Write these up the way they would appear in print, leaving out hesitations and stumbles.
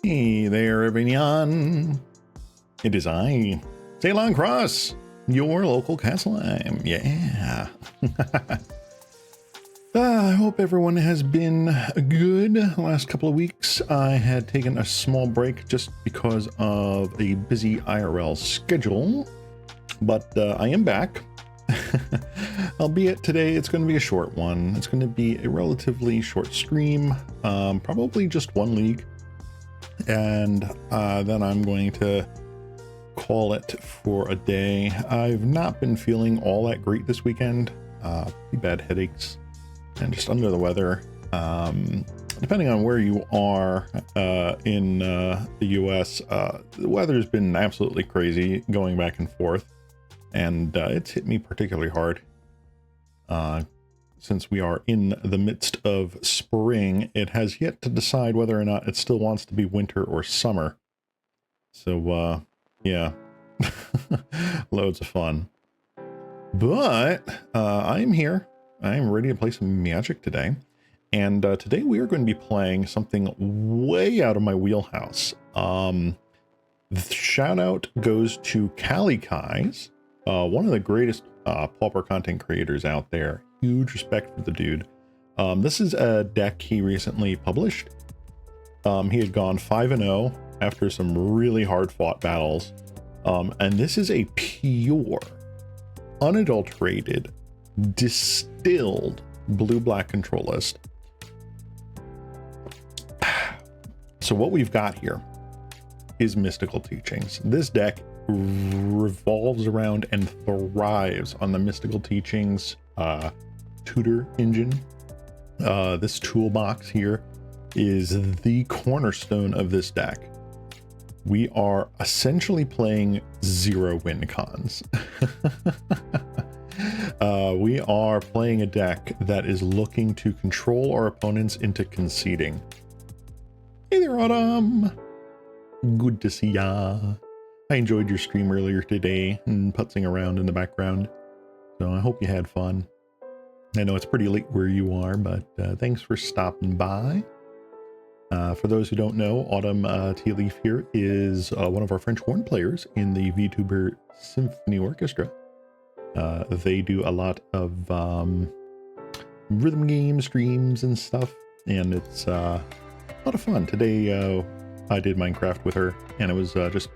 Hey there, every-nyaaan. It is I, Ceylon Cross, your local castle. Yeah. I hope everyone has been good the last couple of weeks. I had taken a small break just because of a busy IRL schedule, but I am back. Albeit today it's going to be a short one. It's going to be a relatively short stream, probably just one league. And then I'm going to call it for a day. I've not been feeling all that great this weekend. Pretty bad headaches and just under the weather. Depending on where you are in the US, the weather's been absolutely crazy going back and forth. And it's hit me particularly hard. Since we are in the midst of spring, it has yet to decide whether or not it still wants to be winter or summer. So, yeah, loads of fun. But I'm here. I'm ready to play some Magic today. And today we are going to be playing something way out of my wheelhouse. The shout out goes to Kalikai's, one of the greatest Pauper content creators out there. Huge respect for the dude. This is a deck he recently published. He had gone 5-0 after some really hard fought battles. And this is a pure, unadulterated, distilled blue-black control list. So what we've got here is Mystical Teachings. This deck revolves around and thrives on the Mystical Teachings tutor engine. This toolbox here is the cornerstone of this deck. We are essentially playing zero win cons. We are playing a deck that is looking to control our opponents into conceding. Hey there, Autumn. Good to see ya. I enjoyed your stream earlier today and putzing around in the background. So I hope you had fun. I know it's pretty late where you are, but thanks for stopping by. For those who don't know, Autumn Tea Leaf here is one of our French horn players in the VTuber Symphony Orchestra. They do a lot of rhythm game streams and stuff, and it's a lot of fun. Today I did Minecraft with her, and it was just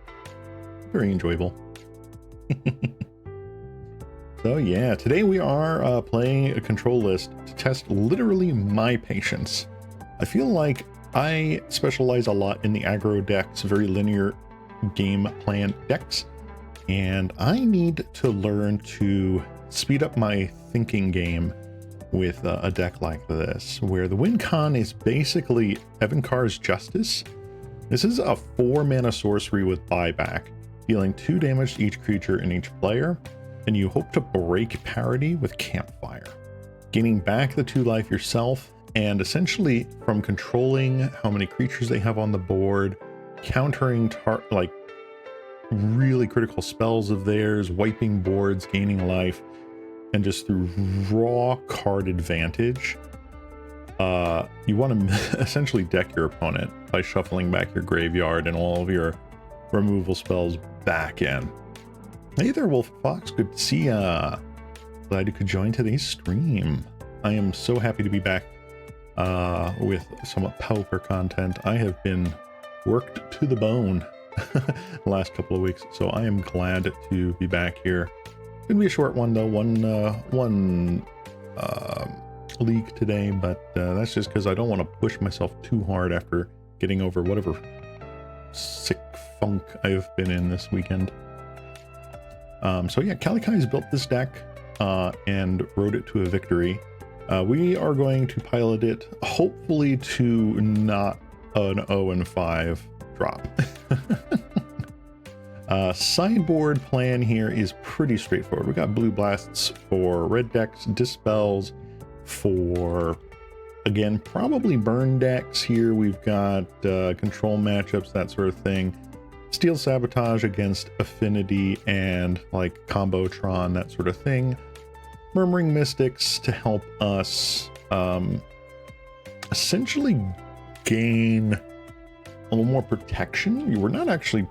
very enjoyable. So yeah, today we are playing a control list to test literally my patience. I feel like I specialize a lot in the aggro decks, very linear game plan decks, and I need to learn to speed up my thinking game with a deck like this, where the win con is basically Evankar's Justice. This is a 4-mana sorcery with buyback, dealing 2 damage to each creature and each player, and you hope to break parity with Campfire, gaining back the 2 life yourself, and essentially from controlling how many creatures they have on the board, countering like really critical spells of theirs, wiping boards, gaining life, and just through raw card advantage, you want to essentially deck your opponent by shuffling back your graveyard and all of your removal spells back in. Hey there, Wolf Fox, good to see ya. Glad you could join today's stream. I am so happy to be back with some Pauper content. I have been worked to the bone the last couple of weeks, so I am glad to be back here. It's gonna be a short one though, one league today, but that's just because I don't want to push myself too hard after getting over whatever sick funk I've been in this weekend. So yeah, Kalikai's built this deck and rode it to a victory. We are going to pilot it, hopefully to not an 0-5 drop. Sideboard plan here is pretty straightforward. We got blue blasts for red decks, dispels for, again, probably burn decks here. We've got control matchups, that sort of thing. Steel Sabotage against Affinity and like Combotron, that sort of thing. Murmuring Mystics to help us essentially gain a little more protection. We're not actually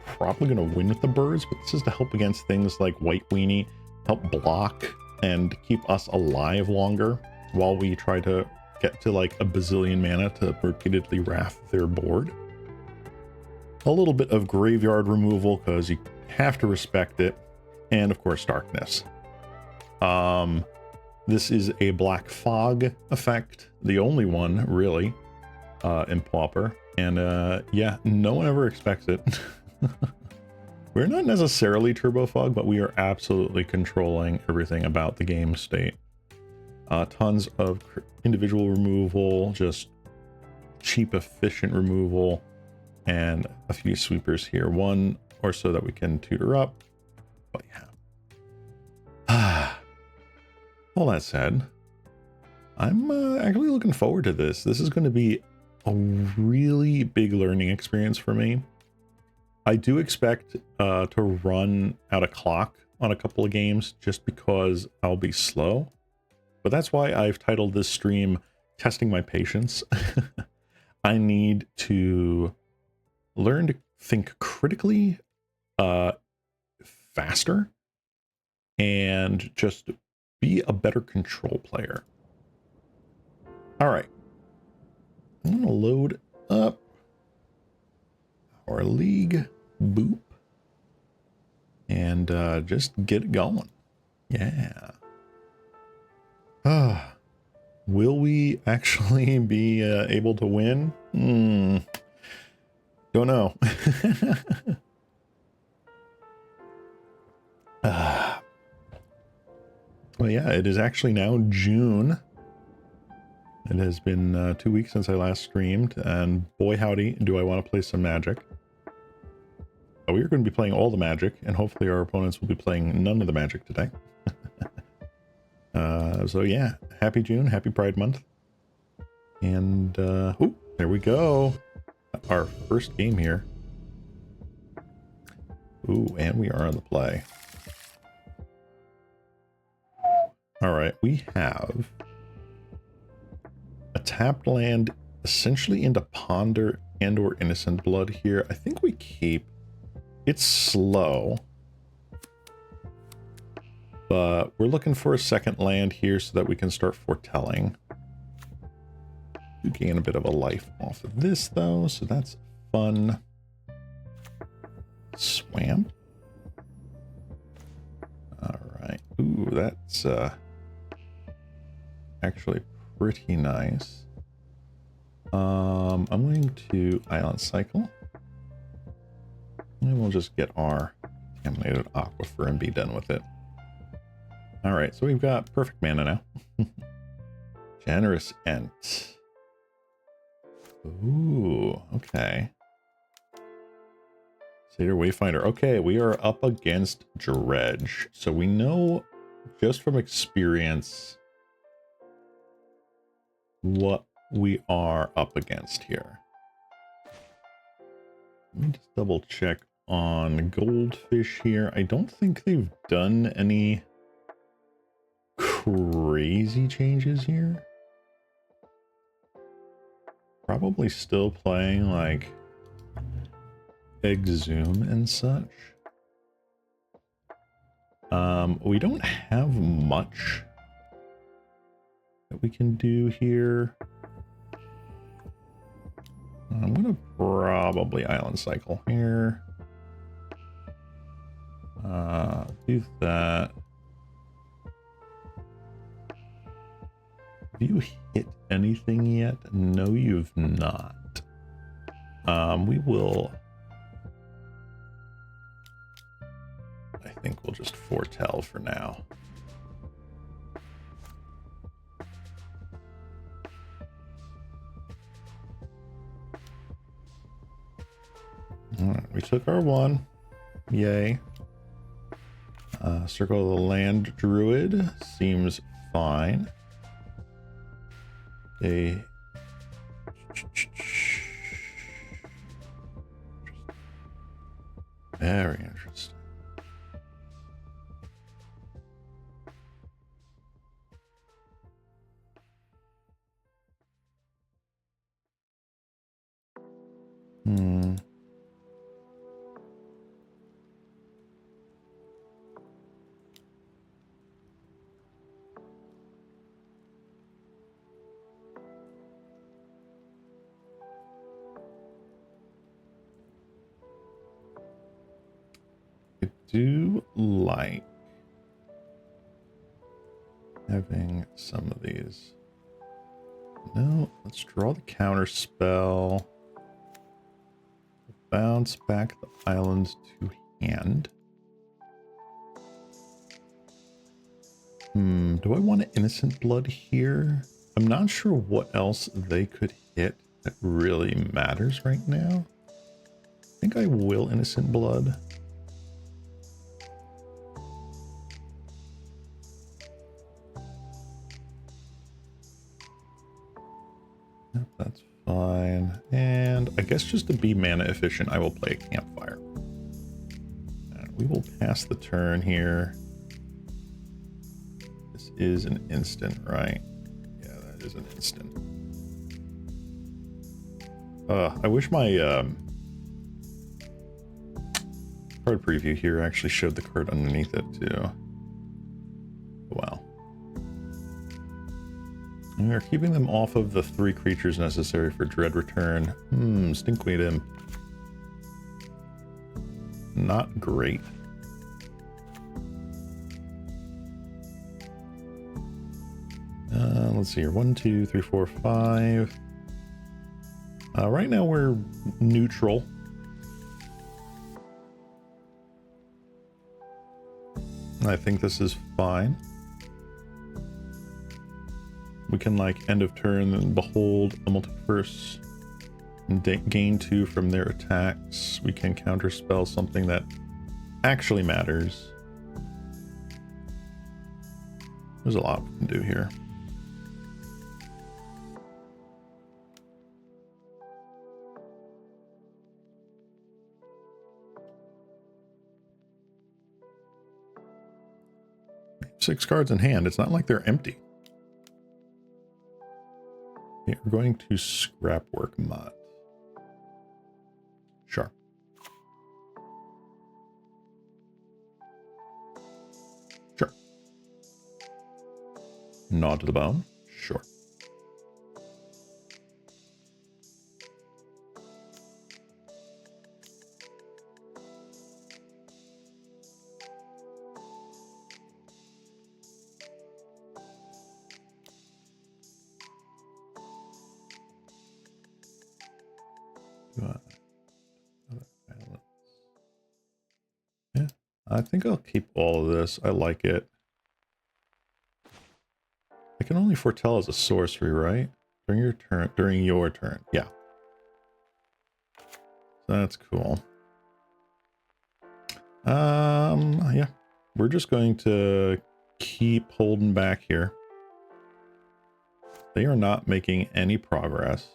probably going to win with the birds, but this is to help against things like White Weenie, help block and keep us alive longer while we try to get to like a bazillion mana to repeatedly wrath their board. A little bit of graveyard removal because you have to respect it, and of course darkness. This is a black fog effect, the only one really in Pauper, and yeah, no one ever expects it. We're not necessarily turbo fog, but we are absolutely controlling everything about the game state. Tons of individual removal, just cheap, efficient removal, and a few sweepers here. One or so that we can tutor up. But yeah. All that said, I'm actually looking forward to this. This is going to be a really big learning experience for me. I do expect to run out of clock on a couple of games just because I'll be slow. But that's why I've titled this stream Testing My Patience. I need to learn to think critically faster and just be a better control player. All right. I'm going to load up our league. Boop. And just get it going. Yeah. Will we actually be able to win? Don't know. Well, yeah, it is actually now June. It has been 2 weeks since I last streamed, and boy howdy, do I want to play some Magic. We are going to be playing all the Magic, and hopefully our opponents will be playing none of the Magic today. So yeah, happy June, happy Pride Month. And, oh, there we go. Our first game here. Ooh, and we are on the play. All right, we have a tapped land essentially into Ponder and or Innocent Blood here. I think we keep. It's slow, but we're looking for a second land here so that we can start foretelling. You gain a bit of a life off of this though, so that's fun. Swamp. All right. Ooh, that's actually pretty nice. I'm going to Island Cycle. And we'll just get our Contaminated Aquifer and be done with it. All right, so we've got perfect mana now. Generous Ent. Ooh, okay. Satyr Wayfinder. Okay, we are up against Dredge. So we know just from experience what we are up against here. Let me just double check on Goldfish here. I don't think they've done any crazy changes here. Probably still playing like Exhume and such. We don't have much that we can do here. I'm gonna probably Island Cycle here. Do that. Have you hit anything yet? No, you've not. We will. I think we'll just foretell for now. All right, we took our one. Yay. Circle of the Land Druid seems fine. They... Very interesting. do like having some of these. No, let's draw the counter spell. Bounce back the islands to hand. Do I want an innocent blood here? I'm not sure what else they could hit that really matters right now. I think I will innocent blood. Yep, that's fine. And I guess just to be mana efficient, I will play a campfire. And we will pass the turn here. This is an instant, right? Yeah, that is an instant. I wish my card preview here actually showed the card underneath it too. Wow. And we are keeping them off of the 3 creatures necessary for Dread Return. Stinkweed Imp. Not great. Let's see here. 1, 2, 3, 4, 5. Right now we're neutral. I think this is fine. We can like end of turn and behold a multiverse and gain 2 from their attacks. We can counterspell something that actually matters. There's a lot we can do here. Six cards in hand. It's not like they're empty. Okay, we're going to Scrapwork Mod. Sure. Sure. Nod to the bone. Sure. Yeah, I think I'll keep all of this. I like it. I can only foretell as a sorcery, right? During your turn. Yeah. That's cool. Yeah. We're just going to keep holding back here. They are not making any progress.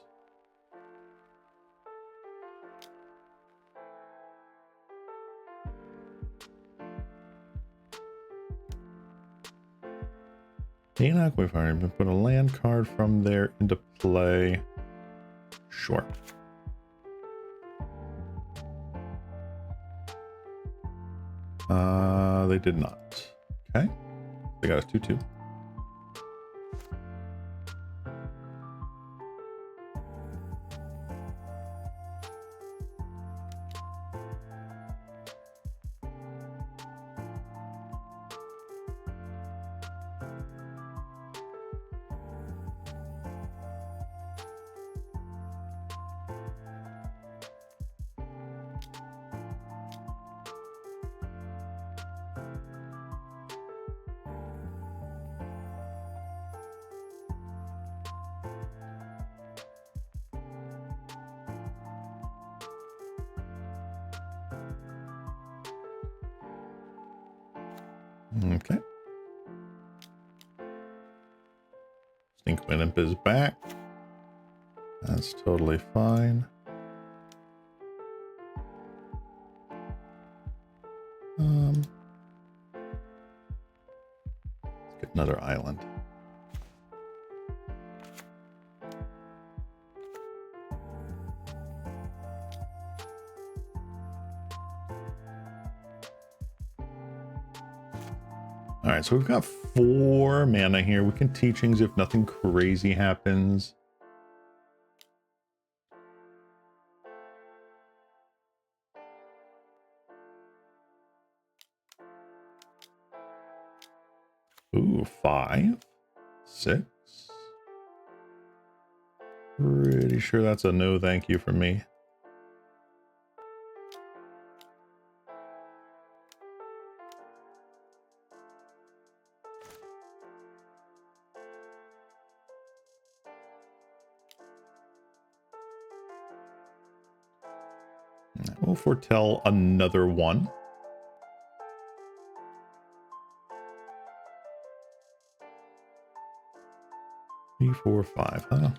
We've already put a land card from there into play. Sure. They did not. Okay. They got a 2/2. Okay. Stinkwind Imp is back. That's totally fine. Let's get another island. All right, so we've got 4 mana here. We can teachings if nothing crazy happens. Ooh, 5, 6. Pretty sure that's a no thank you from me. We'll foretell another one. Three, 4, 5, huh?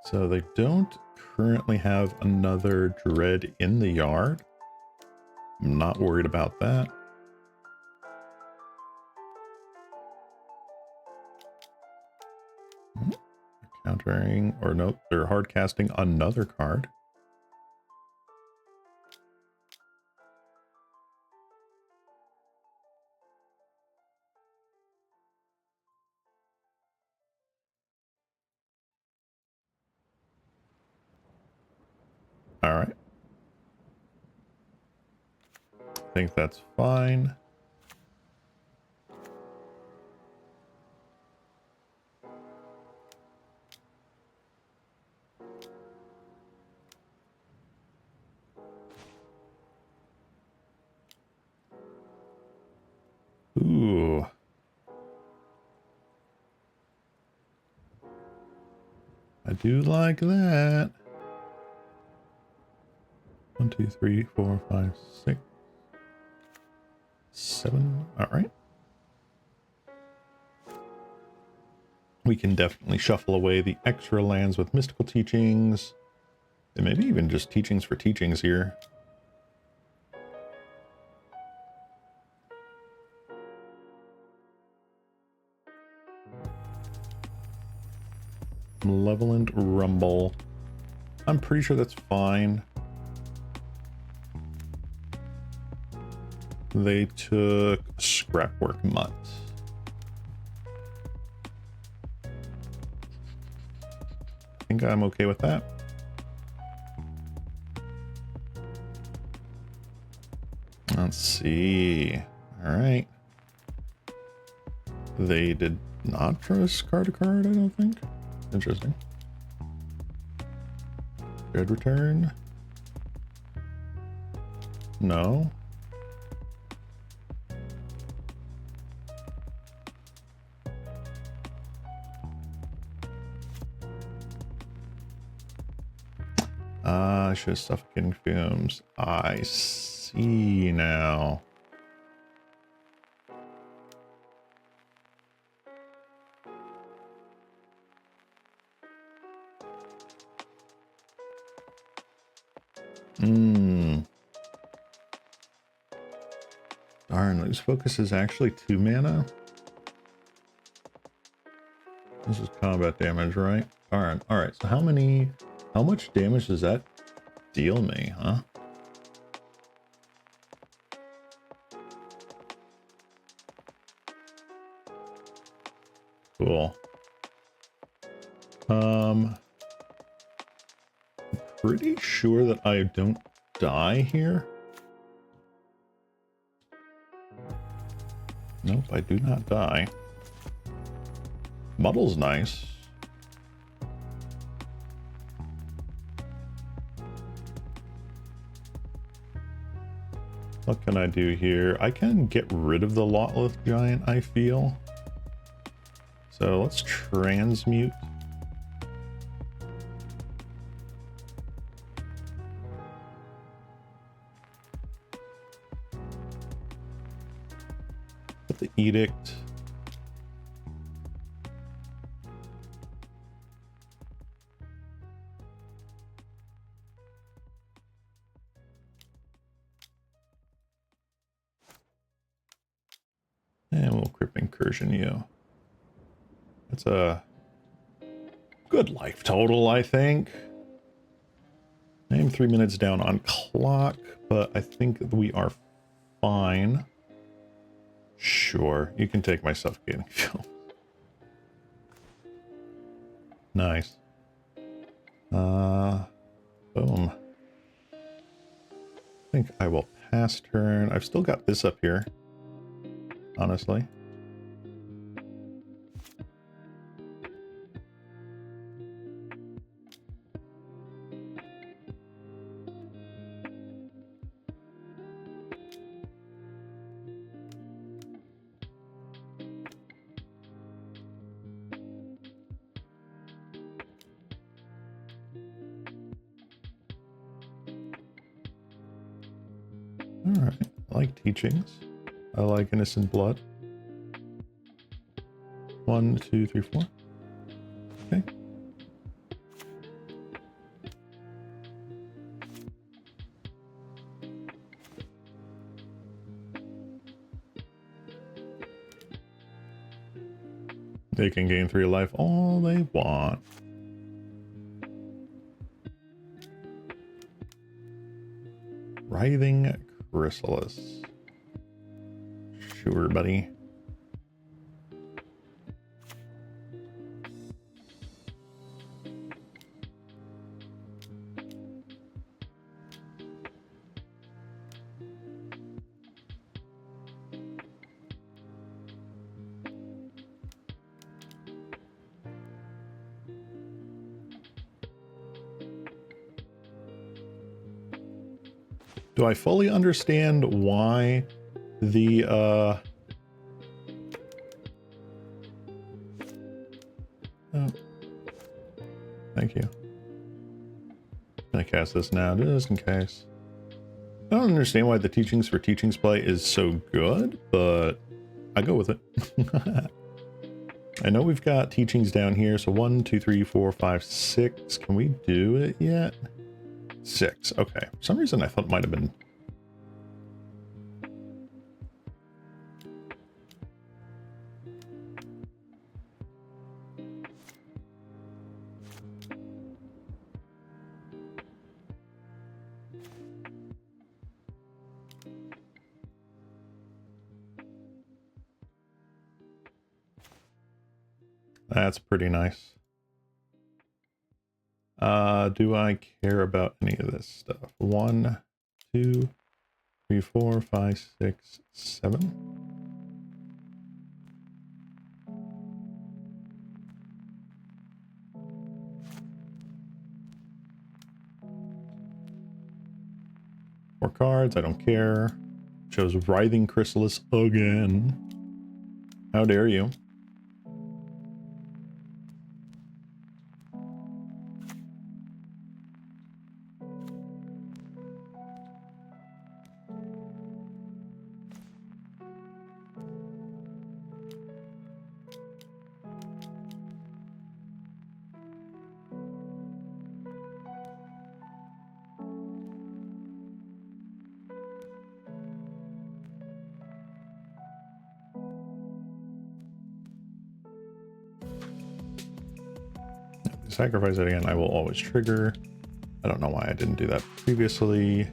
So they don't currently have another dread in the yard. I'm not worried about that. Countering, or nope, they're hard casting another card. All right. I think that's fine. Ooh. I do like that. 1, 2, 3, 4, 5, 6, 7. All right. We can definitely shuffle away the extra lands with mystical teachings. And maybe even just teachings for teachings here. Malevolent Rumble. I'm pretty sure that's fine. They took Scrapwork Mutt. I think I'm okay with that. Let's see. All right. They did not trust card to card, I don't think. Interesting. Dread Return. No. I should have Suffocating Fumes. I see now. Darn, Lose Focus is actually 2 mana. This is combat damage, right? Darn. Alright, so how much damage does that deal me, huh? Cool. Pretty sure that I don't die here. Nope, I do not die. Muddle's nice. What can I do here? I can get rid of the Lotleth Giant, I feel. So let's transmute. Put the Edict. And we'll Crypt Incursion you. That's a good life total, I think. I am 3 minutes down on clock, but I think we are fine. Sure, you can take my Suffocating Fuel. Nice. Boom. I think I will pass turn. I've still got this up here, honestly. Alright, I like teachings. I like innocent blood. 1, 2, 3, 4. Okay. They can gain 3 life all they want. Writhing Chrysalis. Sure, buddy. Do I fully understand why the oh, thank you. I'm gonna cast this now just in case. I don't understand why the teachings for teachings play is so good, but I go with it. I know we've got teachings down here, so 1, 2, 3, 4, 5, 6. Can we do it yet? 6. Okay. For some reason I thought it might have been. That's pretty nice. Do I care about any of this stuff? 1, 2, 3, 4, 5, 6, 7. More cards, I don't care. Chose Writhing Chrysalis again. How dare you? Sacrifice it again, I will always trigger. I don't know why I didn't do that previously.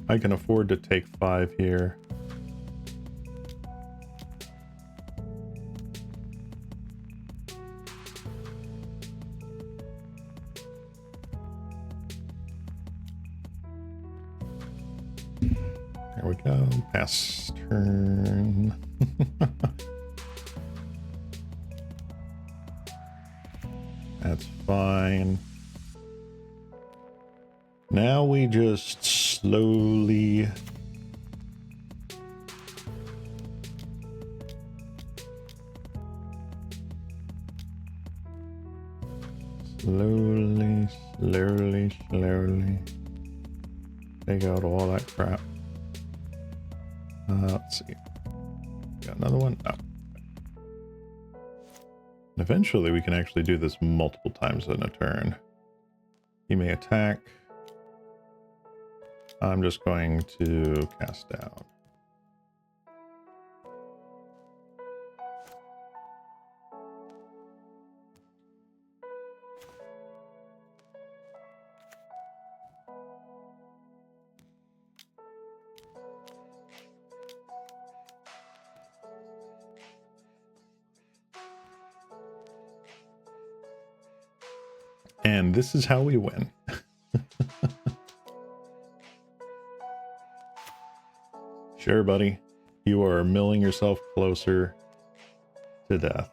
I can afford to take 5 here. There we go. Pass turn. That's fine. Now we just slowly slowly take out all that crap. Let's see. Got another one? Oh. Eventually we can actually do this multiple times in a turn. He may attack. I'm just going to cast down. And this is how we win. Sure, buddy. You are milling yourself closer to death.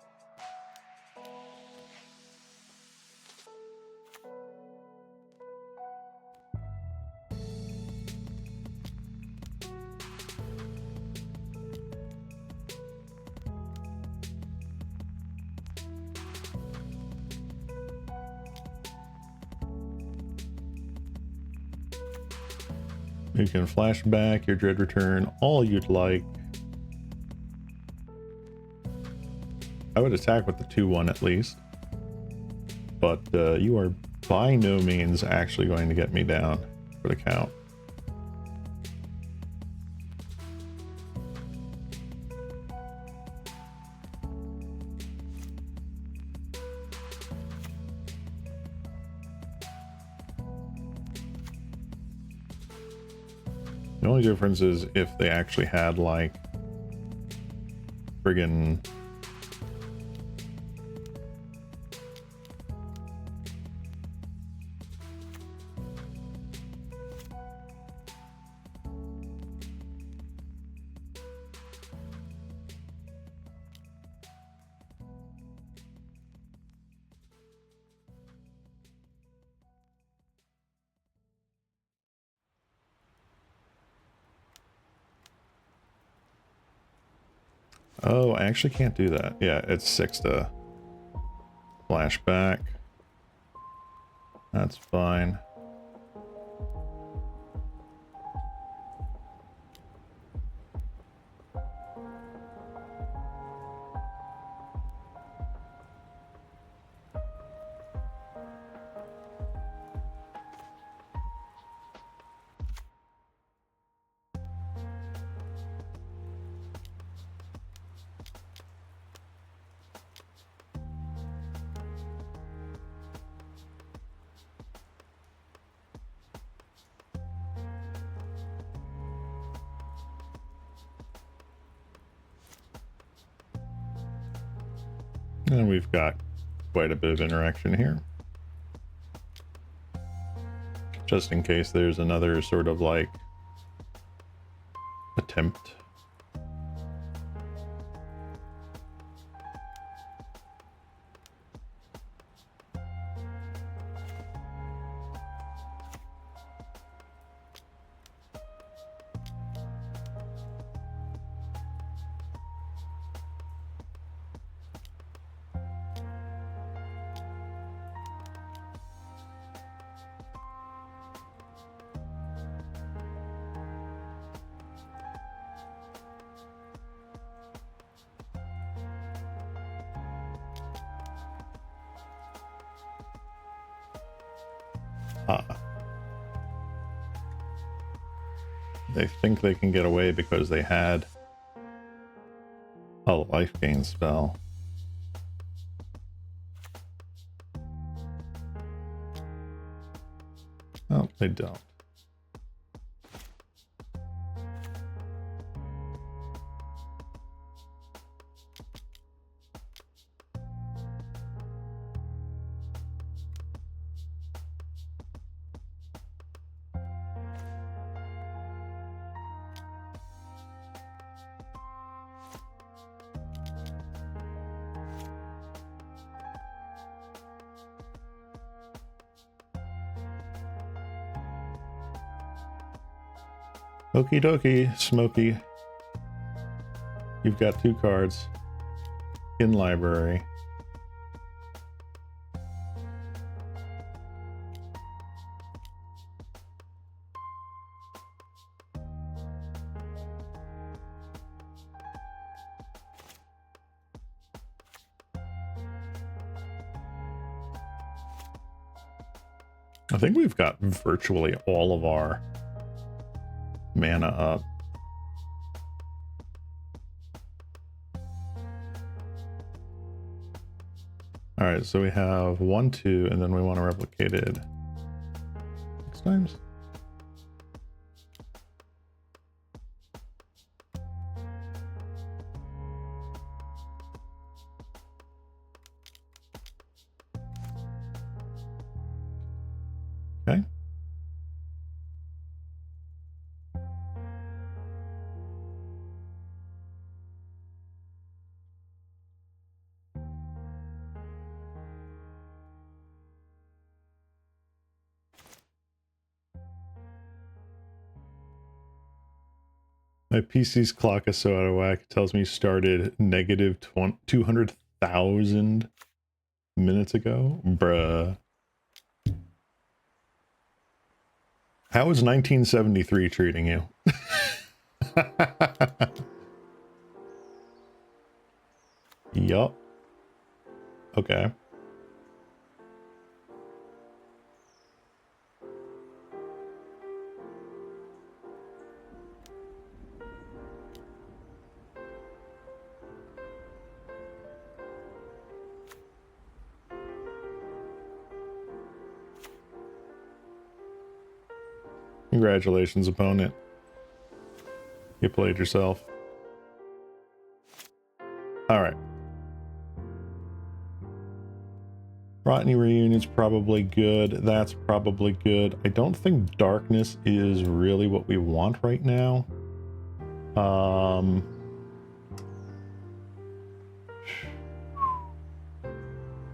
You can flash back your Dread Return all you'd like. I would attack with the 2-1 at least. But you are by no means actually going to get me down for the count. The only difference is if they actually had like friggin' oh, I actually can't do that. Yeah, it's 6 to flashback. That's fine. And we've got quite a bit of interaction here. Just in case there's another sort of like attempt. They think they can get away because they had a life gain spell. Oh, they don't. Okie dokie, Smokey. You've got 2 cards in library. I think we've got virtually all of our mana up. All right, so we have 1, 2, and then we want to replicate it 6 times. My PC's clock is so out of whack. It tells me started negative 200,000 minutes ago. Bruh. How is 1973 treating you? Yup. Okay. Congratulations, opponent. You played yourself. Alright. Rodney Reunion's probably good. That's probably good. I don't think darkness is really what we want right now.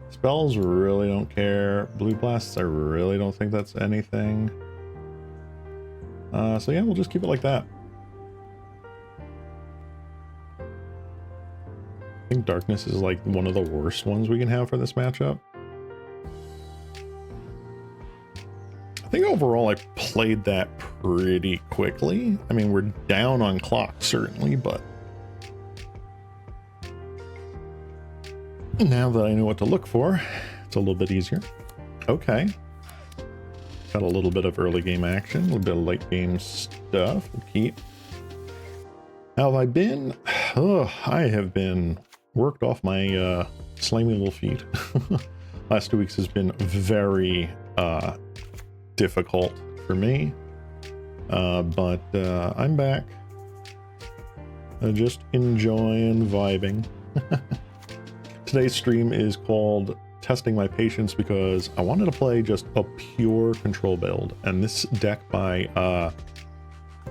Spells, really don't care. Blue blasts, I really don't think that's anything. So yeah, we'll just keep it like that. I think darkness is like one of the worst ones we can have for this matchup. I think overall I played that pretty quickly. I mean, we're down on clock certainly, but now that I know what to look for, it's a little bit easier. Okay. Got a little bit of early game action, a little bit of late game stuff. We'll keep. How have I been? Oh, I have been worked off my slimy little feet. Last 2 weeks has been very difficult for me, but I'm back. Just enjoying vibing. Today's stream is called Testing My Patience because I wanted to play just a pure control build, and this deck by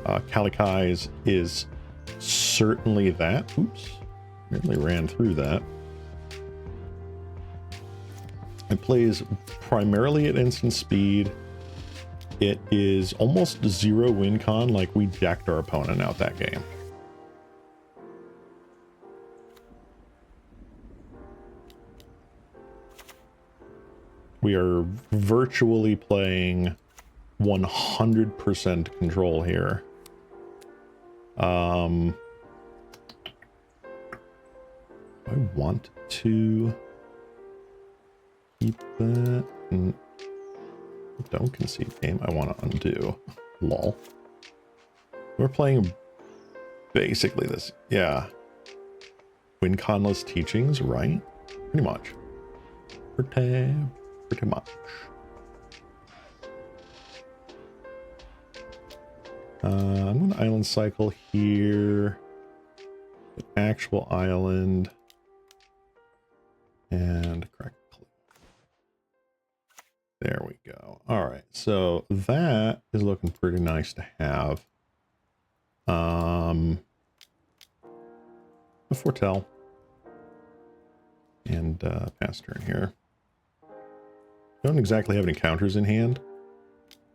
Kalikai's is certainly that. Oops, nearly ran through that. It plays primarily at instant speed. It is almost zero win con, like we jacked our opponent out that game. We are virtually playing 100% control here. I want to keep that. Don't concede game. I want to undo. Lol. We're playing basically this. Yeah. Win conless teachings, right? Pretty much. Pretty much. I'm going to island cycle here. The actual island. And correct. There we go. All right. So that is looking pretty nice to have. A foretell. And pass turn here. Don't exactly have any counters in hand,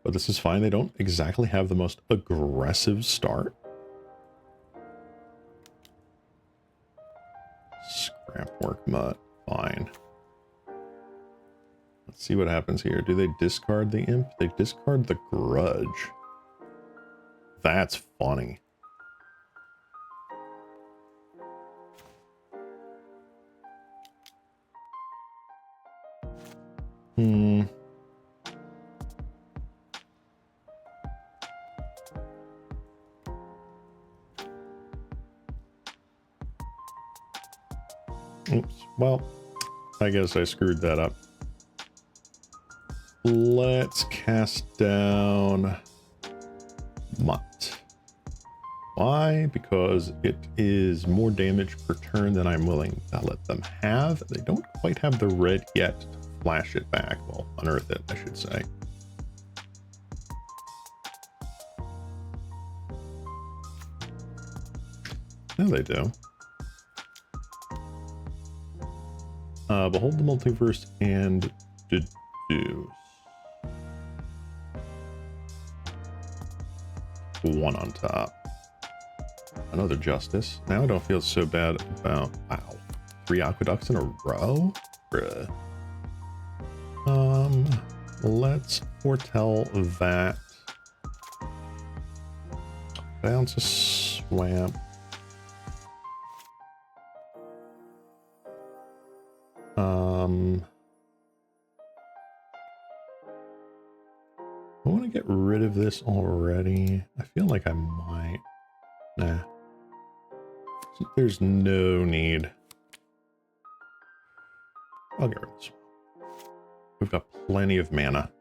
but this is fine. They don't exactly have the most aggressive start. Scrap work mutt. Fine. Let's see what happens here. Do they discard the imp? They discard the grudge. That's funny. Oops. Well, I guess I screwed that up. Let's cast down Mutt. Why? Because it is more damage per turn than I'm willing to let them have. They don't quite have the red yet to flash it back. Well, unearth it, I should say. No, they do. Behold the multiverse and deduce. One on top. Another justice. Now I don't feel so bad about... Wow. 3 aqueducts in a row? Bruh. Let's foretell that. Down to swamp. I want to get rid of this already. I feel like I might. Nah. There's no need. I'll get rid of this one. We've got plenty of mana.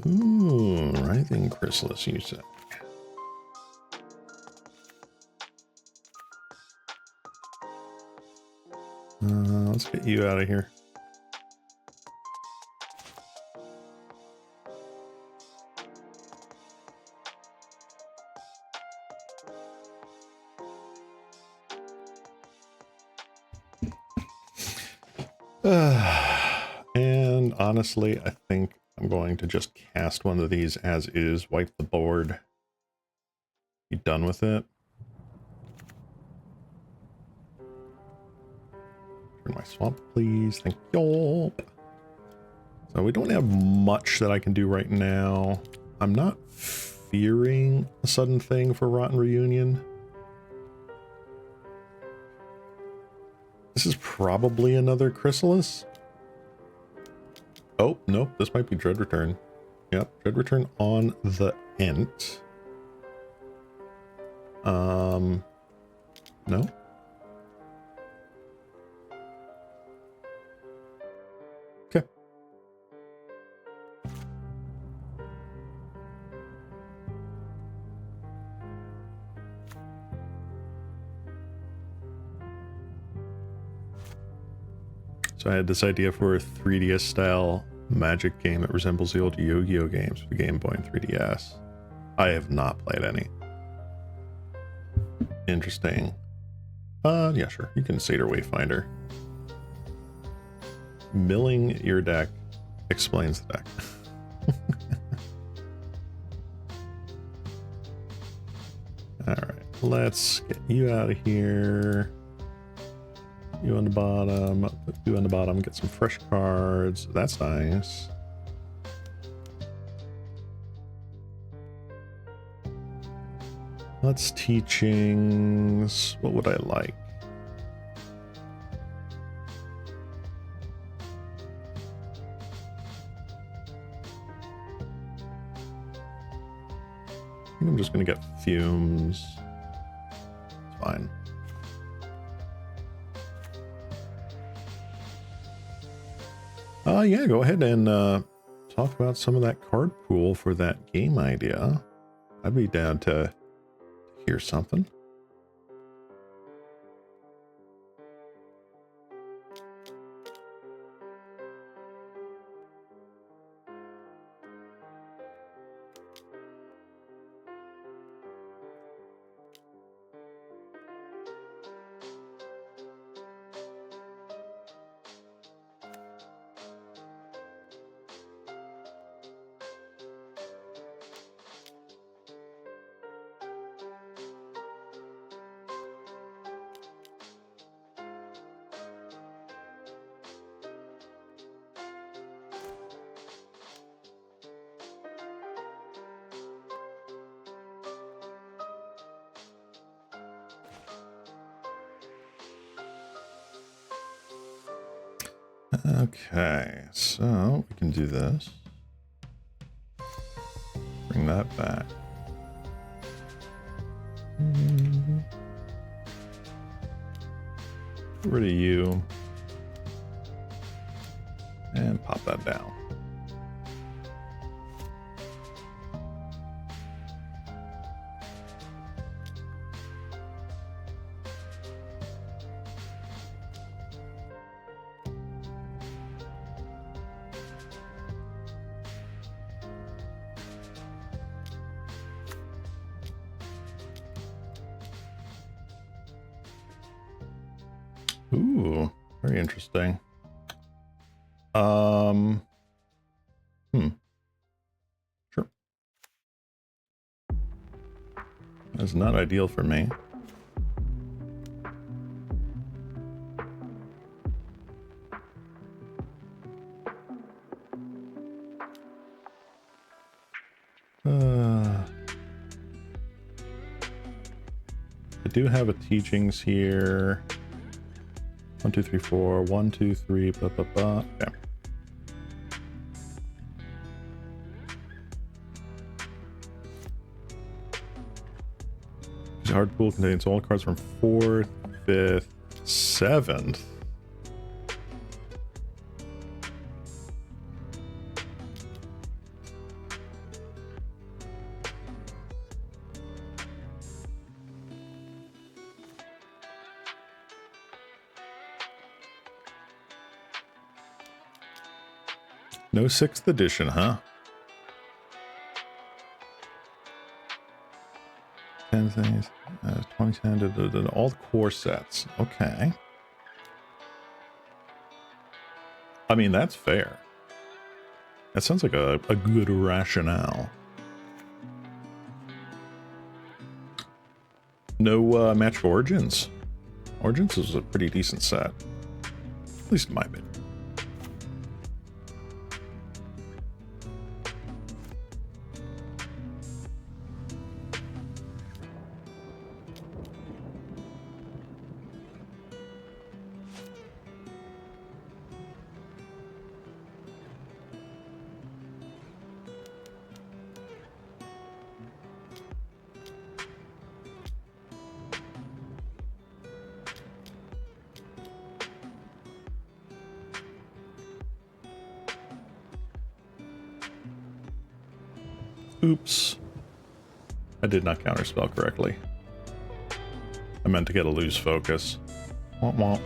Ooh, Writhing Chrysalis, you said. Let's get you out of here. And honestly, I think I'm going to just cast one of these as is, wipe the board, be done with it. Turn my swamp, please. Thank you. So we don't have much that I can do right now. I'm not fearing a sudden thing for Rotten Reunion. This is probably another Chrysalis. Oh, nope. This might be Dread Return. Yep, Dread Return on the Ent. No. Okay. So I had this idea for a 3DS style Magic game that resembles the old Yu-Gi-Oh games for the Game Boy and 3DS. I have not played any. Interesting. Yeah, sure. You can Seder Wayfinder. Milling your deck explains the deck. Alright, let's get you out of here. You on the bottom, put you on the bottom, get some fresh cards. That's nice. Let's teachings. What would I like? I think I'm just gonna get fumes. It's fine. Yeah, go ahead and talk about some of that card pool for that game idea. I'd be down to hear something. Okay, so we can do this. Bring that back. Get rid of you. And pop that down. Ooh, very interesting. Sure. That's not ideal for me. I do have a teachings here. 1, 2, 3, 4. 1, 2, 3. Blah, blah, blah. Okay. The hard pool contains all cards from 4th, 5th, 7th. No 6th edition, huh? 10 things, 2010, all the core sets. Okay. I mean, that's fair. That sounds like a good rationale. No Magic Origins. Origins is a pretty decent set. At least in my opinion. Oops. I did not counterspell correctly. I meant to get a loose focus. Womp womp.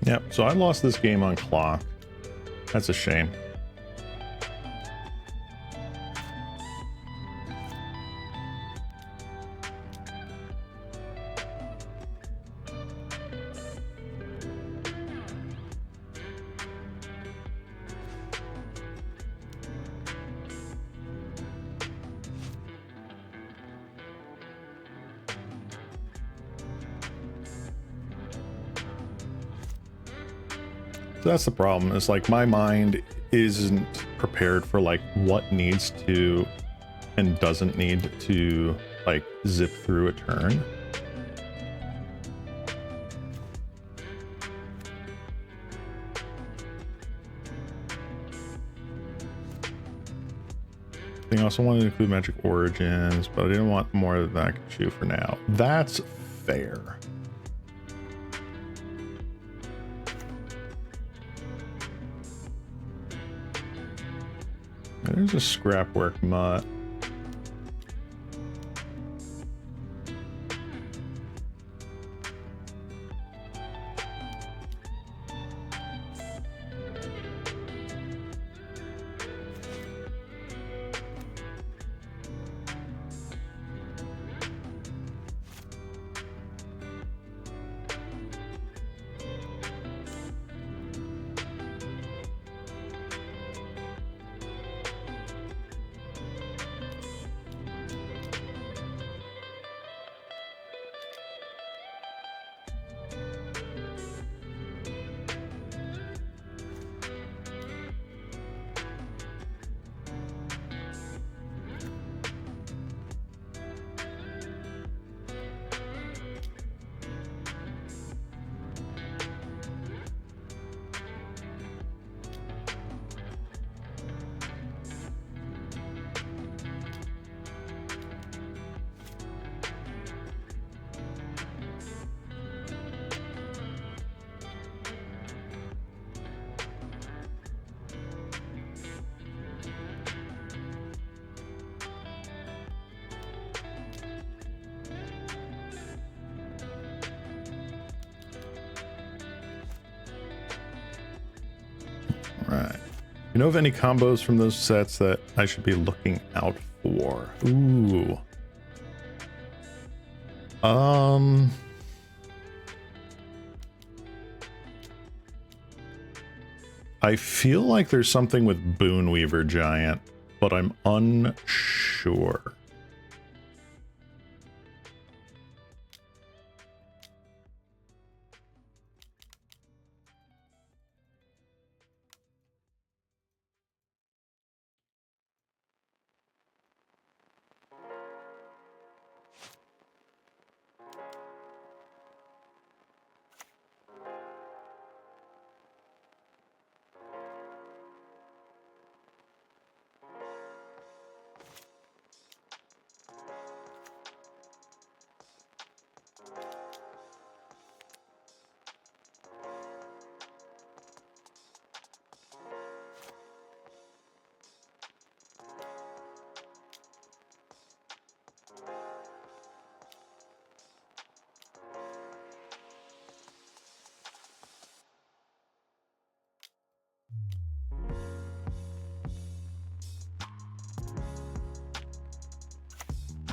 Yep, so I lost this game on clock. That's a shame. So that's the problem. It's like my mind isn't prepared for like what needs to and doesn't need to like zip through a turn. I also wanted to include Magic Origins, but I didn't want more than that shoe for now. That's fair. There's a scrapwork mutt. Right. You know of any combos from those sets that I should be looking out for? Ooh. I feel like there's something with Boon Weaver Giant, but I'm unsure.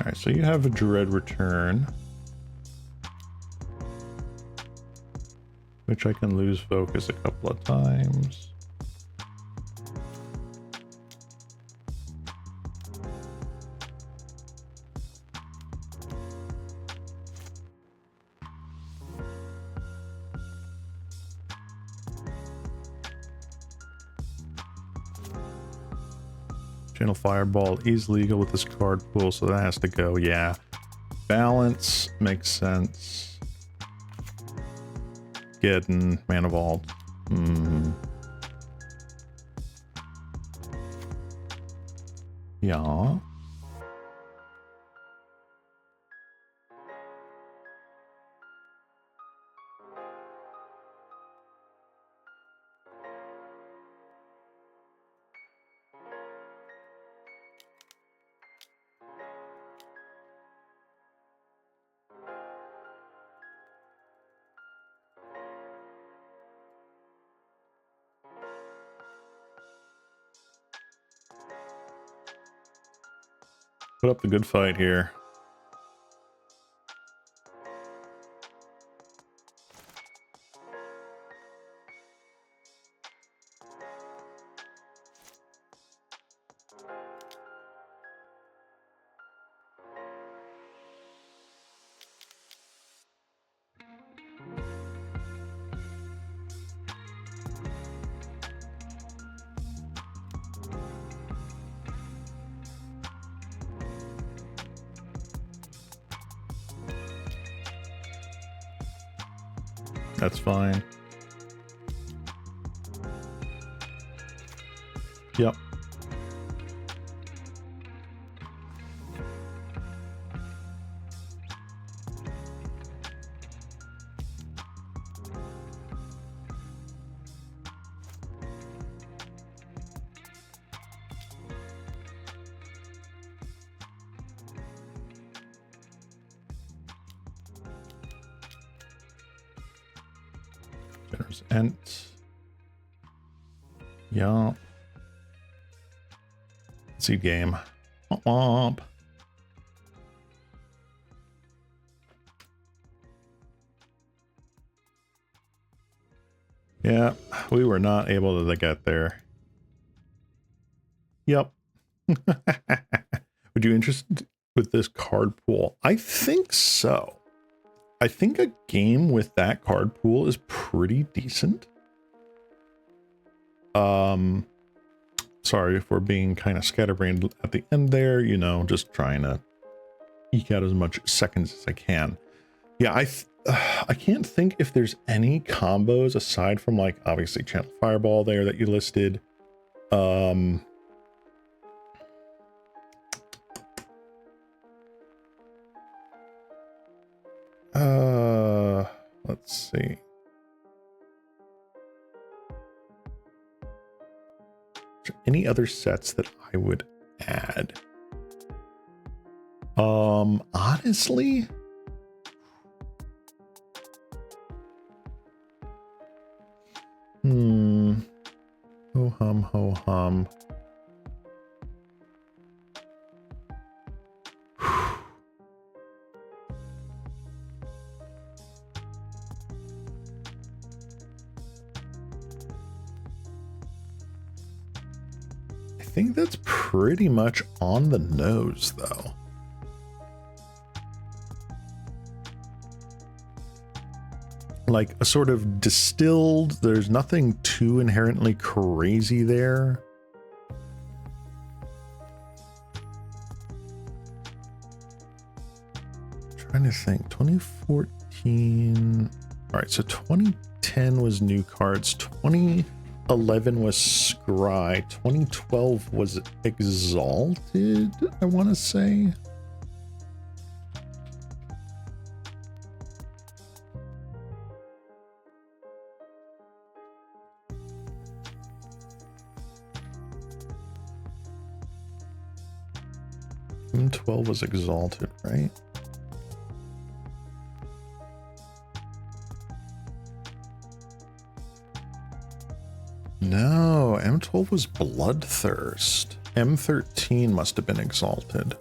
Alright, so you have a Dread Return, which I can lose focus a couple of times. Channel Fireball is legal with this card pool, so that has to go. Yeah. Balance makes sense. Geddon, Mana Vault. Yeah. Put up the good fight here. That's fine. Yep. There's Ent. Yup. Seed game. Womp womp. Yeah, we were not able to get there. Yep. Would you interested with this card pool? I think so. I think a game with that card pool is pretty decent. Sorry if we're being kind of scatterbrained at the end there, you know, just trying to eke out as much seconds as I can. Yeah, I can't think if there's any combos aside from, like, obviously Channel Fireball there that you listed. Let's see. Any other sets that I would add? Honestly, oh, hum, ho hum. I think that's pretty much on the nose, though. Like a sort of distilled, there's nothing too inherently crazy there. Trying to think, 2014. All right, so 2010 was new cards. 2011 was Scry. 2012 was Exalted, I want to say. M12 was Exalted, right? No, M12 was Bloodthirst. M13 must have been Exalted.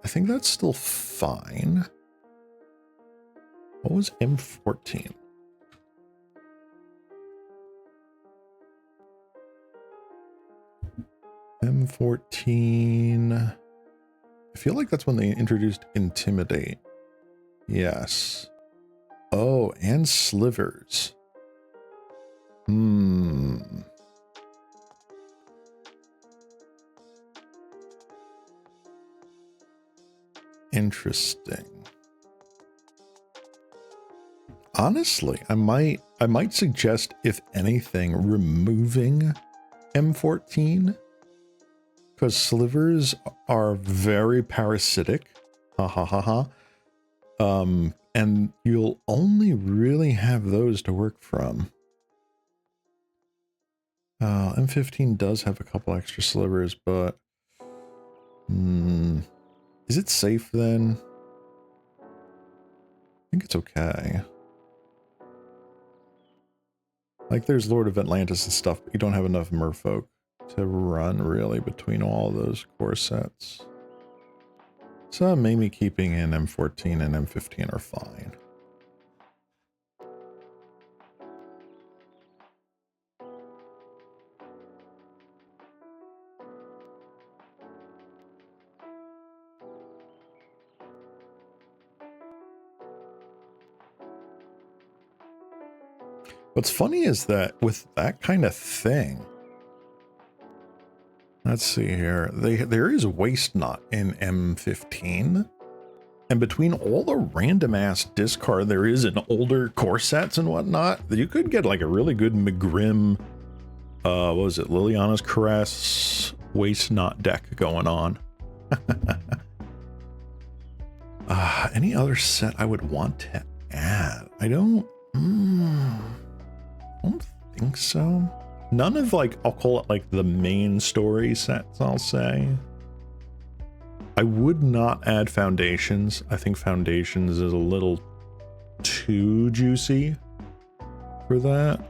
I think that's still fine. What was M14? M14. I feel like that's when they introduced Intimidate. Yes. Oh, and Slivers. Interesting. Honestly, I might suggest, if anything, removing M14, because Slivers are very parasitic. Ha ha ha ha. And you'll only really have those to work from. M15 does have a couple extra slivers, but is it safe then? I think it's okay. Like, there's Lord of Atlantis and stuff, but you don't have enough merfolk to run really between all those core sets. So maybe keeping in M14 and M15 are fine. What's funny is that with that kind of thing, let's see here, there is Waste Knot in M15, and between all the random ass discard there is in older core sets and whatnot, you could get like a really good McGrim, what was it, Liliana's Caress Waste Knot deck going on. Any other set I would want to add? I don't think so. None of, like, I'll call it like the main story sets, I'll say. I would not add Foundations. I think Foundations is a little too juicy for that.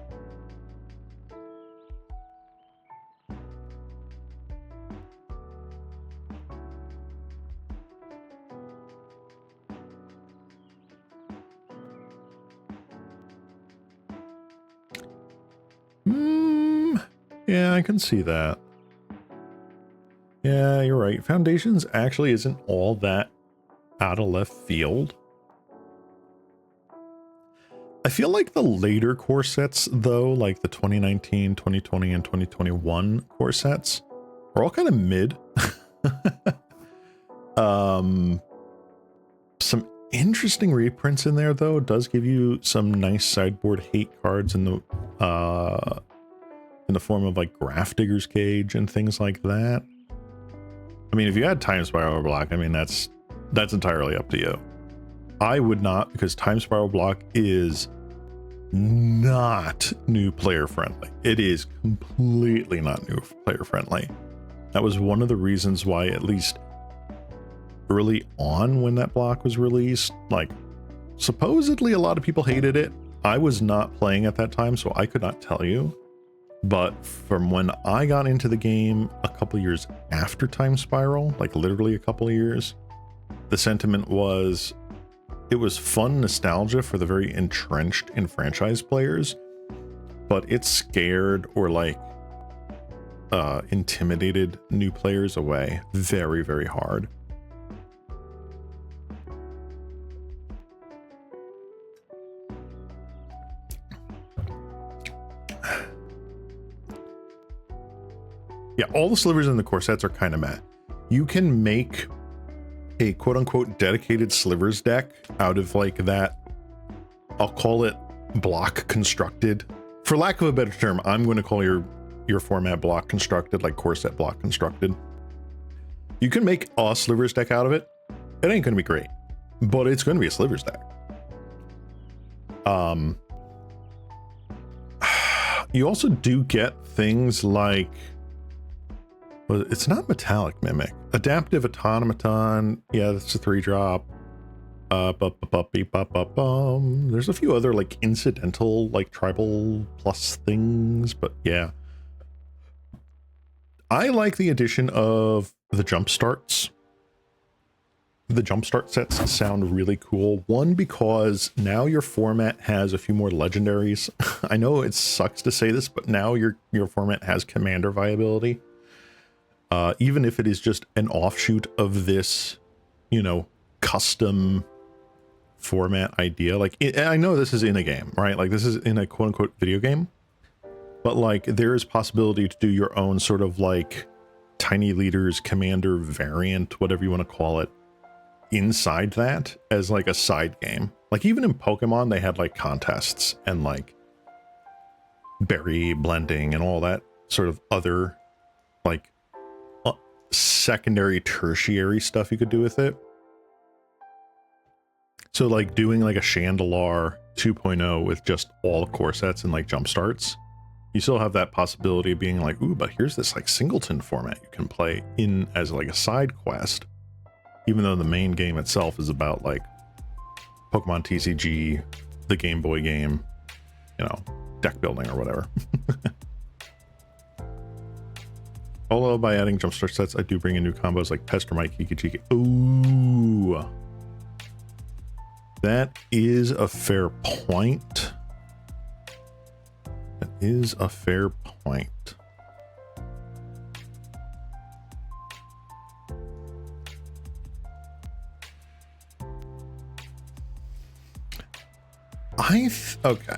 Yeah, I can see that. Yeah, you're right. Foundations actually isn't all that out of left field. I feel like the later core sets, though, like the 2019, 2020, and 2021 core sets, are all kind of mid. Some interesting reprints in there, though. Does give you some nice sideboard hate cards in the form of like Grafdigger's Cage and things like that. I mean, if you had Time Spiral Block, I mean, that's entirely up to you. I would not, because Time Spiral Block is not new player friendly. It is completely not new player friendly. That was one of the reasons why, at least early on when that block was released, like, supposedly a lot of people hated it. I was not playing at that time, so I could not tell you. But from when I got into the game a couple years after Time Spiral, like literally a couple of years, the sentiment was it was fun nostalgia for the very entrenched in franchise players, but it scared or like intimidated new players away very, very hard. Yeah, all the slivers in the core sets are kind of meh. You can make a quote-unquote dedicated slivers deck out of like that, I'll call it block constructed. For lack of a better term, I'm going to call your format block constructed, like core set block constructed. You can make a slivers deck out of it. It ain't going to be great, but it's going to be a slivers deck. You also do get things like, well, it's not metallic mimic, adaptive automaton. Yeah, that's a 3-drop. There's a few other like incidental like tribal plus things, but yeah. I like the addition of the jump starts. The jumpstart sets sound really cool. One, because now your format has a few more legendaries. I know it sucks to say this, but now your format has commander viability. Even if it is just an offshoot of this, you know, custom format idea. Like, I know this is in a game, right? Like, this is in a quote-unquote video game. But, like, there is possibility to do your own sort of, like, Tiny Leaders commander variant, whatever you want to call it, inside that as, like, a side game. Like, even in Pokemon, they had, like, contests and, like, berry blending and all that sort of other, like, secondary, tertiary stuff you could do with it. So, like, doing, like, a Chandelar 2.0 with just all core sets and, like, jump starts. You still have that possibility of being like, ooh, but here's this, like, singleton format you can play in as, like, a side quest. Even though the main game itself is about, like, Pokemon TCG, the Game Boy game, you know, deck building or whatever. Although by adding jumpstart sets, I do bring in new combos like Pestermite, Kiki-Chiki. Ooh. That is a fair point. That is a fair point. Okay.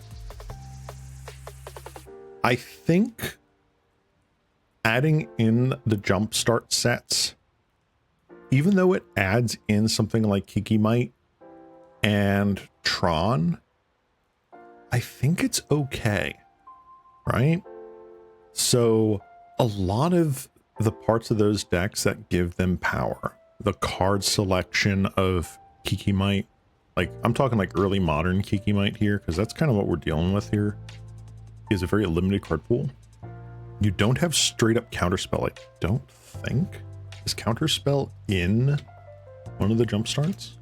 I think adding in the jumpstart sets, even though it adds in something like Kikimite and Tron, I think it's okay, right? So a lot of the parts of those decks that give them power, the card selection of Kikimite, like I'm talking like early modern Kikimite here, because that's kind of what we're dealing with here, is a very limited card pool. You don't have straight up counterspell, I don't think. Is counterspell in one of the jump starts?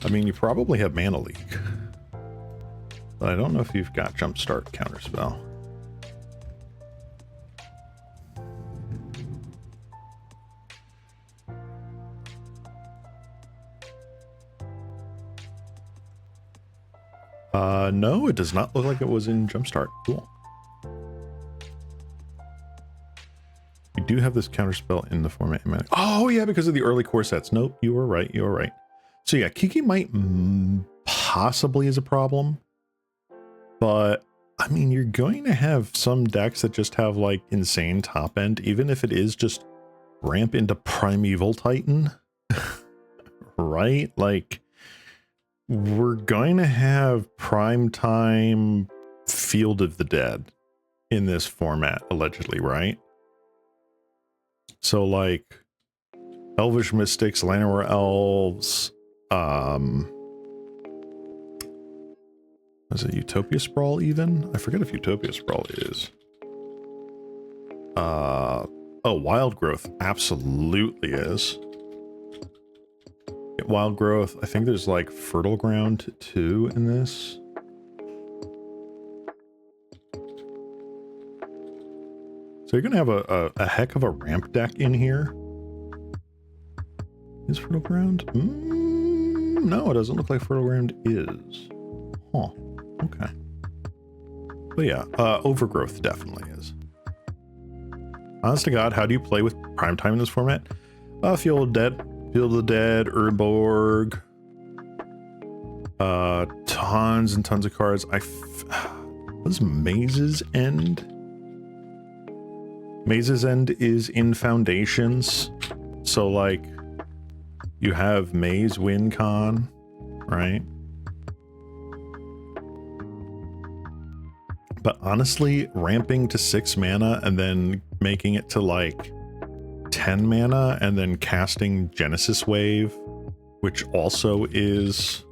I mean, you probably have Mana Leak, but I don't know if you've got jumpstart counterspell. No, it does not look like it was in Jumpstart. Cool. You do have this counterspell in the format. Oh, yeah, because of the early core sets. Nope, you were right. You were right. So, yeah, Kikimite possibly is a problem. But, I mean, you're going to have some decks that just have, like, insane top end, even if it is just ramp into Primeval Titan. Right? Like, we're going to have primetime Field of the Dead in this format, allegedly, right? So, like, Elvish Mystics, Llanowar Elves, is it Utopia Sprawl even? I forget if Utopia Sprawl is. Oh, Wild Growth absolutely is. Wild growth. I think there's like fertile ground too in this. So you're gonna have a heck of a ramp deck in here. Is fertile ground? No, it doesn't look like fertile ground is. Huh. Okay. But yeah, overgrowth definitely is. Honest to God, how do you play with primetime in this format? Field of the Dead, Field of the Dead, Urborg. Tons and tons of cards. What's Maze's End? Maze's End is in Foundations. So like, you have Maze win con, right? But honestly, ramping to 6 mana and then making it to like 10 mana and then casting Genesis Wave, which also is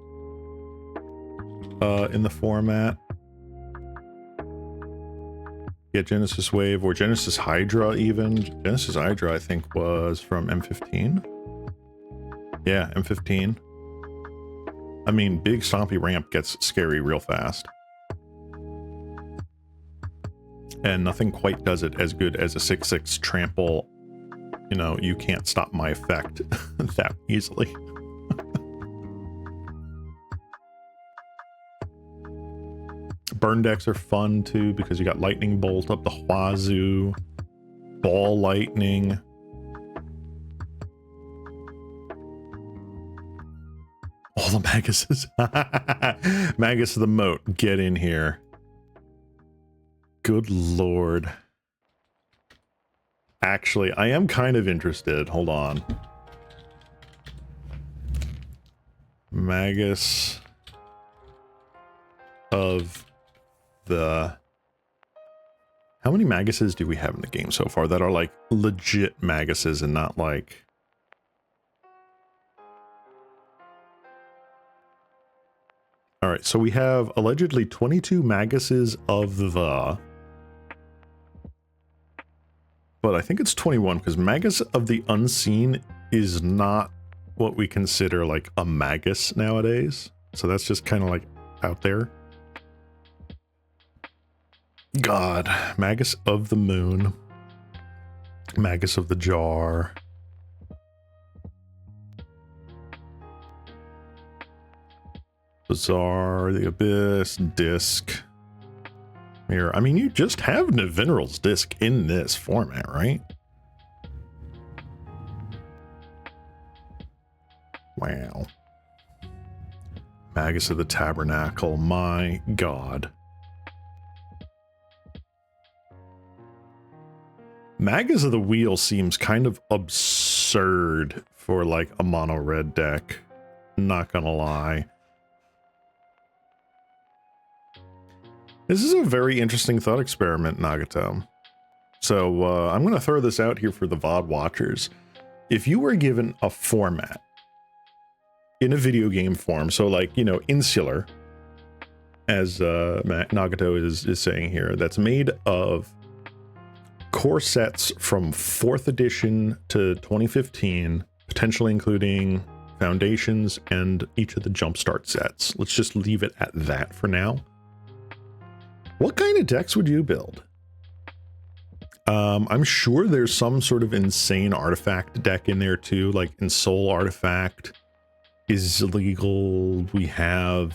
in the format. Yeah, Genesis Wave or Genesis Hydra even. Genesis Hydra, I think, was from M15. Yeah, M15. I mean, big stompy ramp gets scary real fast. And nothing quite does it as good as a 6/6 trample. You know, you can't stop my effect that easily. Burn decks are fun too because you got Lightning Bolt up the wazoo, Ball Lightning. All the Maguses. Magus of the Moat, get in here. Good lord. Actually, I am kind of interested. Hold on. Magus of the... How many Maguses do we have in the game so far that are like legit Maguses and not like... Alright, so we have allegedly 22 Maguses of the... But I think it's 21 because Magus of the Unseen is not what we consider like a Magus nowadays. So that's just kind of like out there. God, Magus of the Moon. Magus of the Jar. Bazaar, the Abyss, Disc. Mirror. I mean, you just have Nevinral's Disc in this format, right? Wow. Magus of the Tabernacle, my god. Magus of the Wheel seems kind of absurd for like a mono red deck. Not gonna lie. This is a very interesting thought experiment, Nagato. So I'm going to throw this out here for the VOD watchers. If you were given a format in a video game form, so like, you know, insular, as Nagato is saying here, that's made of core sets from 4th edition to 2015, potentially including Foundations and each of the Jumpstart sets. Let's just leave it at that for now. What kind of decks would you build? I'm sure there's some sort of insane artifact deck in there too, like Ensoul Artifact is illegal. We have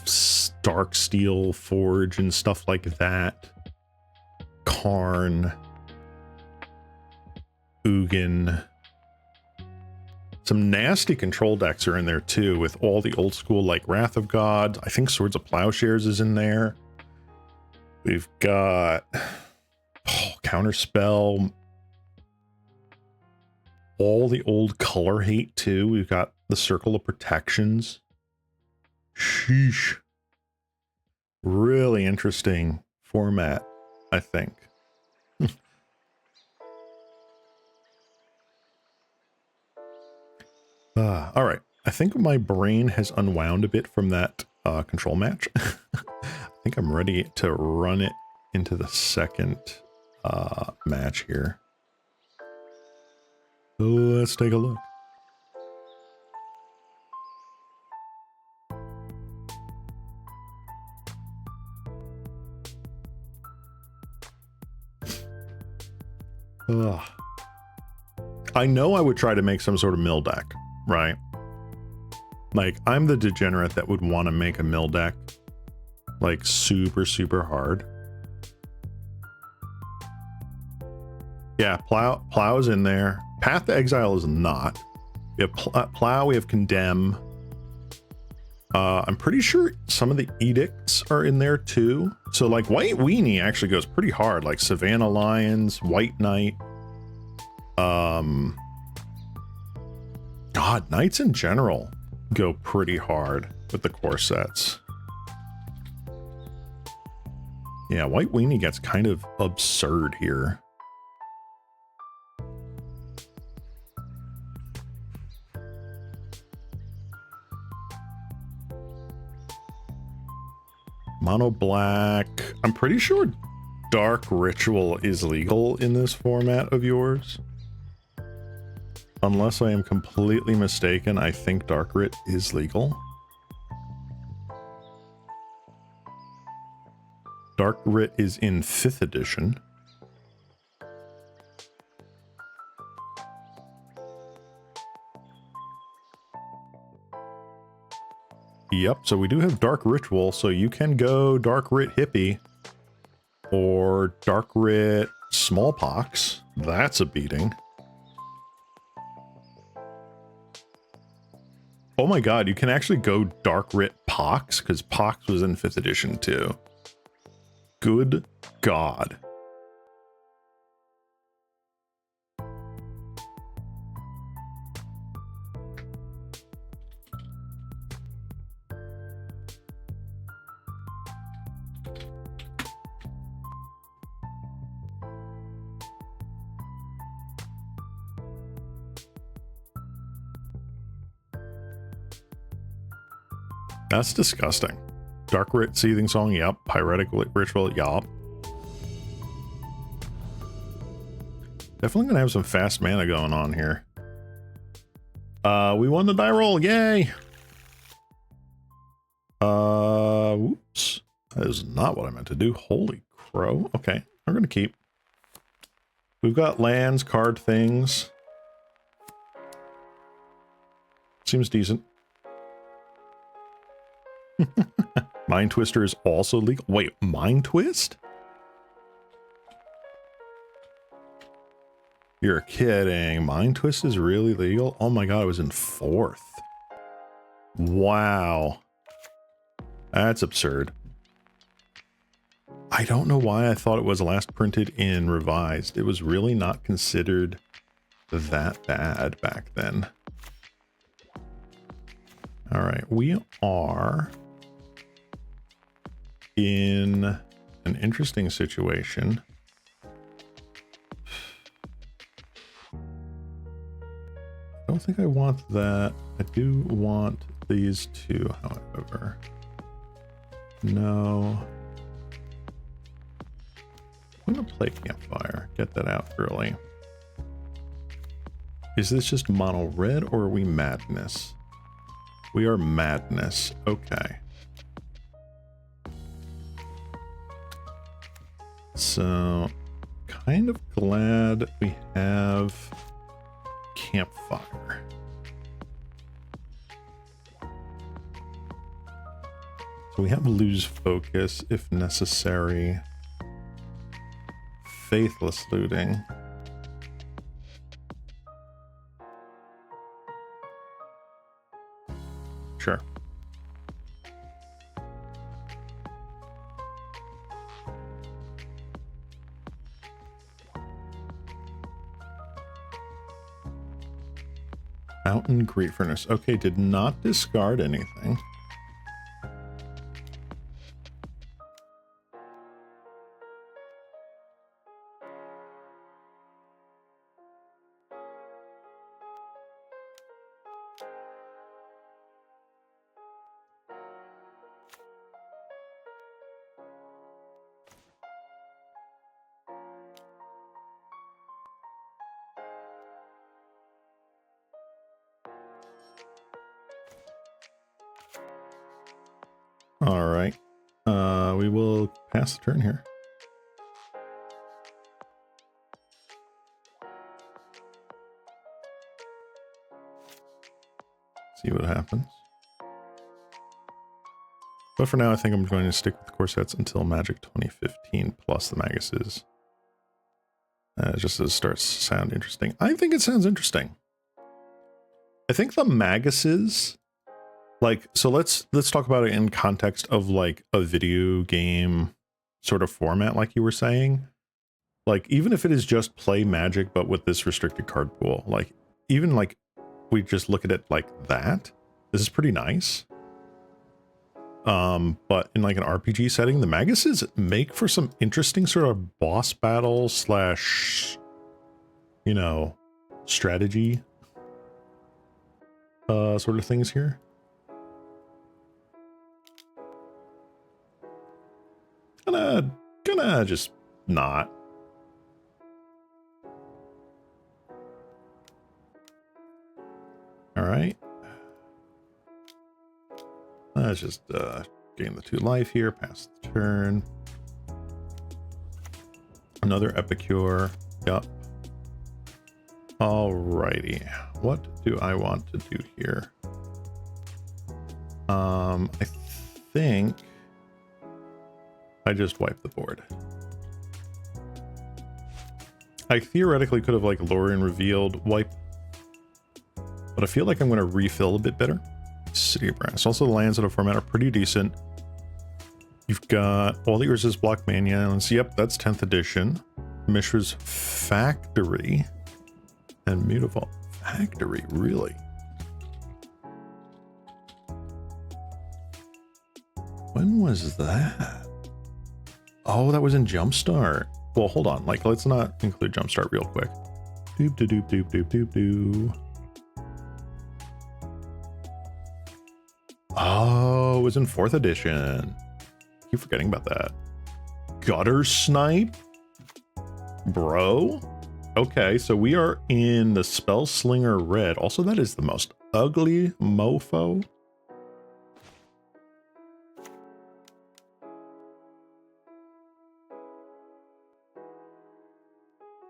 Darksteel Forge and stuff like that. Karn. Ugin. Some nasty control decks are in there too, with all the old school like Wrath of God. I think Swords of Plowshares is in there. We've got Counterspell, all the old Color Hate too. We've got the Circle of Protections. Sheesh. Really interesting format, I think. All right. I think my brain has unwound a bit from that control match. I think I'm ready to run it into the second match here. So let's take a look. I know I would try to make some sort of mill deck, right? Like, I'm the degenerate that would want to make a mill deck, like, super, super hard. Yeah, Plow's in there. Path to Exile is not. We have Plow, we have Condemn. I'm pretty sure some of the edicts are in there too. So like White Weenie actually goes pretty hard, like Savannah Lions, White Knight. God, Knights in general go pretty hard with the core sets. Yeah, White Weenie gets kind of absurd here. Mono black. I'm pretty sure Dark Ritual is legal in this format of yours. Unless I am completely mistaken, I think Dark Rit is legal. Dark Rit is in 5th edition. Yep, so we do have Dark Ritual, so you can go Dark Rit Hippie or Dark Rit Smallpox. That's a beating. Oh my god, you can actually go Dark Rit Pox, because Pox was in 5th edition too. Good god. That's disgusting. Dark Rit Seething Song, yep. Pyretic Ritual, yup. Definitely gonna have some fast mana going on here. We won the die roll, yay! Whoops. That is not what I meant to do. Holy crow. Okay, we're gonna keep. We've got lands, card things. Seems decent. Mind Twister is also legal. Wait, Mind Twist? You're kidding. Mind Twist is really legal? Oh my god, it was in 4th. Wow. That's absurd. I don't know why I thought it was last printed in Revised. It was really not considered that bad back then. All right, we are in an interesting situation. I don't think I want that. I do want these two, however. No. I'm gonna play Campfire. Get that out early. Is this just mono red or are we Madness? We are Madness. Okay. So, kind of glad we have Campfire. So we have Lose Focus if necessary. Faithless Looting. Sure. Mountain Great Furnace. Okay, did not discard anything. All right. We will pass the turn here. See what happens. But for now, I think I'm going to stick with the core sets until Magic 2015 plus the Maguses. Just as it starts to sound interesting. I think it sounds interesting. I think the Maguses, like, so let's talk about it in context of like a video game sort of format, like you were saying. Like, even if it is just play Magic, but with this restricted card pool, like, even like we just look at it like that, this is pretty nice. But in like an RPG setting, the Maguses make for some interesting sort of boss battle slash, you know, strategy sort of things here. Gonna just not. All right. Let's just gain the 2 life here, pass the turn. Another Epicure. Yup. Alrighty. What do I want to do here? I think I just wiped the board. I theoretically could have like Lorien revealed wipe, but I feel like I'm going to refill a bit better. City of Brass. Also, the lands in the format are pretty decent. You've got all the Urza's Block Mania Islands. Yep, that's 10th edition. Mishra's Factory and Mutavault Factory, really? When was that? Oh, that was in Jumpstart. Well, hold on. Like, let's not include Jumpstart real quick. Doop doop doop doop doop doop doop. Oh, it was in 4th edition. Keep forgetting about that. Gutter Snipe? Bro? Okay, so we are in the Spellslinger Red. Also, that is the most ugly mofo.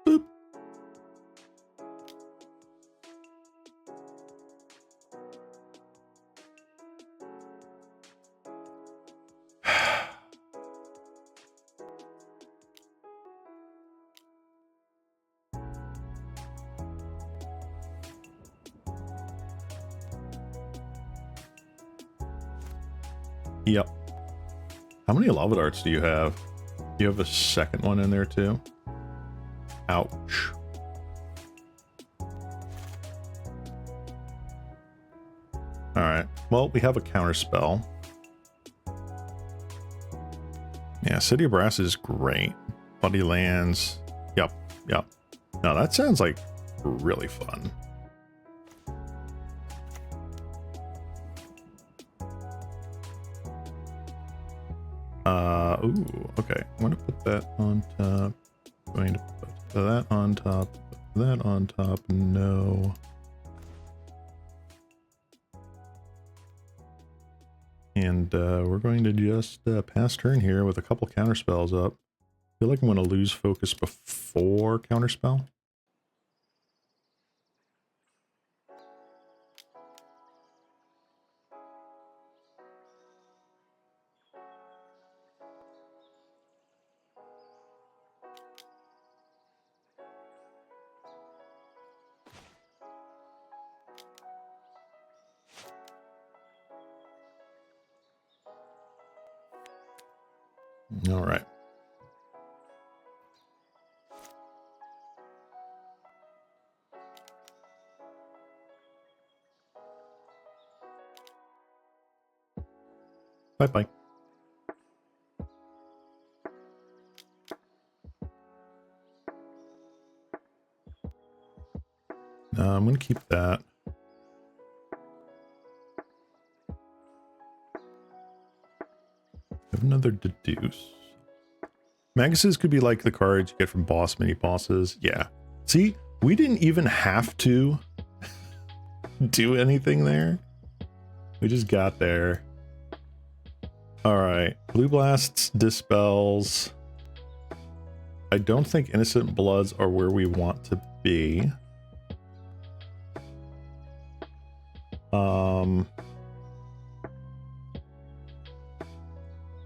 Boop. Yep. How many Lava Darts do you have? Do you have a second one in there too? Ouch. Alright. Well, we have a counter spell. Yeah, City of Brass is great. Bloody Lands. Yep. Yep. Now that sounds like really fun. Ooh, okay. I'm going to put that on top. Going to put that on top. Put that on top. No. And we're going to just pass turn here with a couple counter spells up. I feel like I'm going to lose focus before counter spell. All right. Bye-bye. I'm going to keep that. Have another Deduce. Maguses could be like the cards you get from boss mini bosses. Yeah. See, we didn't even have to do anything there. We just got there. All right. Blue Blasts, Dispels. I don't think Innocent Bloods are where we want to be.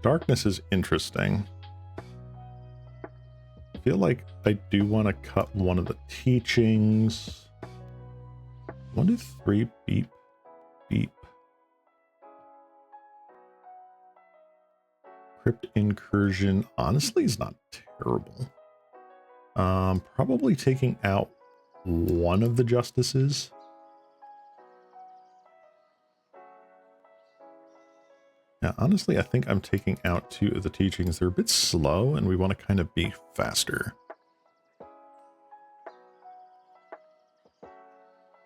Darkness is interesting. I feel like I do want to cut one of the teachings. 1 to 3, beep, beep. Crypt incursion, honestly, is not terrible. Probably taking out one of the justices. Yeah, honestly, I think I'm taking out 2 of the teachings. They're a bit slow, and we want to kind of be faster.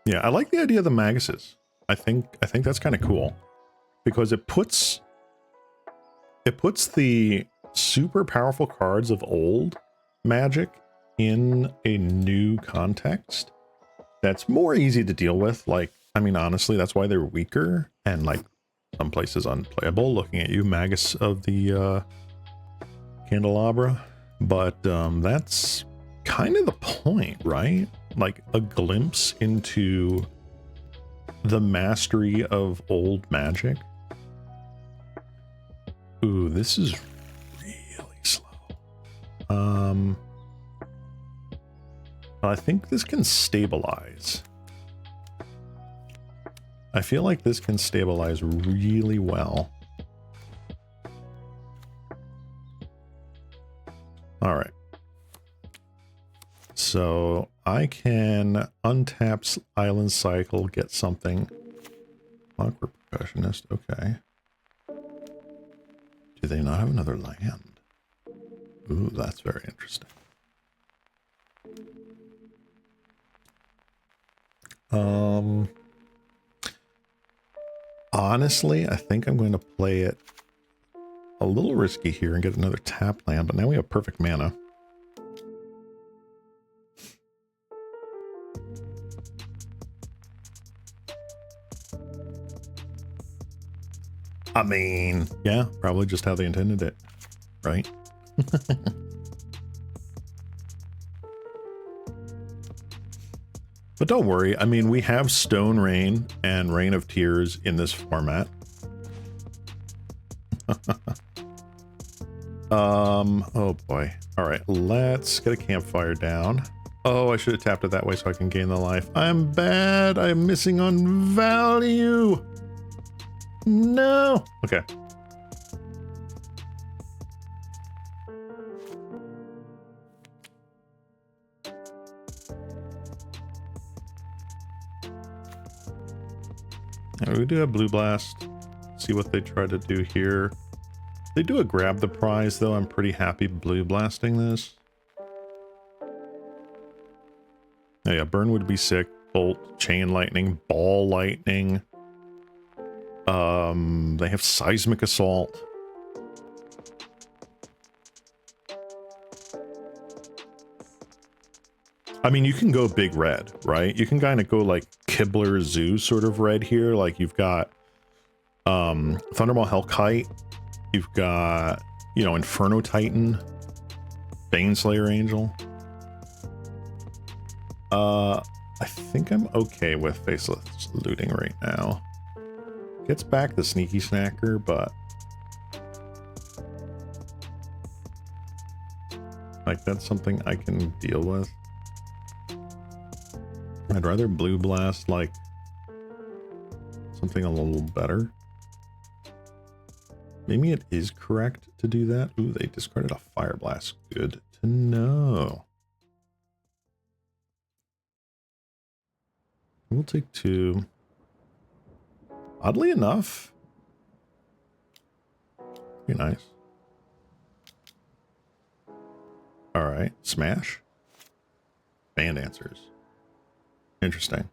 Yeah, I like the idea of the Maguses. I think that's kind of cool because it puts the super powerful cards of old Magic in a new context that's more easy to deal with. Like, I mean, honestly, that's why they're weaker and like some places unplayable. Looking at you, Magus of the Candelabra, but that's kind of the point, right? Like a glimpse into the mastery of old Magic. Ooh, this is really slow. I think this can stabilize. I feel like this can stabilize really well. All right. So I can untap Island Cycle, get something. Clockwork Percussionist, okay. Do they not have another land? Ooh, that's very interesting. Honestly, I think I'm going to play it a little risky here and get another tap land, but now we have perfect mana. I mean, yeah, probably just how they intended it, right? But don't worry, I mean, we have Stone Rain and Rain of Tears in this format. Oh boy. All right, let's get a campfire down. Oh, I should have tapped it that way so I can gain the life. I'm bad. I'm missing on value. No. Okay. And we do have Blue Blast. See what they try to do here. They do a grab the prize, though. I'm pretty happy Blue Blasting this. Oh yeah, Burn would be sick. Bolt, Chain Lightning, Ball Lightning. They have Seismic Assault. I mean, you can go big red, right? You can kind of go like Kibler Zoo sort of red here. Like you've got Thundermaw Hellkite. You've got, you know, Inferno Titan. Baneslayer Angel. I think I'm okay with Faceless Looting right now. Gets back the Sneaky Snacker, but like that's something I can deal with. I'd rather Blue Blast like something a little better. Maybe it is correct to do that. Ooh, they discarded a Fire Blast. Good to know. We'll take 2. Oddly enough, pretty nice. All right, Smash. Band Answers. Interesting.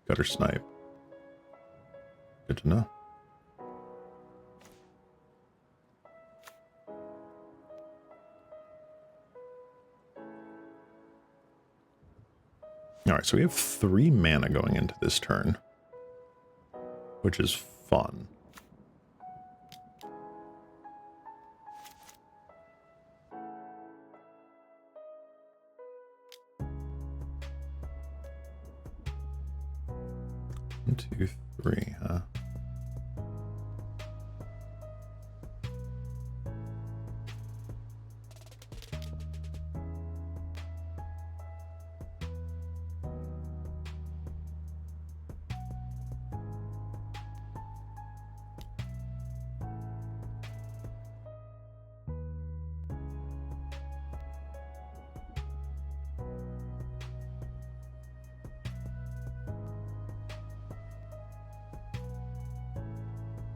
Gutter Snipe. Good to know. All right, so we have 3 mana going into this turn, which is fun. 1, 2, 3, huh?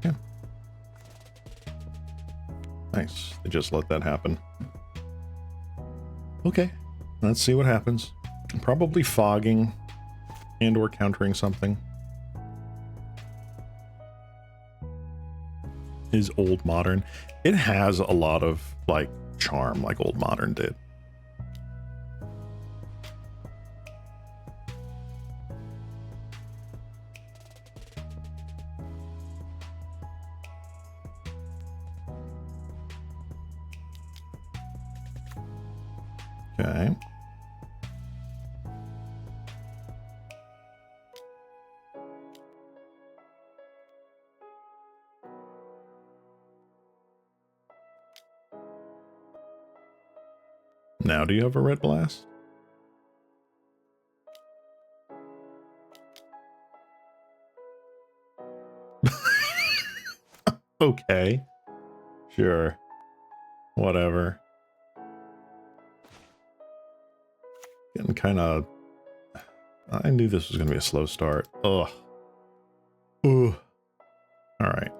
Yeah. Nice. They just let that happen. Okay. Let's see what happens. Probably fogging and or countering something. Is Old Modern. It has a lot of like charm like Old Modern did. Okay. Now do you have a red blast? Okay. Sure. Whatever. Getting kind of... I knew this was going to be a slow start. Ugh. Ooh. All right.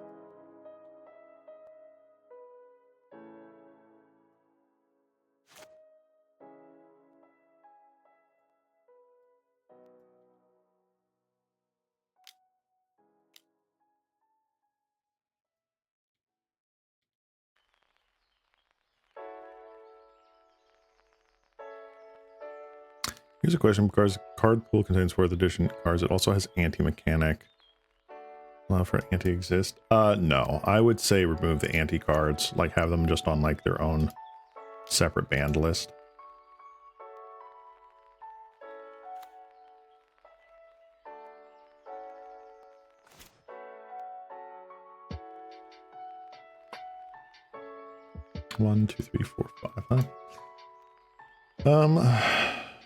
Here's a question, because card pool contains 4th edition cards. It also has anti-mechanic. Allow for anti-exist? No. I would say remove the anti-cards. Like, have them just on, like, their own separate banned list. One, two, three, four, five, huh?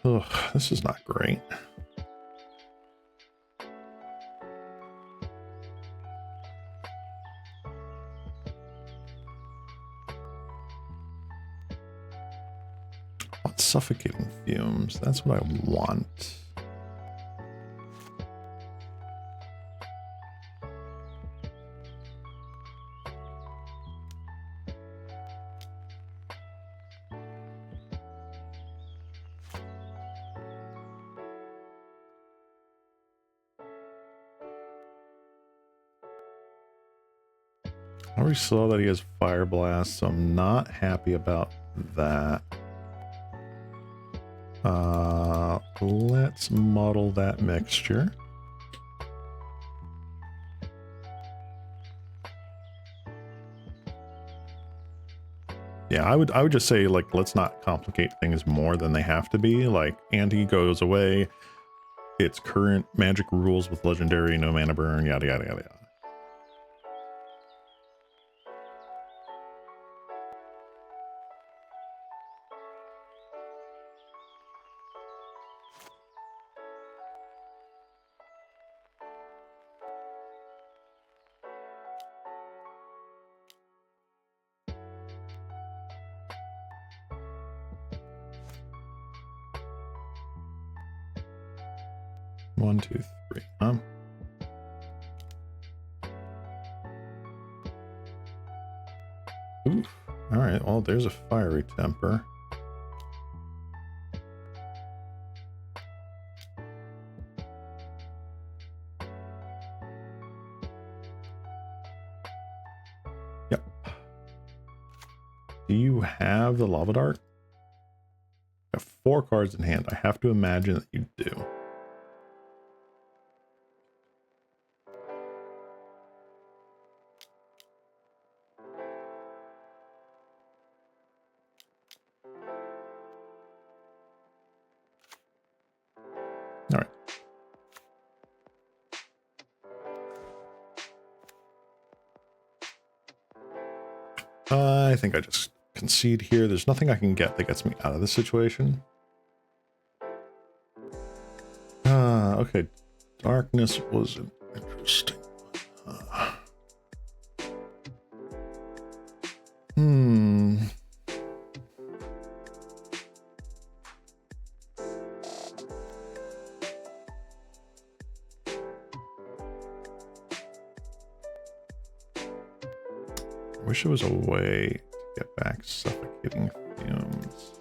Ugh, this is not great. Suffocating fumes. That's what I want. I already saw that he has Fire Blast, so I'm not happy about that. Let's model that mixture. Yeah, I would just say, like, let's not complicate things more than they have to be. Like, anti goes away. It's current magic rules with legendary, no mana burn, yada yada yada yada. One, two, three. Oof. All right. Well, there's a fiery temper. Yep. Do you have the lava dart? I have 4 cards in hand. I have to imagine that you do. All right. I think I just concede here. There's nothing I can get that gets me out of this situation. Okay. Darkness was interesting. I wish there was a way to get back suffocating fumes.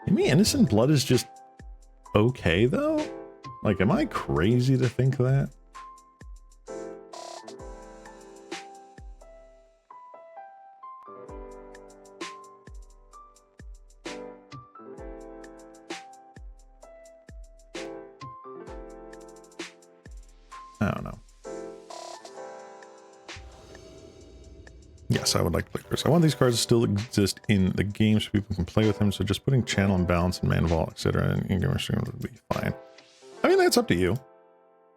Maybe innocent blood is just okay though? Like, am I crazy to think that? I don't know. Yes, I would like to play cards. I want these cards to still exist in the game so people can play with them. So just putting channel and balance and mana vault, etc. and in-game stream would be fine. I mean, that's up to you.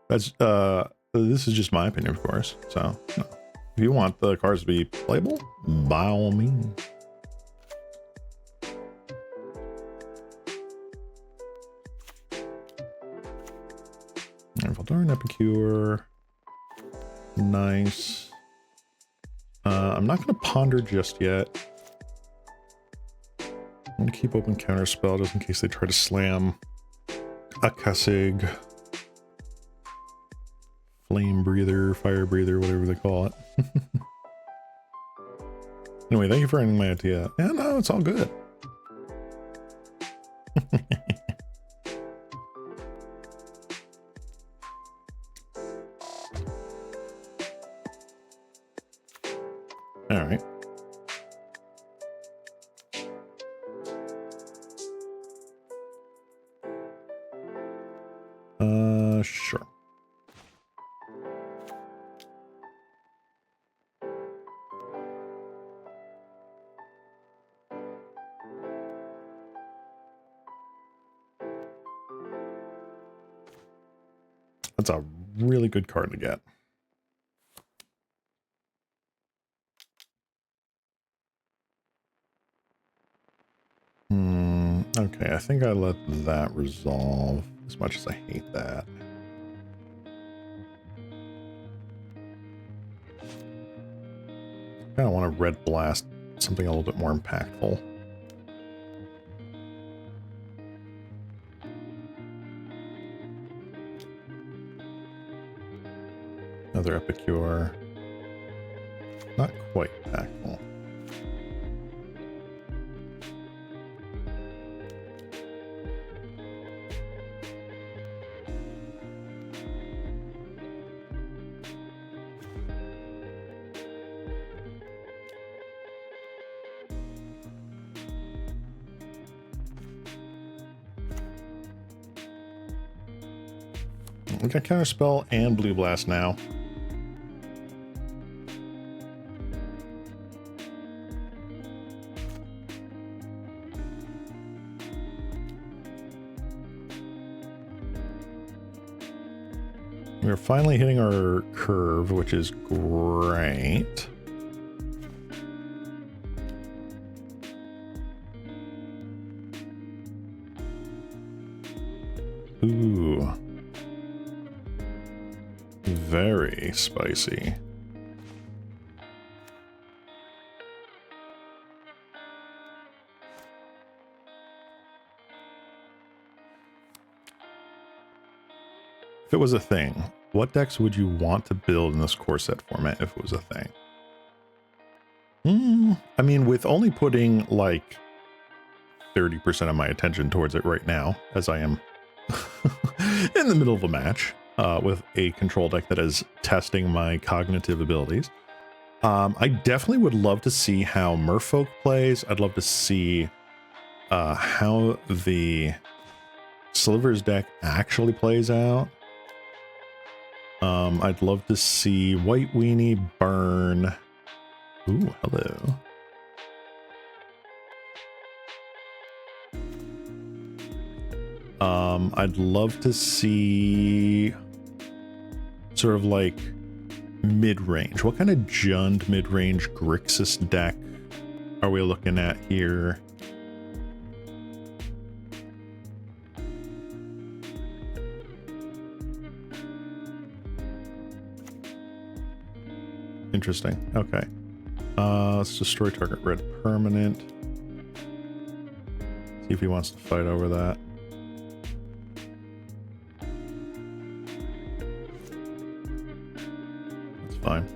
That's this is just my opinion, of course. So no. If you want the cards to be playable, by all means. Darn Epicure. Nice. I'm not going to ponder just yet. I'm going to keep open Counterspell just in case they try to slam a Kasig, Flame Breather, Fire Breather, whatever they call it. Anyway, thank you for ending my idea. Yeah, no, it's all good. All right. Sure. That's a really good card to get. Okay, I think I let that resolve, as much as I hate that. I kind of want to red blast something a little bit more impactful. Another Epicure. Not quite impactful. We got Counterspell and Blue Blast now. We're finally hitting our curve, which is great. Ooh. Very spicy. If it was a thing, what decks would you want to build in this core set format if it was a thing? I mean, with only putting like 30% of my attention towards it right now, as I am in the middle of a match with a control deck that is testing my cognitive abilities, I definitely would love to see how Merfolk plays. I'd love to see how the Slivers deck actually plays out. I'd love to see White Weenie burn. Ooh, hello. I'd love to see sort of like mid-range. What kind of Jund mid-range Grixis deck are we looking at here? Interesting. Okay. Let's destroy target red permanent. See if he wants to fight over that. That's fine.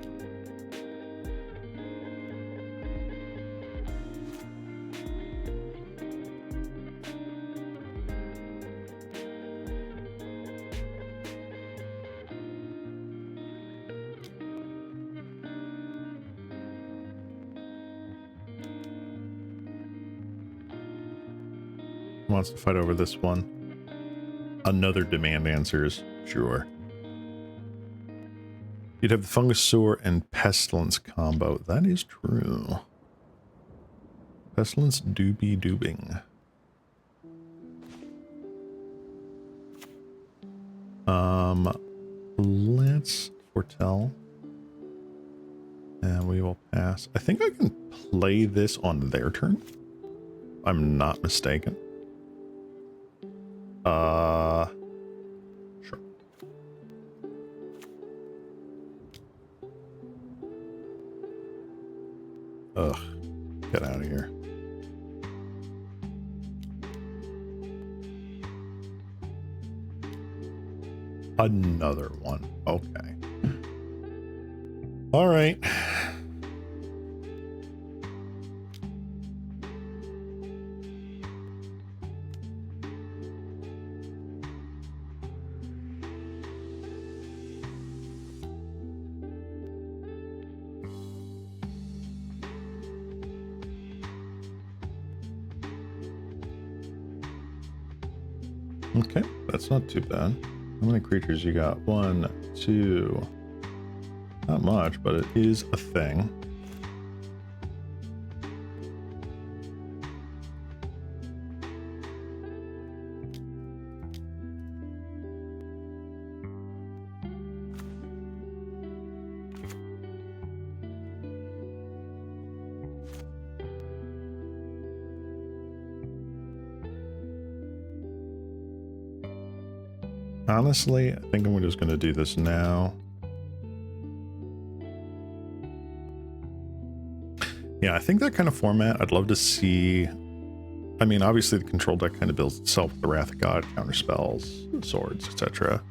Wants to fight over this one. Another demand answers, sure. You'd have the Fungusaur and Pestilence combo. That is true. Pestilence do be doobing. Let's foretell. And we will pass. I think I can play this on their turn. If I'm not mistaken. Sure. Ugh, get out of here. Another one. Okay. All right. Okay, that's not too bad. How many creatures you got? 1, 2. Not much, but it is a thing. Honestly, I think I'm just going to do this now. Yeah, I think that kind of format, I'd love to see. I mean, obviously the control deck kind of builds itself with the Wrath of God, counter spells, swords, etc.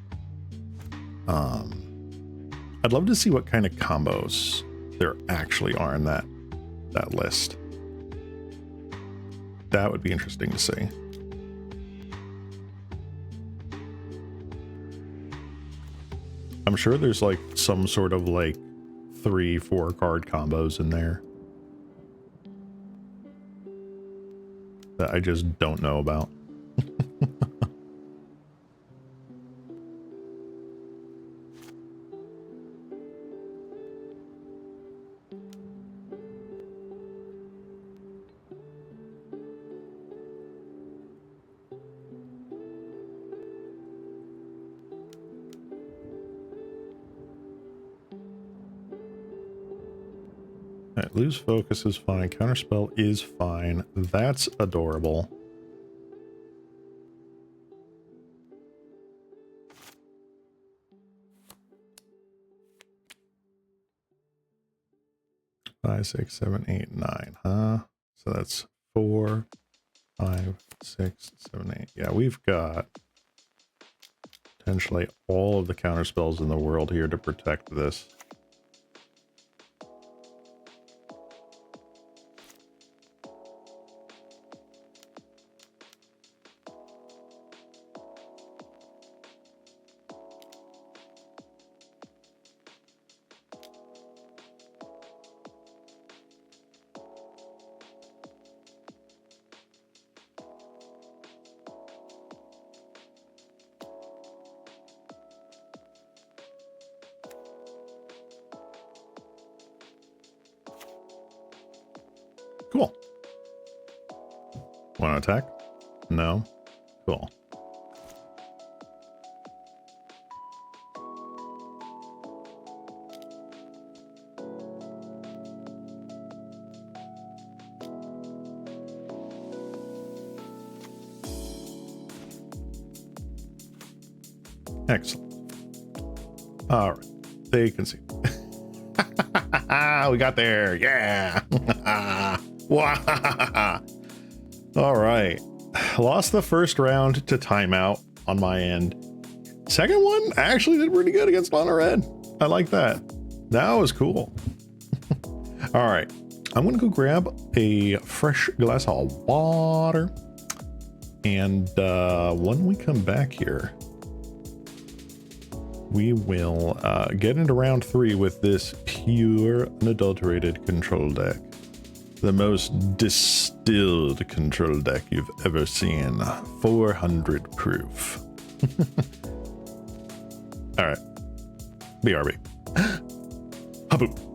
I'd love to see what kind of combos there actually are in that list. That would be interesting to see. I'm sure there's like some sort of like 3-4 card combos in there that I just don't know about. Alright, lose focus is fine. Counterspell is fine. That's adorable. Five, 6, 7, 8, 9, huh? So that's 4, 5, 6, 7, 8. Yeah, we've got potentially all of the counterspells in the world here to protect this. Cool. Want to attack? No? Cool. Excellent. All right. They can see. We got there. Yeah. Wow. All right. Lost the first round to timeout on my end. Second one actually did pretty good against Mono Red. I like that. That was cool. All right. I'm going to go grab a fresh glass of water. And when we come back here, we will get into round 3 with this pure unadulterated control deck. The most distilled control deck you've ever seen. 400 proof. All right. BRB. Haboo.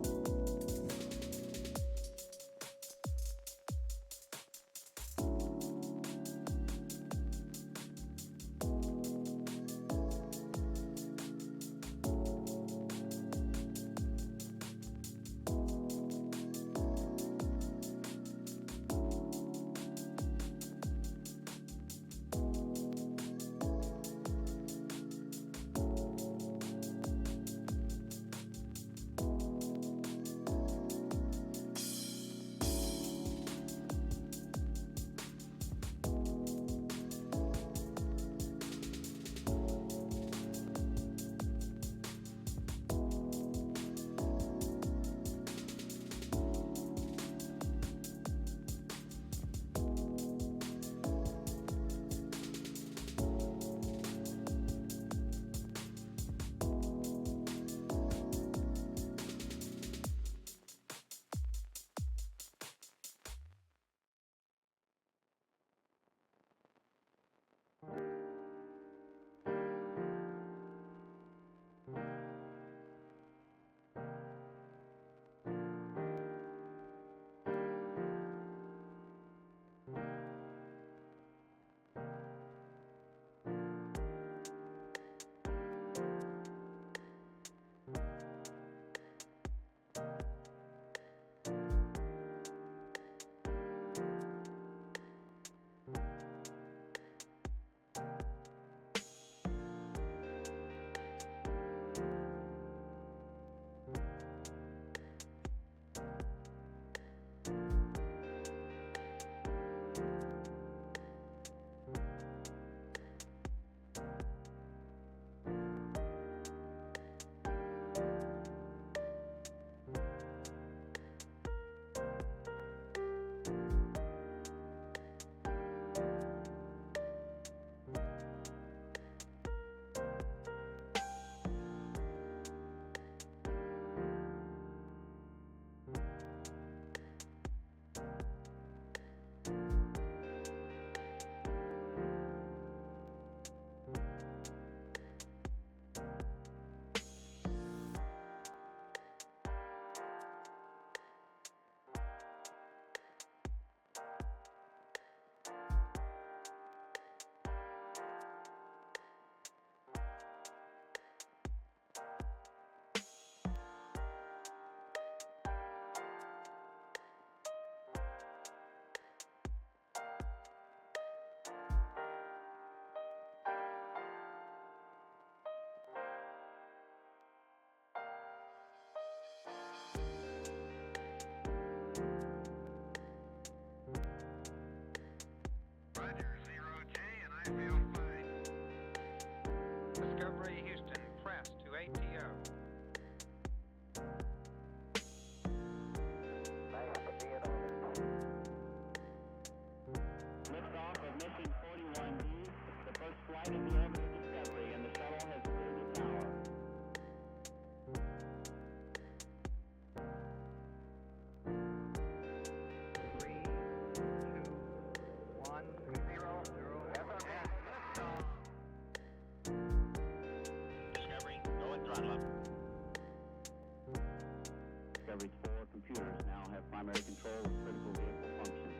Discovery's 4 computers now have primary control of critical vehicle functions.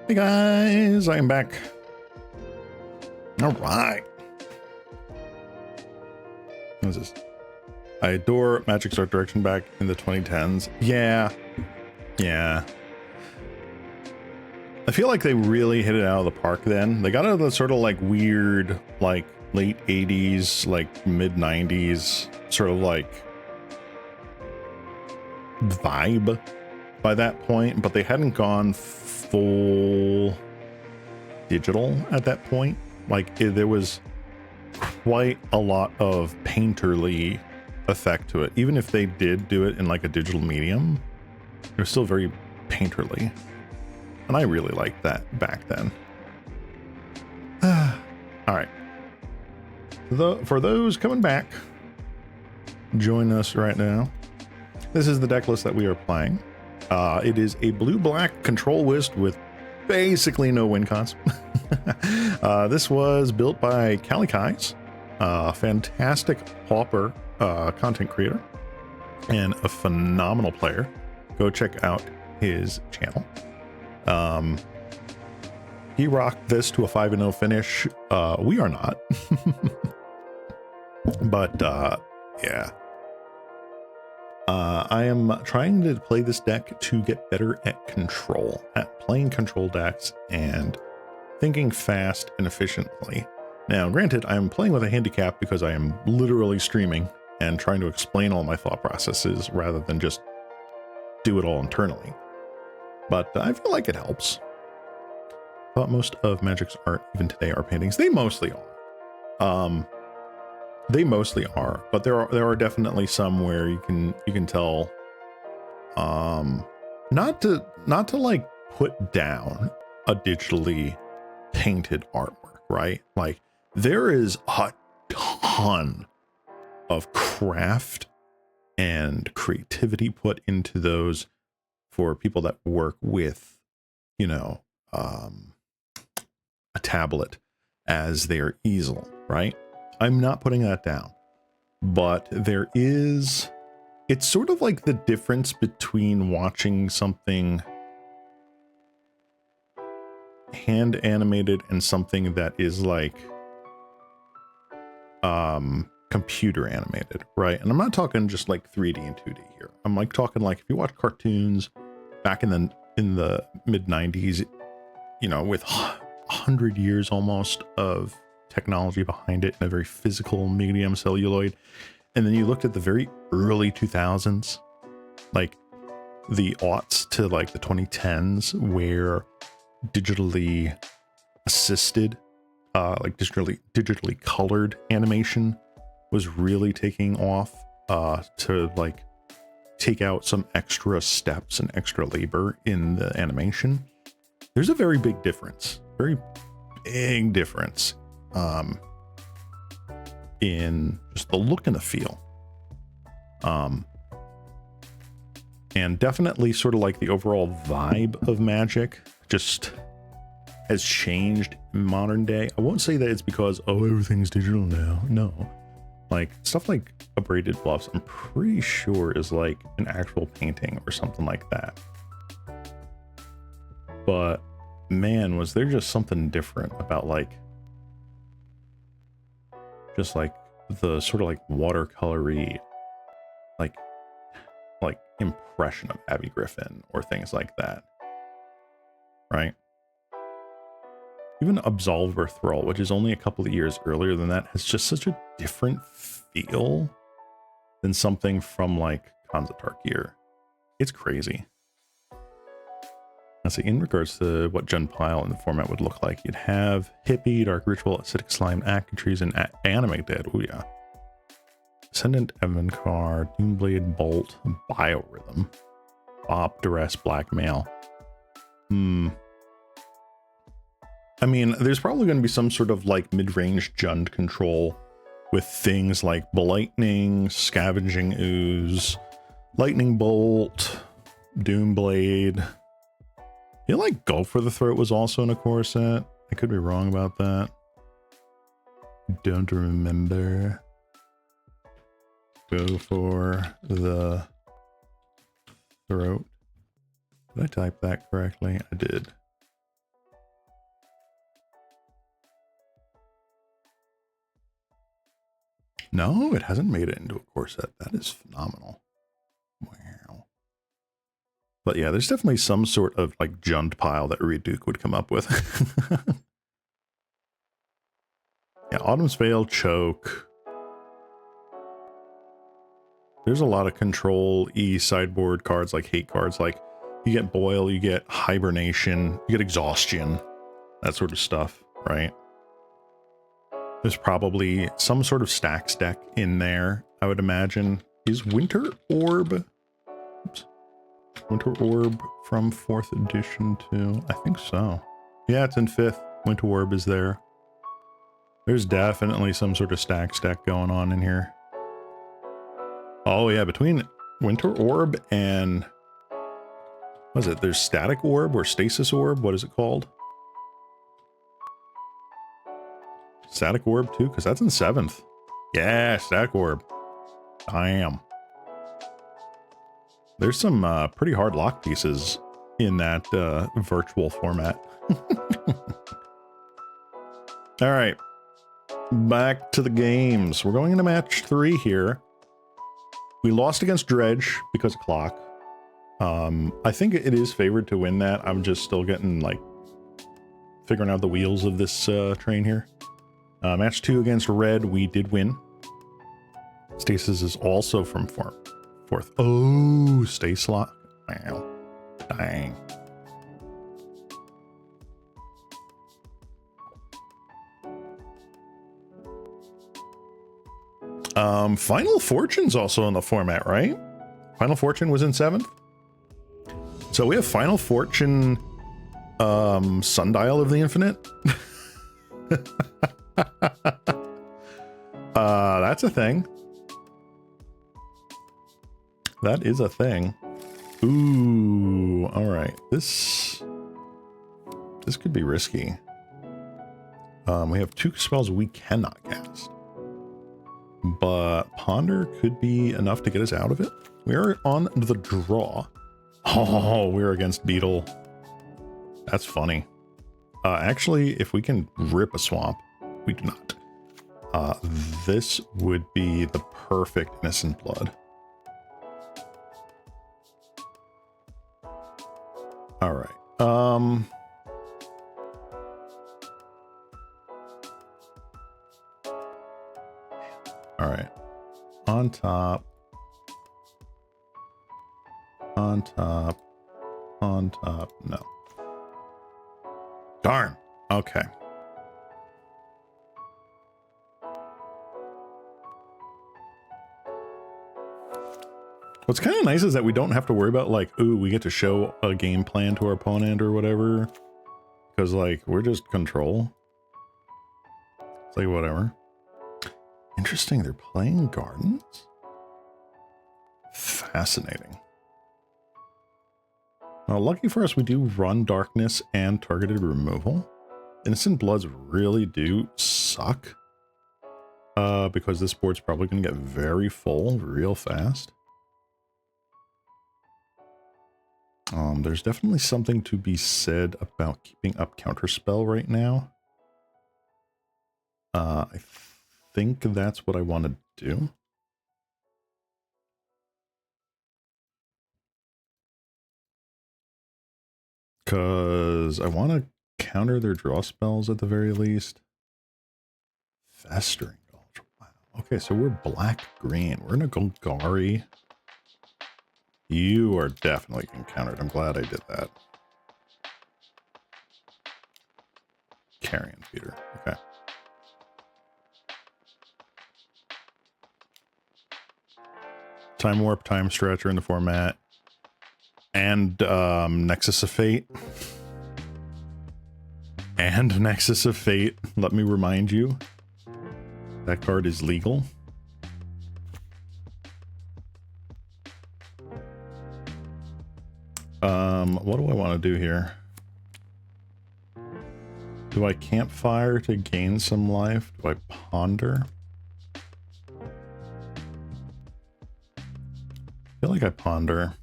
Hey guys, I am back. All right. What is this? I adore Magic's art direction back in the 2010s. Yeah. I feel like they really hit it out of the park then. They got out of the sort of like weird, like late 80s, like mid 90s, sort of like vibe by that point, but they hadn't gone full digital at that point. Like there was quite a lot of painterly effect to it. Even if they did do it in like a digital medium, it was still very painterly. And I really liked that back then. All right. For those coming back, join us right now. This is the deck list that we are playing. It is a blue-black control list with basically no win cons. This was built by Kalikai's, fantastic Pauper content creator and a phenomenal player. Go check out his channel. He rocked this to a 5-0 finish. We are not. But yeah. I am trying to play this deck to get better at control, at playing control decks and thinking fast and efficiently. Now, granted, I'm playing with a handicap because I am literally streaming and trying to explain all my thought processes rather than just do it all internally. But I feel like it helps. I thought most of Magic's art, even today, are paintings. They mostly are. They mostly are, but there are definitely some where you can tell, not to like put down a digitally painted artwork, right? Like there is a ton of craft and creativity put into those for people that work with, you know, a tablet as their easel, right? I'm not putting that down, but there is, it's sort of like the difference between watching something hand animated and something that is like computer animated, right? And I'm not talking just like 3D and 2D here. I'm like talking like if you watch cartoons back in the mid 90s, you know, with 100 years almost of technology behind it in a very physical medium, celluloid, and then you looked at the very early 2000s, like the aughts to like the 2010s, where digitally assisted, like digitally colored animation was really taking off, to like take out some extra steps and extra labor in the animation. There's a very big difference, very big difference, in just the look and the feel. And definitely sort of like the overall vibe of Magic just has changed in modern day. I won't say that it's because, oh, everything's digital now. No, like stuff like Abraded Bluffs, I'm pretty sure is like an actual painting or something like that. But man, was there just something different about like, just like the sort of like watercolory, like impression of Abby Griffin or things like that, right? Even Absolver Thrall, which is only a couple of years earlier than that, has just such a different feel than something from like Kanzatar Gear. It's crazy. Let's see, in regards to what Gen Pile in the format would look like, you'd have Hippie, Dark Ritual, Acidic Slime, Actrees, and Animate Dead. Oh yeah. Ascendant Evankar, Doomblade Bolt, Biorhythm, Bop, Duress, Blackmail. I mean, there's probably going to be some sort of like mid-range Jund control with things like Blightning, Scavenging Ooze, Lightning Bolt, Doomblade. I feel like Go for the Throat was also in a core set. I could be wrong about that. Don't remember. Go for the Throat. Did I type that correctly? I did. No, it hasn't made it into a core set. That is phenomenal. Wow. But yeah, there's definitely some sort of like junt pile that Reduke would come up with. Yeah, Autumn's Veil, Choke. There's a lot of control E sideboard cards, like hate cards, like you get Boil, you get Hibernation, you get Exhaustion, that sort of stuff, right? There's probably some sort of stacks deck in there, I would imagine. Is Winter Orb? Oops. Winter Orb from 4th edition too? I think so. Yeah, it's in 5th. Winter Orb is there. There's definitely some sort of stacks deck going on in here. Oh yeah, between Winter Orb and... what is it? There's Static Orb or Stasis Orb? What is it called? Static Orb too? Because that's in 7th. Yeah, Static Orb. Damn. There's some pretty hard lock pieces in that virtual format. All right. Back to the games. We're going into match 3 here. We lost against Dredge because of clock. I think it is favored to win that. I'm just still getting, like, figuring out the wheels of this train here. Match 2 against Red, we did win. Stasis is also from 4th. Oh, stay slot. Wow. Dang. Final Fortune's also in the format, right? Final Fortune was in 7th. So we have Final Fortune, Sundial of the Infinite. That's a thing. That is a thing. Ooh, all right. This could be risky. We have 2 spells we cannot cast. But Ponder could be enough to get us out of it. We are on the draw. Oh, we're against Beetle. That's funny. Actually, if we can rip a swamp, we do not. This would be the perfect Innocent Blood. All right. All right. On top. On top. On top. No. Darn. Okay. What's kind of nice is that we don't have to worry about, like, ooh, we get to show a game plan to our opponent or whatever. Because, like, we're just control. It's like, whatever. Interesting, they're playing Gardens? Fascinating. Well, lucky for us, we do run Darkness and Targeted Removal. Innocent Bloods really do suck. Because this board's probably going to get very full real fast. There's definitely something to be said about keeping up Counterspell right now. I think that's what I want to do. Because I want to counter their draw spells at the very least. Festering Gulch. Wow. Okay, so we're black-green. We're going to go Gari. You are definitely getting countered. I'm glad I did that. Carrion Feeder. Okay. Time Warp, Time Stretch are in the format. And Nexus of Fate. And Nexus of Fate. Let me remind you. That card is legal. What do I want to do here? Do I Campfire to gain some life? Do I Ponder? I feel like I Ponder.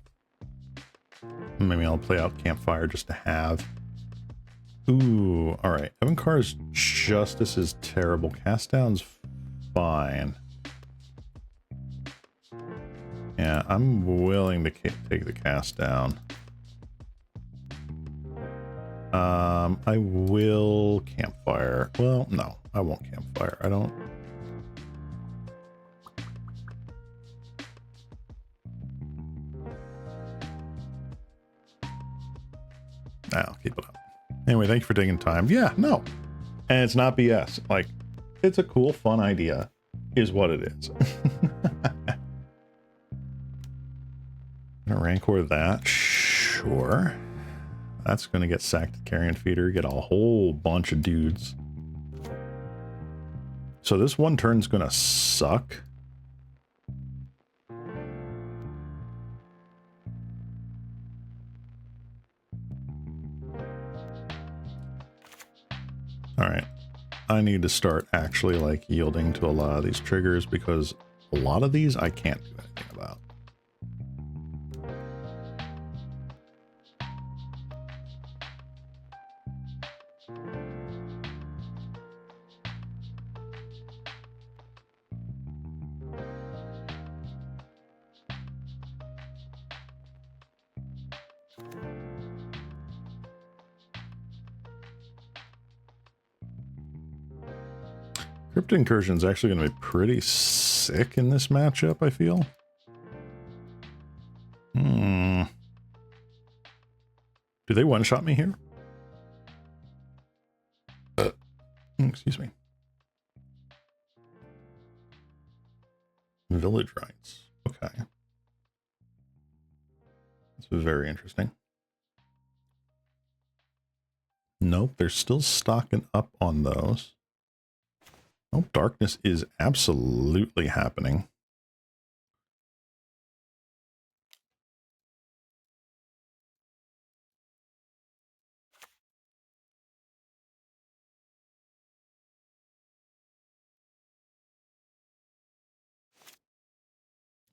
Maybe I'll play out Campfire just to have. Ooh, alright. Evankar's Justice is terrible. Cast Down's fine. Yeah, I'm willing to take the cast down. I will campfire. Well, no, I won't campfire. I don't. I'll keep it up. Anyway, thank you for taking time. Yeah, no. And it's not BS. Like, it's a cool, fun idea, is what it is. Gonna rancor that. Sure. That's gonna get sacked to carrion feeder, get a whole bunch of dudes. So this one turn's gonna suck. Alright. I need to start actually like yielding to a lot of these triggers because a lot of these I can't do anything about. Crypt Incursion is actually going to be pretty sick in this matchup, I feel. Do they one-shot me here? Excuse me. Village rights. Okay. That's very interesting. Nope, they're still stocking up on those. Oh, darkness is absolutely happening.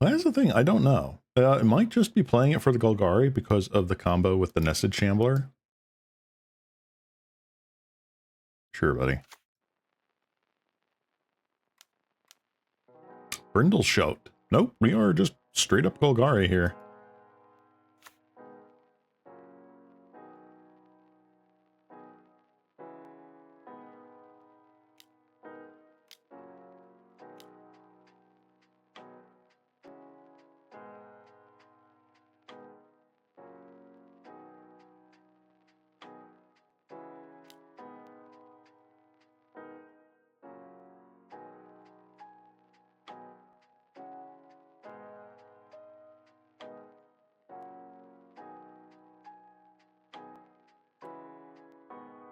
That's the thing, I don't know. It might just be playing it for the Golgari because of the combo with the Nested Shambler. Sure, buddy. Brindle Shout. Nope, we are just straight up Golgari here.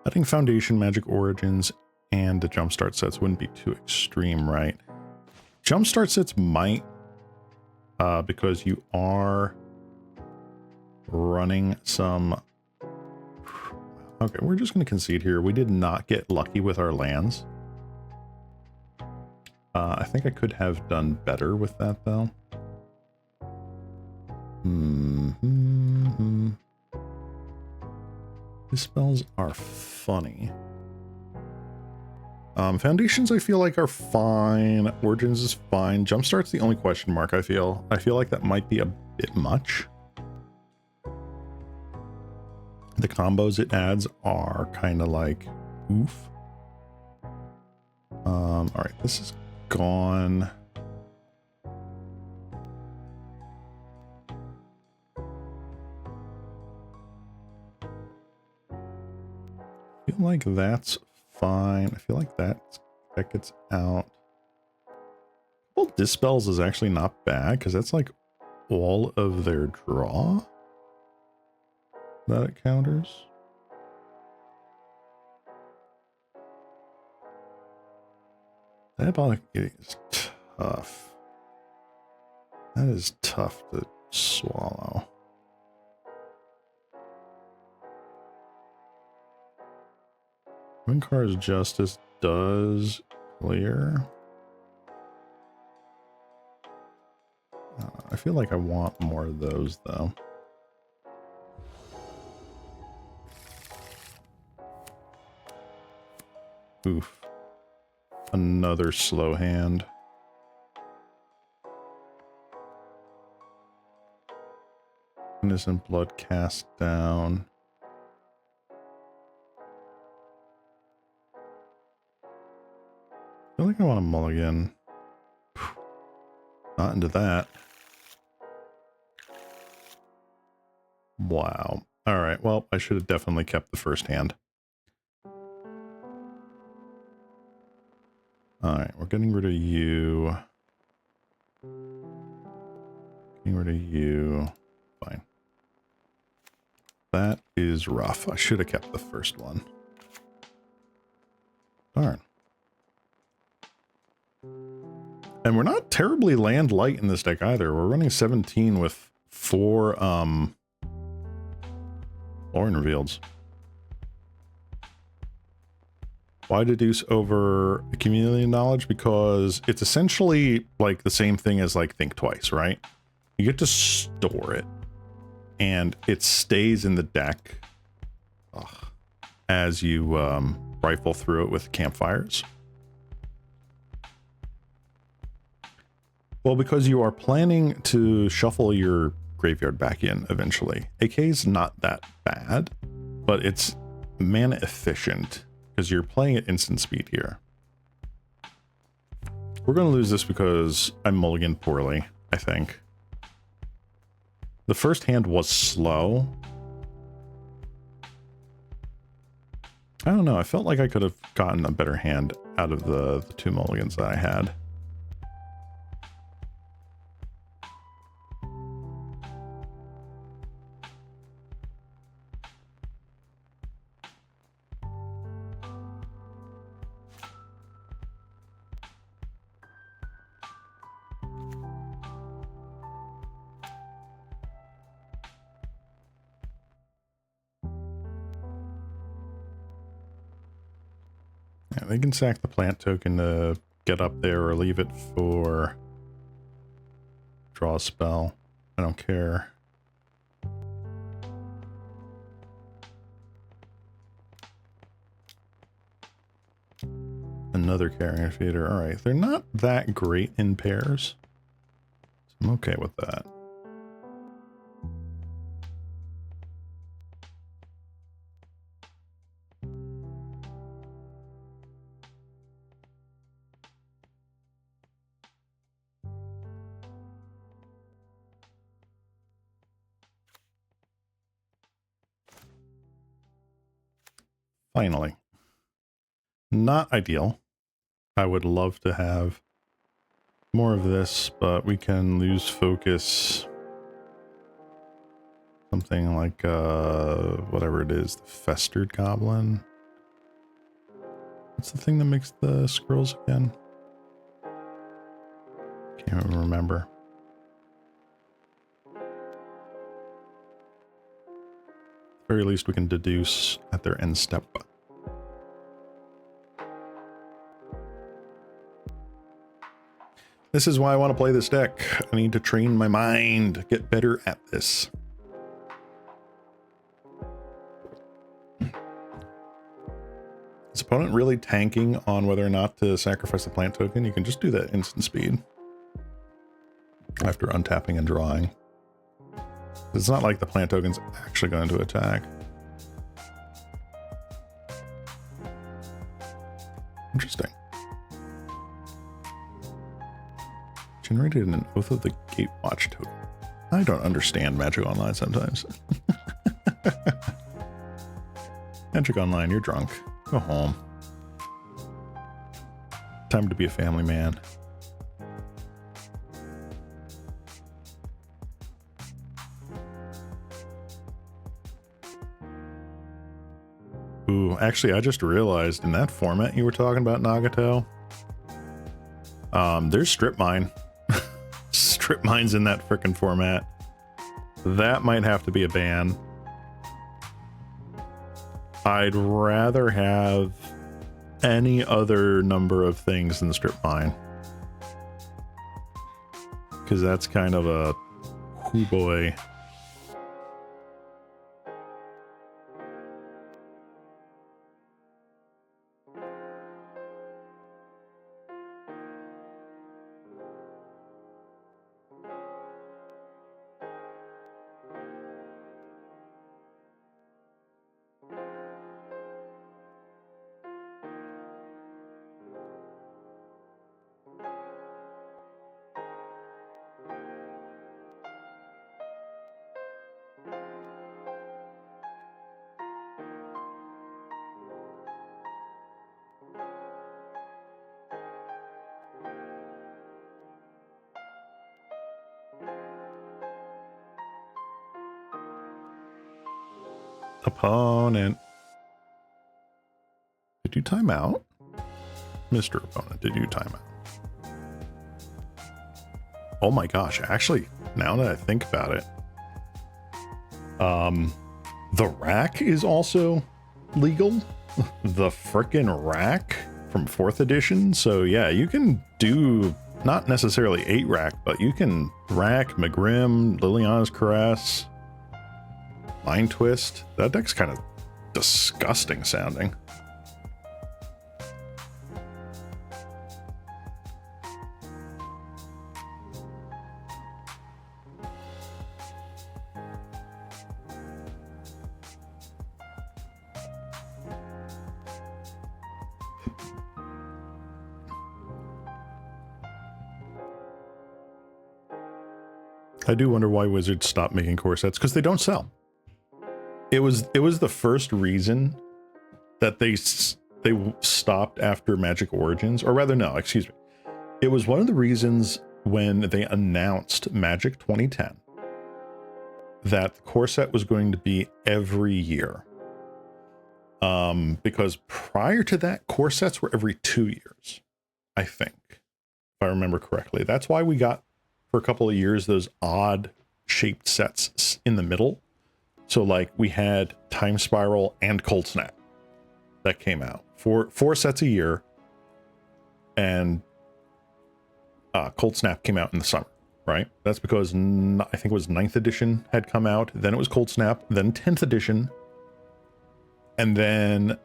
I think Foundation, Magic Origins, and the Jumpstart sets wouldn't be too extreme, right? Jumpstart sets might, because you are running some... Okay, we're just going to concede here. We did not get lucky with our lands. I think I could have done better with that, though. These spells are funny. Foundations I feel like are fine. Origins is fine. Jumpstart's the only question mark, I feel. I feel like that might be a bit much. The combos it adds are kind of like oof. Alright, this is gone. I feel like that's fine. I feel like that gets out. Well, Dispels is actually not bad because that's like all of their draw that it counters. Diabolic is tough. That is tough to swallow. Wincar's Justice does clear. I feel like I want more of those, though. Oof. Another slow hand. Innocent Blood cast down. I feel like I want to mulligan. Not into that. Wow. Alright, well, I should have definitely kept the first hand. Alright, we're getting rid of you. Getting rid of you. Fine. That is rough. I should have kept the first one. Darn. And we're not terribly land light in this deck either. We're running 17 with 4 Lauren reveals. Why deduce over accumulating knowledge? Because it's essentially like the same thing as like think twice, right? You get to store it and it stays in the deck as you rifle through it with campfires. Well, because you are planning to shuffle your graveyard back in eventually. AK is not that bad, but it's mana efficient because you're playing at instant speed here. We're going to lose this because I mulliganed poorly, I think. The first hand was slow. I don't know. I felt like I could have gotten a better hand out of the 2 mulligans that I had. Yeah, they can sack the plant token to get up there or leave it for draw a spell. I don't care. Another carrier feeder. All right, they're not that great in pairs. So I'm okay with that. Finally. Not ideal. I would love to have more of this, but we can lose focus. Something like, whatever it is, the Festered Goblin. What's the thing that makes the squirrels again? Can't even remember. At the very least, we can deduce at their end step. This is why I want to play this deck. I need to train my mind, get better at this. Is opponent really tanking on whether or not to sacrifice the plant token? You can just do that instant speed after untapping and drawing. It's not like the plant token's actually going to attack. Interesting. Generated an Oath of the Gatewatch token. I don't understand Magic Online sometimes. Magic Online, you're drunk. Go home. Time to be a family man. Ooh, actually, I just realized in that format you were talking about, Nagato, there's Strip Mine. Strip Mine's in that frickin' format. That might have to be a ban. I'd rather have any other number of things than Strip Mine. Because that's kind of a hoo boy. Opponent. Did you time out? Mr. Opponent, did you time out? Oh my gosh, actually, now that I think about it, the rack is also legal. The frickin' rack from 4th edition. So yeah, you can do not necessarily 8 rack, but you can rack Magrim, Liliana's Caress, Mind Twist. That deck's kind of disgusting sounding. I do wonder why Wizards stopped making core sets, because they don't sell. It was the first reason that they stopped after Magic Origins, or rather, no, excuse me. It was one of the reasons when they announced Magic 2010 that the core set was going to be every year. Because prior to that, core sets were every 2 years, I think, if I remember correctly. That's why we got, for a couple of years, those odd shaped sets in the middle. So like we had Time Spiral and Cold Snap that came out for 4 sets a year, and Cold Snap came out in the summer, right? That's because I think it was 9th edition had come out, then it was Cold Snap, then 10th edition, and then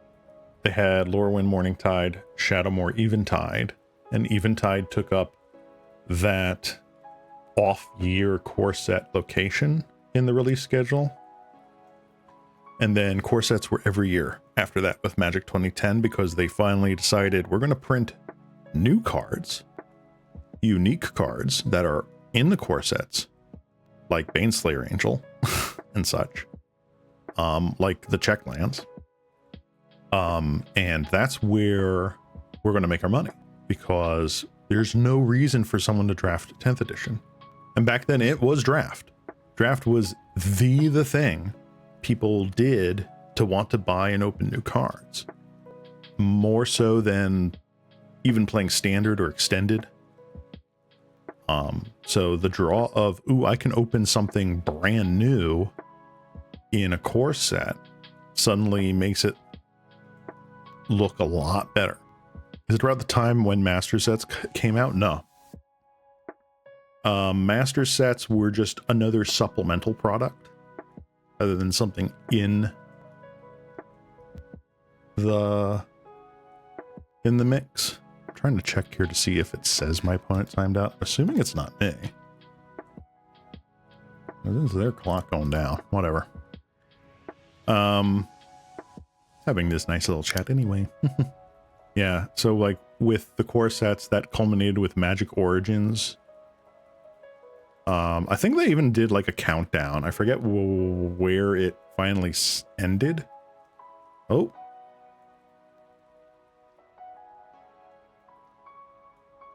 they had Lorwyn Morningtide, Shadowmoor Eventide, and Eventide took up that off-year core set location in the release schedule. And then core sets were every year after that with Magic 2010, because they finally decided we're going to print new cards, unique cards that are in the core sets, like Baneslayer Angel and such, like the check lands. And that's where we're going to make our money, because there's no reason for someone to draft 10th edition. And back then it was draft. Draft was the thing people did to want to buy and open new cards, more so than even playing standard or extended. So the draw of, ooh, I can open something brand new in a core set suddenly makes it look a lot better. Is it around the time when master sets came out? No. Master sets were just another supplemental product other than something in the mix. I'm trying to check here to see if it says my opponent timed out. Assuming it's not me. This is their clock going down. Whatever. Having this nice little chat anyway. Yeah, so like with the core sets, that culminated with Magic Origins. I think they even did like a countdown. I forget where it finally ended. Oh.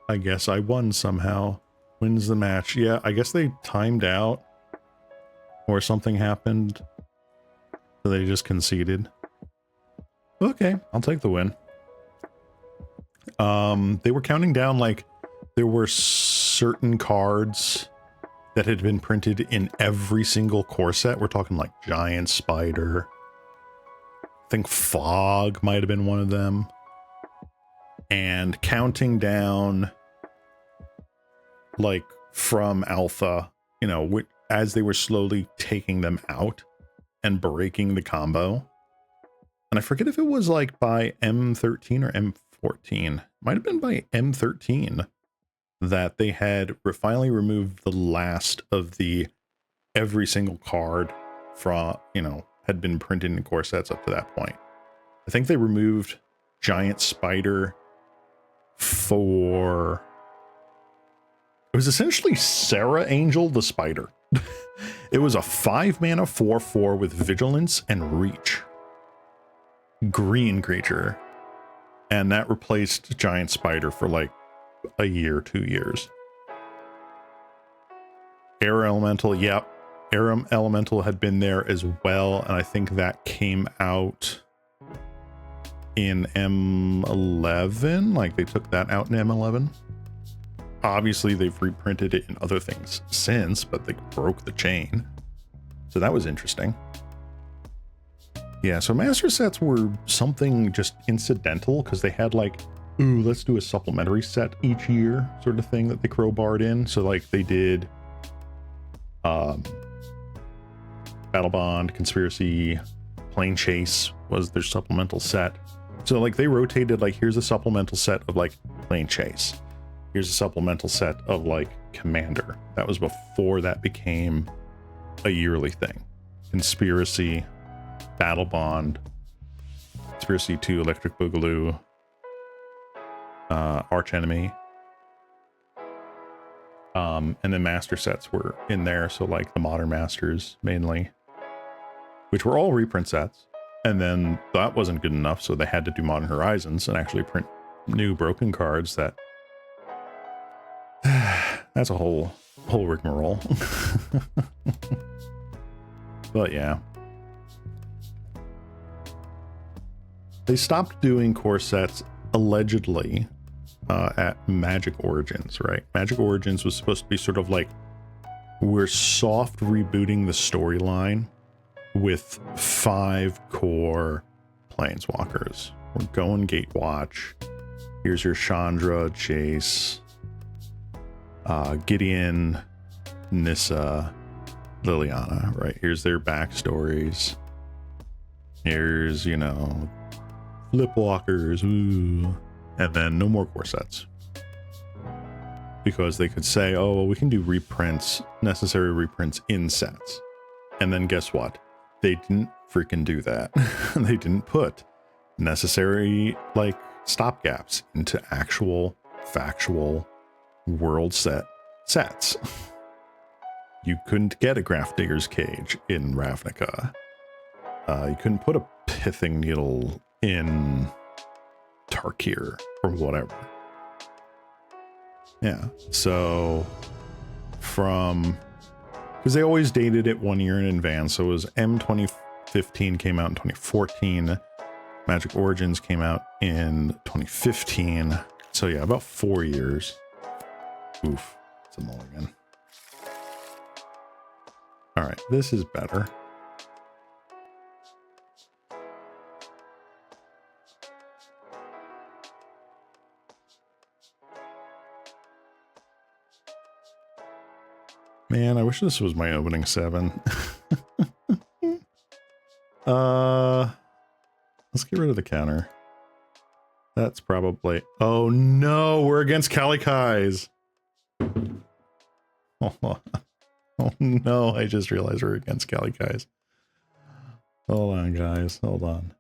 I guess I won somehow. Wins the match. Yeah, I guess they timed out or something happened. So they just conceded. Okay, I'll take the win. They were counting down like there were certain cards that had been printed in every single core set. We're talking like Giant Spider. I think Fog might have been one of them. And counting down like from alpha, you know, as they were slowly taking them out and breaking the combo. And I forget if it was like by M13 or M14. Might have been by M13 that they had finally removed the last of the every single card from, you know, had been printed in core sets up to that point. I think they removed Giant Spider for... It was essentially Sarah Angel the Spider. It was a 5-mana 4/4 with Vigilance and Reach. Green creature. And that replaced Giant Spider for like a year, 2 years. Air Elemental, yep. Air Elemental had been there as well, and I think that came out in M11. Like, they took that out in M11. Obviously, they've reprinted it in other things since, but they broke the chain. So that was interesting. Yeah, so master sets were something just incidental, because they had like, ooh, let's do a supplementary set each year sort of thing that they crowbarred in. So like they did Battle Bond, Conspiracy, Plane Chase was their supplemental set. So like they rotated, like, here's a supplemental set of like Plane Chase. Here's a supplemental set of like Commander. That was before that became a yearly thing. Conspiracy, Battle Bond, Conspiracy 2, Electric Boogaloo, Arch Enemy. And then master sets were in there. So like the Modern Masters mainly, which were all reprint sets. And then that wasn't good enough. So they had to do Modern Horizons and actually print new broken cards that that's a whole rigmarole. But yeah. They stopped doing core sets allegedly at Magic Origins, right? Magic Origins was supposed to be sort of like, we're soft rebooting the storyline with 5 core planeswalkers. We're going Gatewatch. Here's your Chandra, Jace, Gideon, Nissa, Liliana, right? Here's their backstories. Here's, you know, Flipwalkers, ooh. And then no more core sets. Because they could say, oh, well, we can do reprints, necessary reprints in sets. And then guess what? They didn't freaking do that. They didn't put necessary, like, stopgaps into actual, factual world sets. You couldn't get a Grafdigger's Cage in Ravnica. You couldn't put a Pithing Needle in Tarkir or whatever. Yeah, so because they always dated it 1 year in advance, so it was M 2015 came out in 2014, Magic Origins came out in 2015, so yeah, about 4 years. Oof, it's a mulligan. All right, this is better. Man, I wish this was my opening 7. Let's get rid of the counter. That's probably... Oh no, we're against Kalikais. Oh no, I just realized we're against Kalikais. Hold on, guys. Hold on.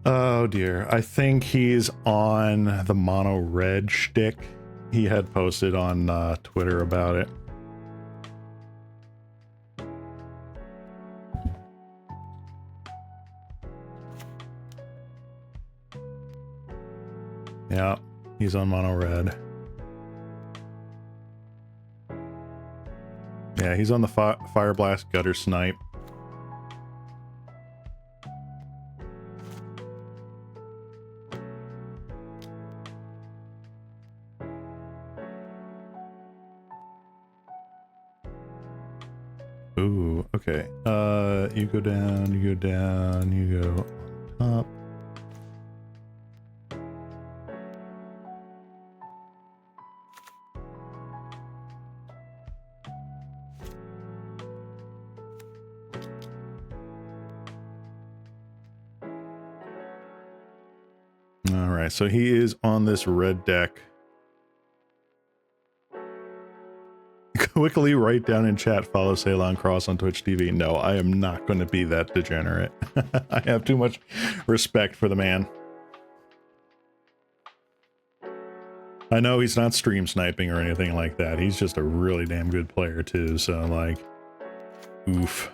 Oh dear, I think he's on the mono red shtick. He had posted on Twitter about it. Yeah, he's on mono red. Yeah, he's on the Fire Blast Gutter Snipe. Ooh, okay. You go down, you go down, you go up. All right, so he is on this red deck. Quickly write down in chat, follow Ceylon Cross on Twitch TV. No, I am not going to be that degenerate. I have too much respect for the man. I know he's not stream sniping or anything like that. He's just a really damn good player too, so like, oof.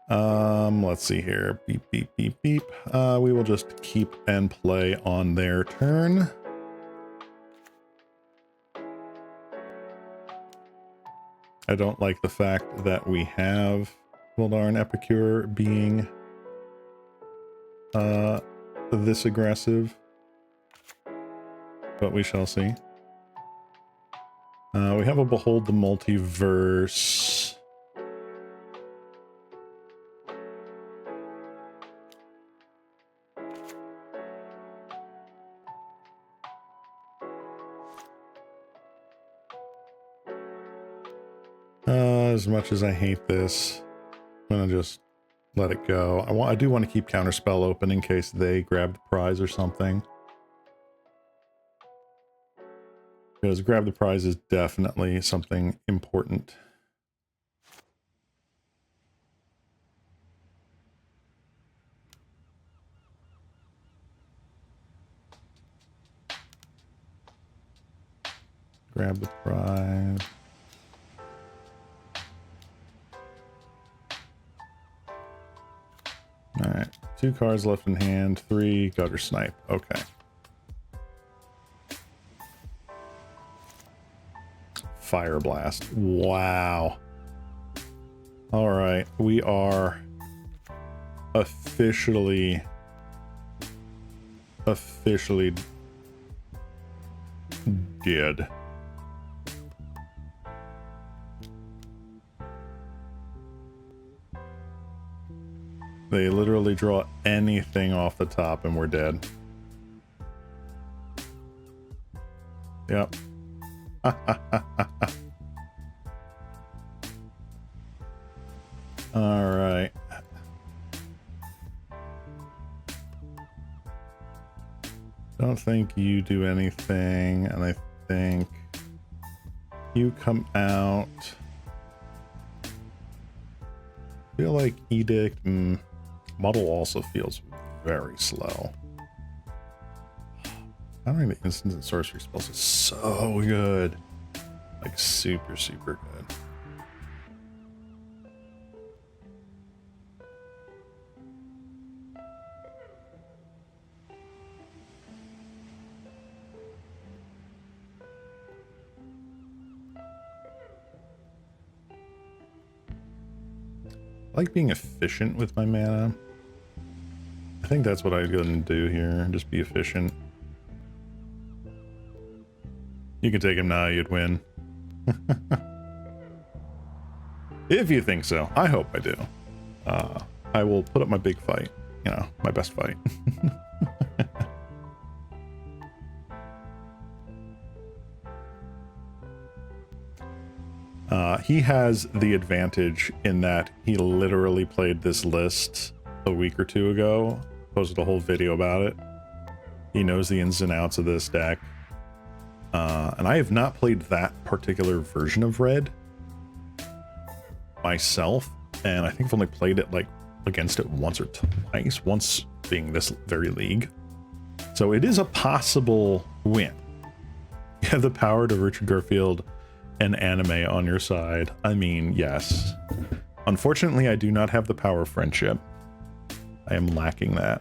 Let's see here. Beep, beep, beep, beep. We will just keep and play on their turn. I don't like the fact that we have Vildarn Epicure being this aggressive, but we shall see. We have a Behold the Multiverse. As much as I hate this, I'm gonna just let it go. I do want to keep Counterspell open in case they grab the prize or something. Because grab the prize is definitely something important. Grab the prize. Alright, 2 cards left in hand, 3 Gutter Snipe. Okay. Fire Blast. Wow. Alright, we are officially dead. They literally draw anything off the top and we're dead. Yep. All right. Don't think you do anything, and I think you come out. Feel like Edict and Muddle also feels very slow. Countering the instants and sorcery spells is so good. Like super, super good. I like being efficient with my mana. I think that's what I'd go and do here. Just be efficient. You can take him now, you'd win. If you think so. I hope I do. I will put up my big fight. You know, my best fight. He has the advantage in that he literally played this list a week or two ago, posted a whole video about it. He knows the ins and outs of this deck. And I have not played that particular version of Red myself, and I think I've only played it like against it once or twice, once being this very league. So it is a possible win. You have the power to Richard Garfield and anime on your side. I mean, yes. Unfortunately, I do not have the power of friendship. I am lacking that.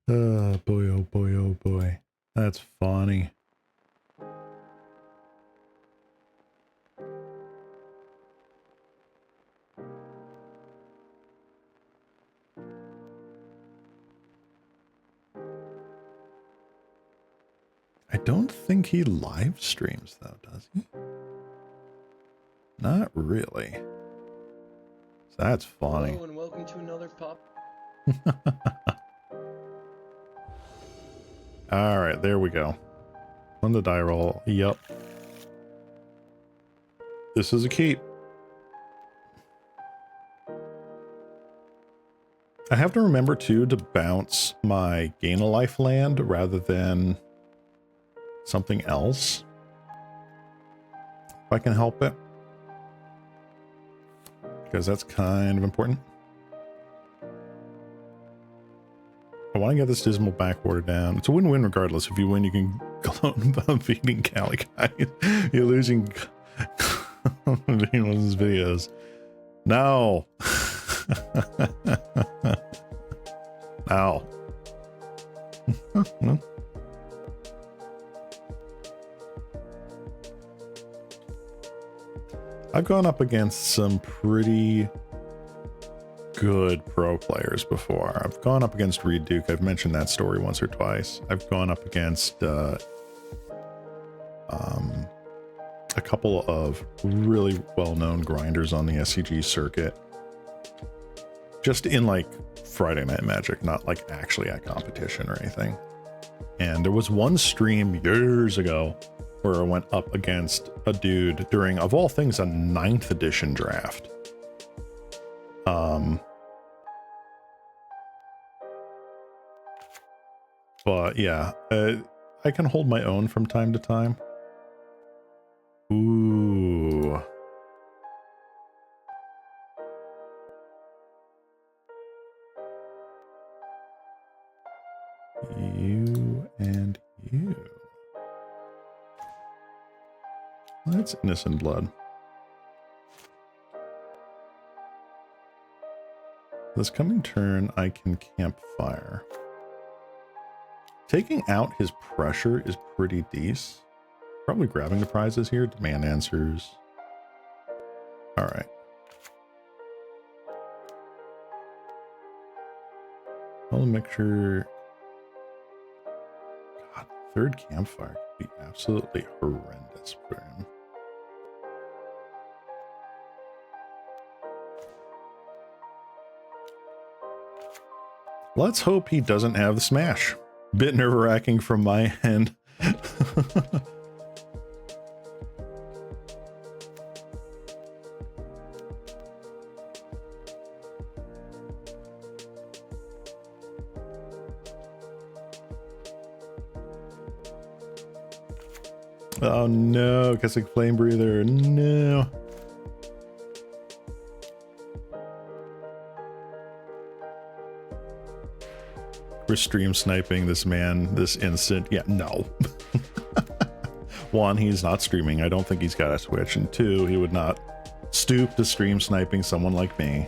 Oh boy, oh boy, oh boy. That's funny. I don't think he live streams though, does he? Not really. So that's funny. Hello and welcome to another pop. All right, there we go. On the die roll. Yep. This is a keep. I have to remember too to bounce my gain a life land rather than something else. If I can help it. Because that's kind of important. I want to get this Dismal Backwater down. It's a win-win regardless. If you win, you can clone the beating Cali guy. You're losing one of his videos. No. Ow. I've gone up against some pretty good pro players before. I've gone up against Reed Duke. I've mentioned that story once or twice. I've gone up against a couple of really well-known grinders on the SCG circuit. Just in like Friday Night Magic, not like actually at competition or anything. And there was one stream years ago where I went up against a dude during, of all things, a 9th edition draft. But yeah, I can hold my own from time to time. Ooh. You and you. That's innocent blood. This coming turn, I can campfire. Taking out his pressure is pretty decent. Probably grabbing the prizes here. Demand answers. All right. I'll make sure. God, third campfire could be absolutely horrendous for him. Let's hope he doesn't have the smash. Bit nerve-wracking from my end. Oh no, Kessick Flame Breather, no. We're stream sniping this man this instant. Yeah, no. One, he's not streaming. I don't think he's got a Switch. And two, he would not stoop to stream sniping someone like me.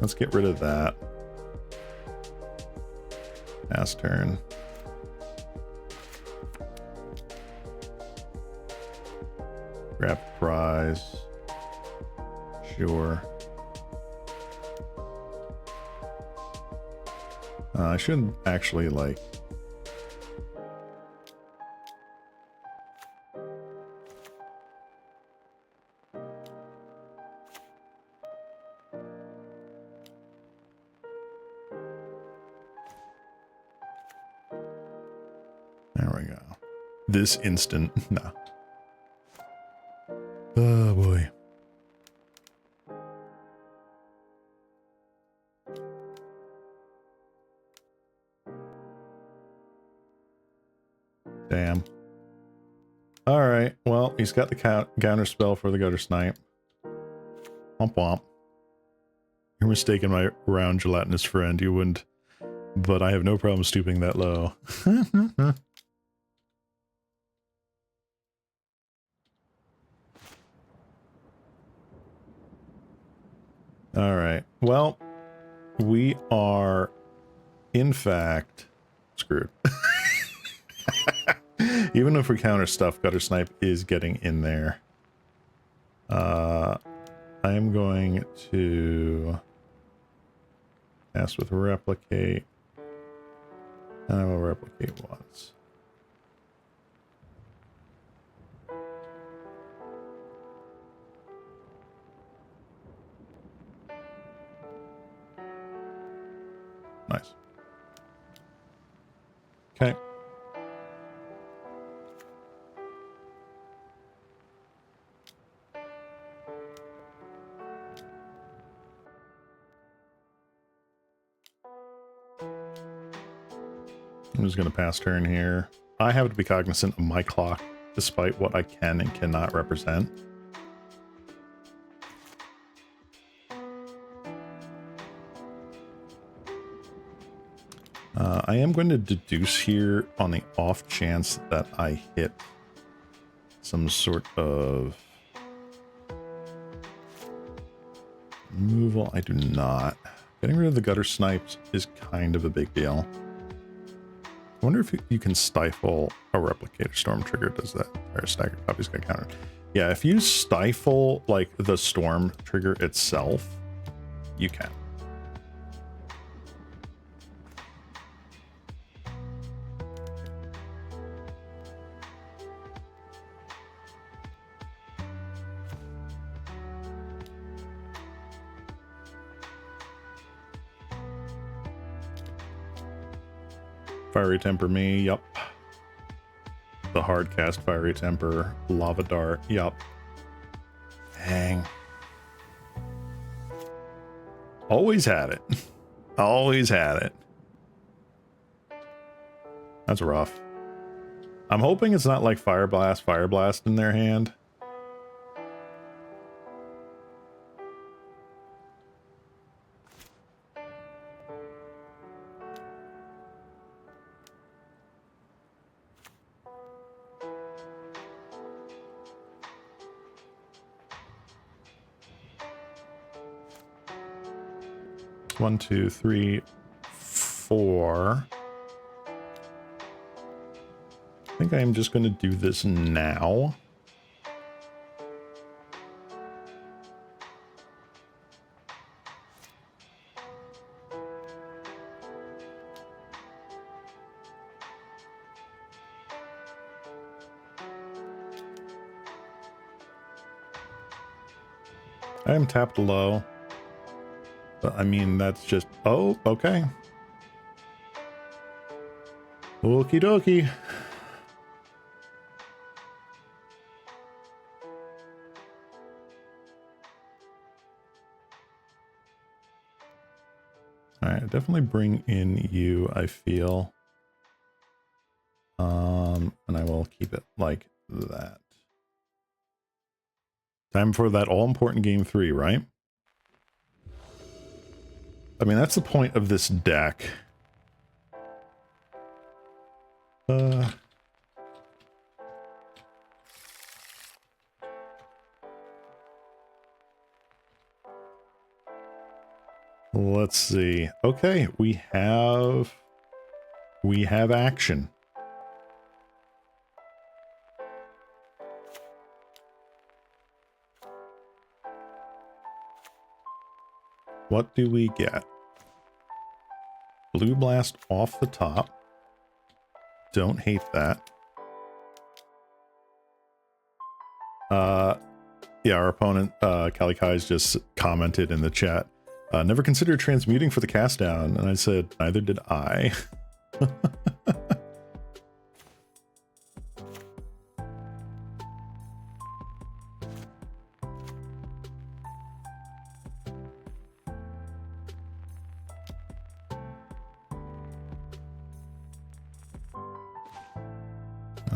Let's get rid of that. Pass turn. Grab prize. Sure. I should actually like... There we go. This instant. No. Oh boy. Damn. Alright, well, he's got the counter spell for the gutter snipe. Womp womp. You're mistaken, my round gelatinous friend. You wouldn't. But I have no problem stooping that low. All right. Well, we are, in fact, screwed. Even if we counter stuff, Gutter Snipe is getting in there. I am going to cast with Replicate. And I will replicate once. Nice. Okay. I'm just going to pass turn here. I have to be cognizant of my clock, despite what I can and cannot represent. I am going to deduce here on the off chance that I hit some sort of removal. I do not. Getting rid of the Gutter Snipes is kind of a big deal. I wonder if you can stifle a Replicator Storm trigger. Does that? Or staggered copies get countered? Yeah, if you stifle like the Storm trigger itself, you can. Fiery Temper me, yup. The hard cast Fiery Temper, Lava Dart, yup. Dang. Always had it. Always had it. That's rough. I'm hoping it's not like Fire Blast in their hand. One, two, three, four. I think I am just going to do this now. I am tapped low. But I mean, that's just... Oh, okay. Okie dokie. Alright, definitely bring in you, I feel. And I will keep it like that. Time for that all-important game 3, right? I mean, that's the point of this deck. Let's see. Okay, we have action. What do we get? Blue Blast off the top. Don't hate that. Yeah, our opponent, Kalikai's just commented in the chat. Never considered transmuting for the cast down. And I said, neither did I.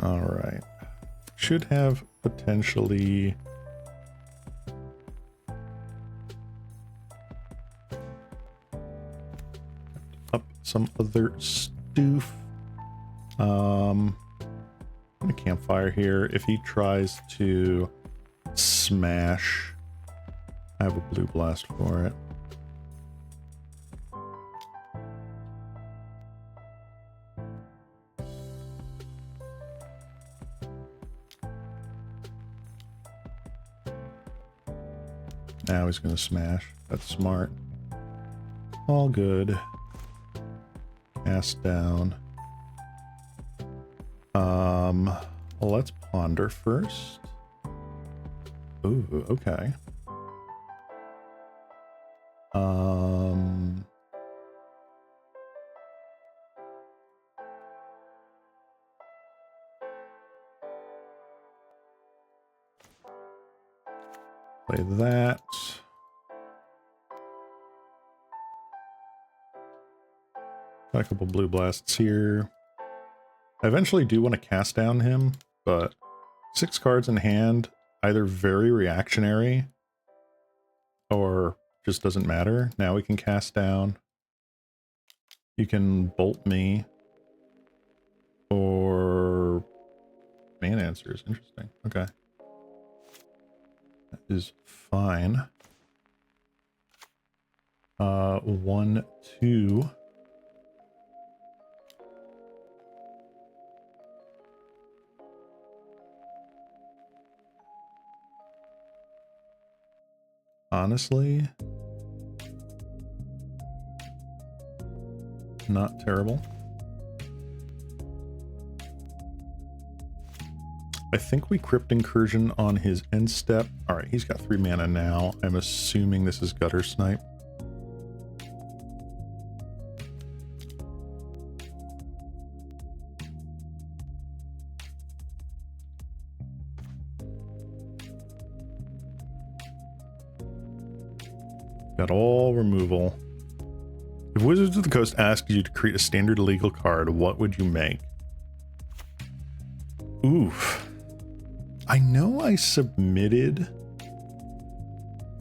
All right. Should have potentially... up some other stoof. I'm gonna campfire here. If he tries to smash, I have a blue blast for it. Now he's going to smash. That's smart. All good. Cast down. Well, let's ponder first. Ooh, okay. Play that. Got a couple blue blasts here. I eventually do want to cast down him, but 6 cards in hand, either very reactionary or just doesn't matter. Now we can cast down. You can bolt me or man answers. Interesting. Okay. That is fine. 1, 2. Honestly, not terrible. I think we Crypt Incursion on his end step. All right, he's got 3 mana now. I'm assuming this is Gutter Snipe. Got all removal. If Wizards of the Coast asked you to create a standard legal card, what would you make? Oof. I know I submitted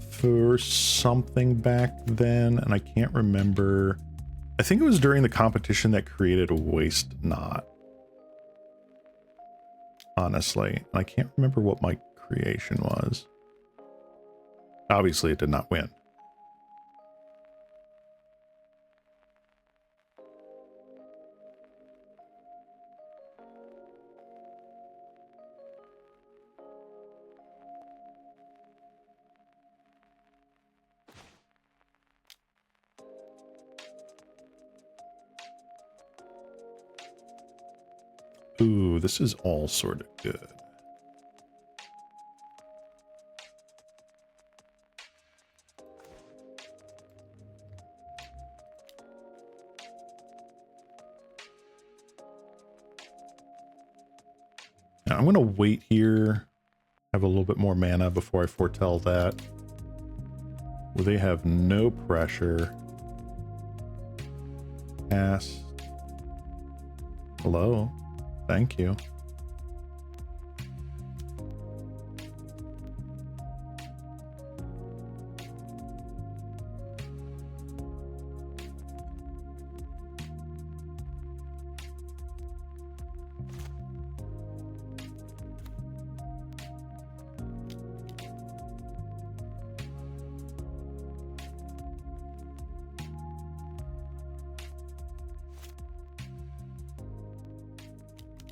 for something back then, and I can't remember. I think it was during the competition that created a Waste Not. Honestly, I can't remember what my creation was. Obviously, it did not win. Ooh, this is all sort of good. Now, I'm going to wait here, have a little bit more mana before I foretell that. Well, they have no pressure. Cast. Hello. Thank you.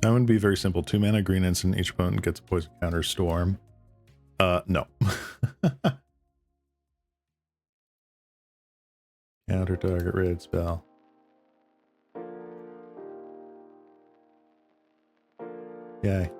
That would be very simple. 2 mana, green instant, each opponent gets a poison counter, storm. No. Counter target red spell. Yay.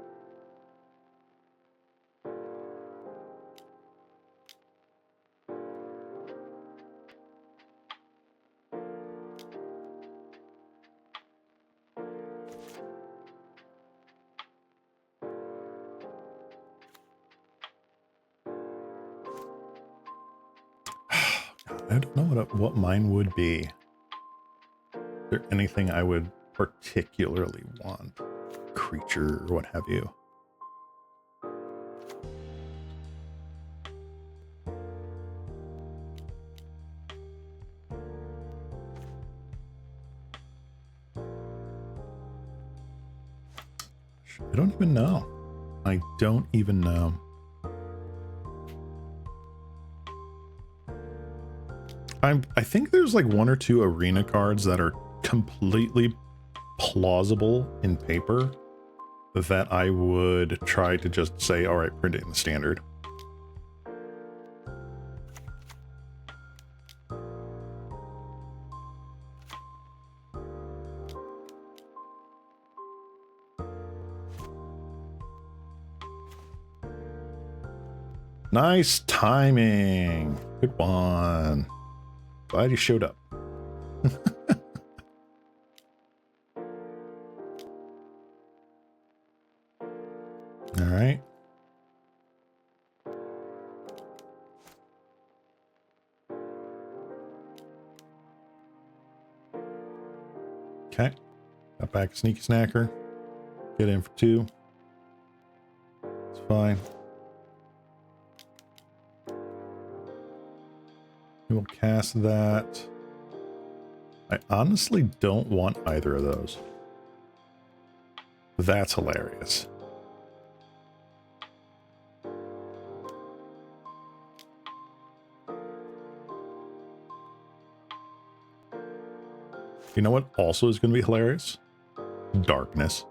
I don't know what mine would be. Is there anything I would particularly want? Creature or what have you? I don't even know. I don't even know. I think there's like 1 or 2 arena cards that are completely plausible in paper that I would try to just say, all right, print it in the standard. Nice timing. Good one. Glad you showed up. All right. Okay. Got back a sneaky snacker. Get in for 2. It's fine. We will cast that. I honestly don't want either of those. That's hilarious. You know what also is going to be hilarious? Darkness.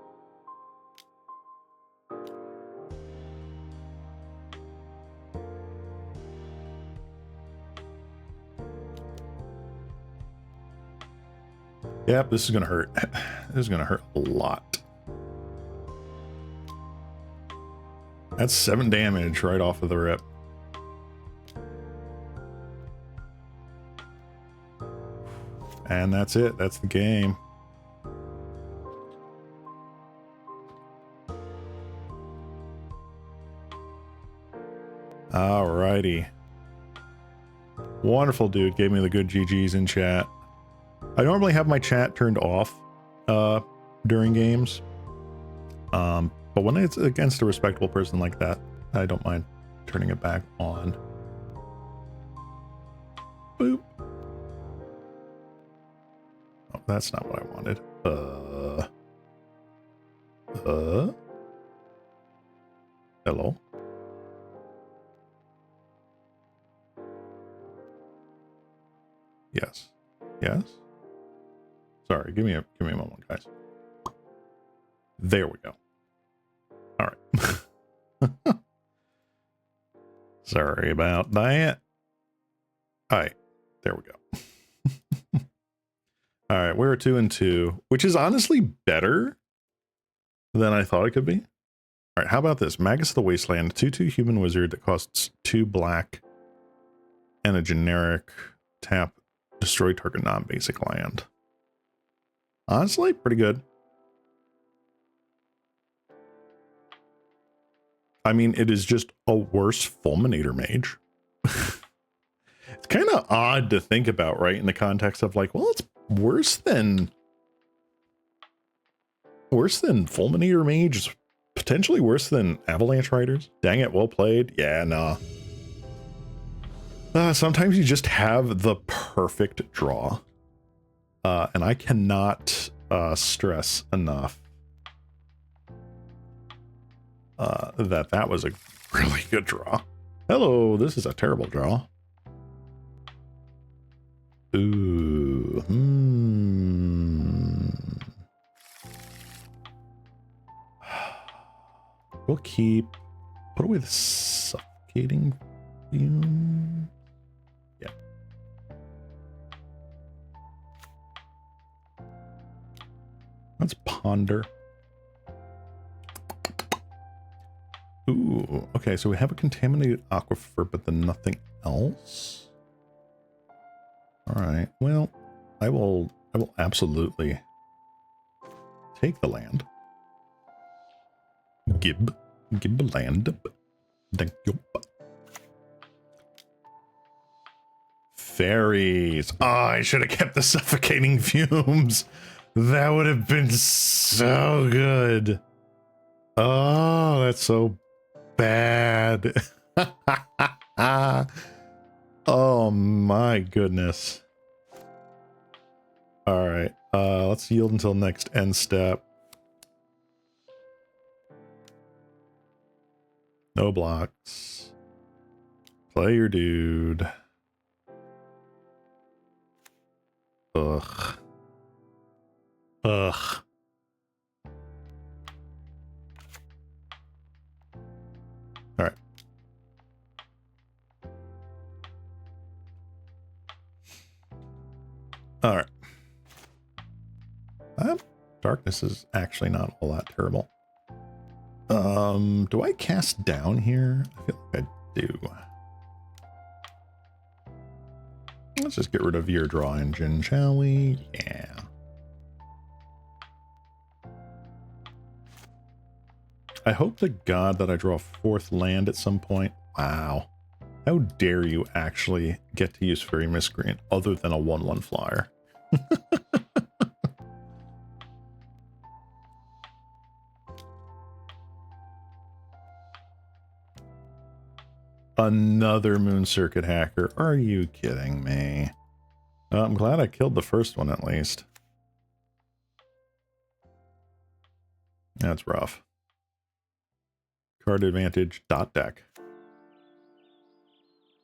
Yep, this is going to hurt. This is going to hurt a lot. That's 7 damage right off of the rip. And that's it. That's the game. Alrighty. Wonderful dude. Gave me the good GGs in chat. I normally have my chat turned off during games. But when it's against a respectable person like that, I don't mind turning it back on. Boop. Oh, that's not what I wanted. Hello? Yes. Yes? Sorry, give me a moment, guys. There we go. All right. Sorry about that. All right, there we go. All right, we're 2-2, which is honestly better than I thought it could be. All right, how about this? Magus of the Wasteland, 2/2 human wizard that costs 2 black and a generic tap, destroy target non-basic land. Honestly, pretty good. I mean, it is just a worse Fulminator mage. It's kind of odd to think about, right? In the context of like, well, it's worse than Fulminator mage. It's potentially worse than Avalanche Riders. Dang it, well played. Yeah, nah. Sometimes you just have the perfect draw. And I cannot stress enough that was a really good draw. Hello, this is a terrible draw. Ooh. We'll put away the suffocating fume. Yeah. Let's ponder. Ooh, okay, so we have a contaminated aquifer, but then nothing else. All right, well, I will absolutely take the land. Gib land. Thank you. Fairies. Oh, I should have kept the suffocating fumes. That would have been so good. Oh, that's so bad. Oh my goodness. All right, let's yield until next end step. No blocks. Play your dude. Ugh. Ugh. All right. All right. Darkness is actually not all that terrible. Do I cast down here? I feel like I do? Let's just get rid of your draw engine, shall we? Yeah. I hope to God that I draw a 4th land at some point. Wow. How dare you actually get to use Fairy Miscreant other than a 1/1 flyer? Another Moon Circuit hacker. Are you kidding me? I'm glad I killed the first one at least. That's rough. Card advantage. Dot deck.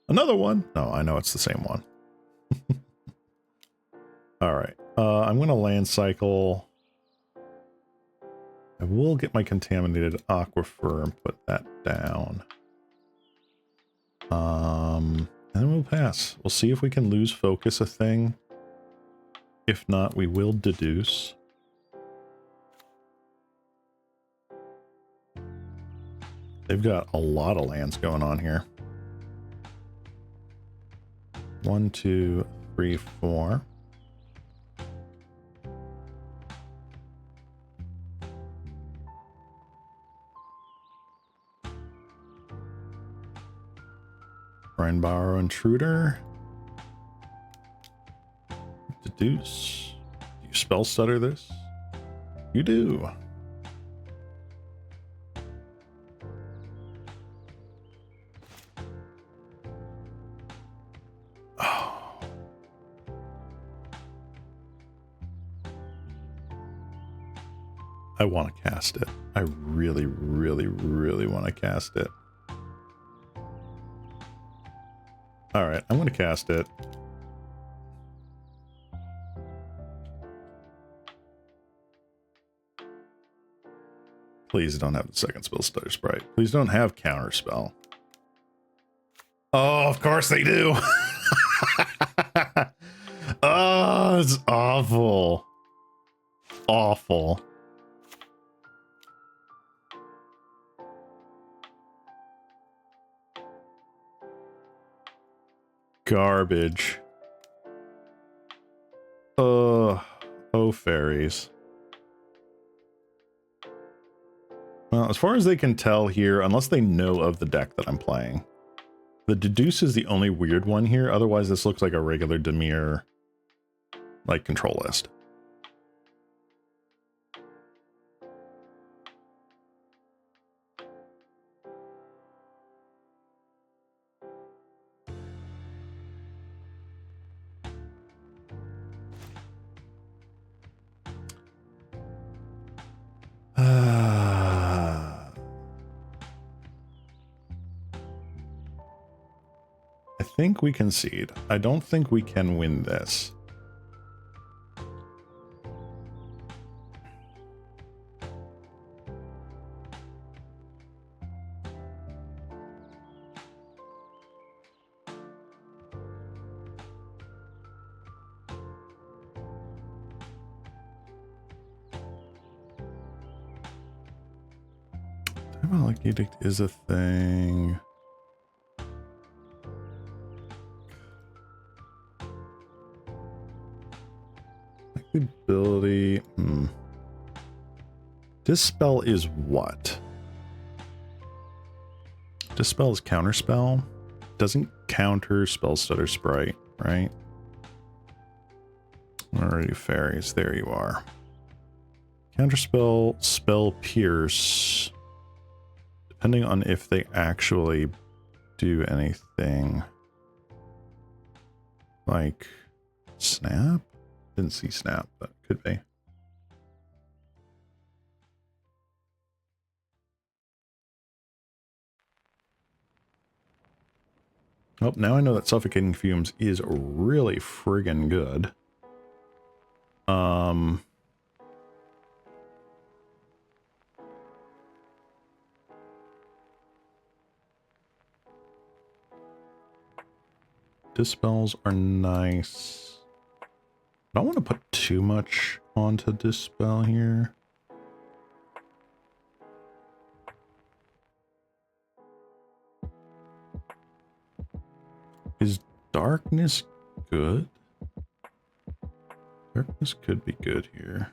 Another one? No, I know it's the same one. All right. I'm going to land cycle. I will get my contaminated aquifer and put that down. And then we'll pass. We'll see if we can lose focus a thing. If not, we will deduce. They've got a lot of lands going on here. 1, 2, 3, 4. Borrow Intruder. Deduce. Do you spell stutter this? You do. Oh. I want to cast it. I really, really, really want to cast it. All right, I'm going to cast it. Please don't have the second spell stutter sprite. Please don't have counter spell. Oh, of course they do. Oh, it's awful. Awful. Garbage. Oh, fairies. Well, as far as they can tell here, unless they know of the deck that I'm playing, the deduce is the only weird one here. Otherwise, this looks like a regular Dimir, like, control list. I think we concede. I don't think we can win this. Diabolic Edict is a thing. Ability. Dispel is what? Dispel is counterspell. Doesn't counter spell stutter sprite, right? Where are you, fairies? There you are. Counterspell, spell pierce. Depending on if they actually do anything. Like snap? Didn't see snap, but could be. Oh, now I know that Suffocating Fumes is really friggin' good. Dispels are nice. I don't want to put too much onto Dispel here. Is darkness good? Darkness could be good here.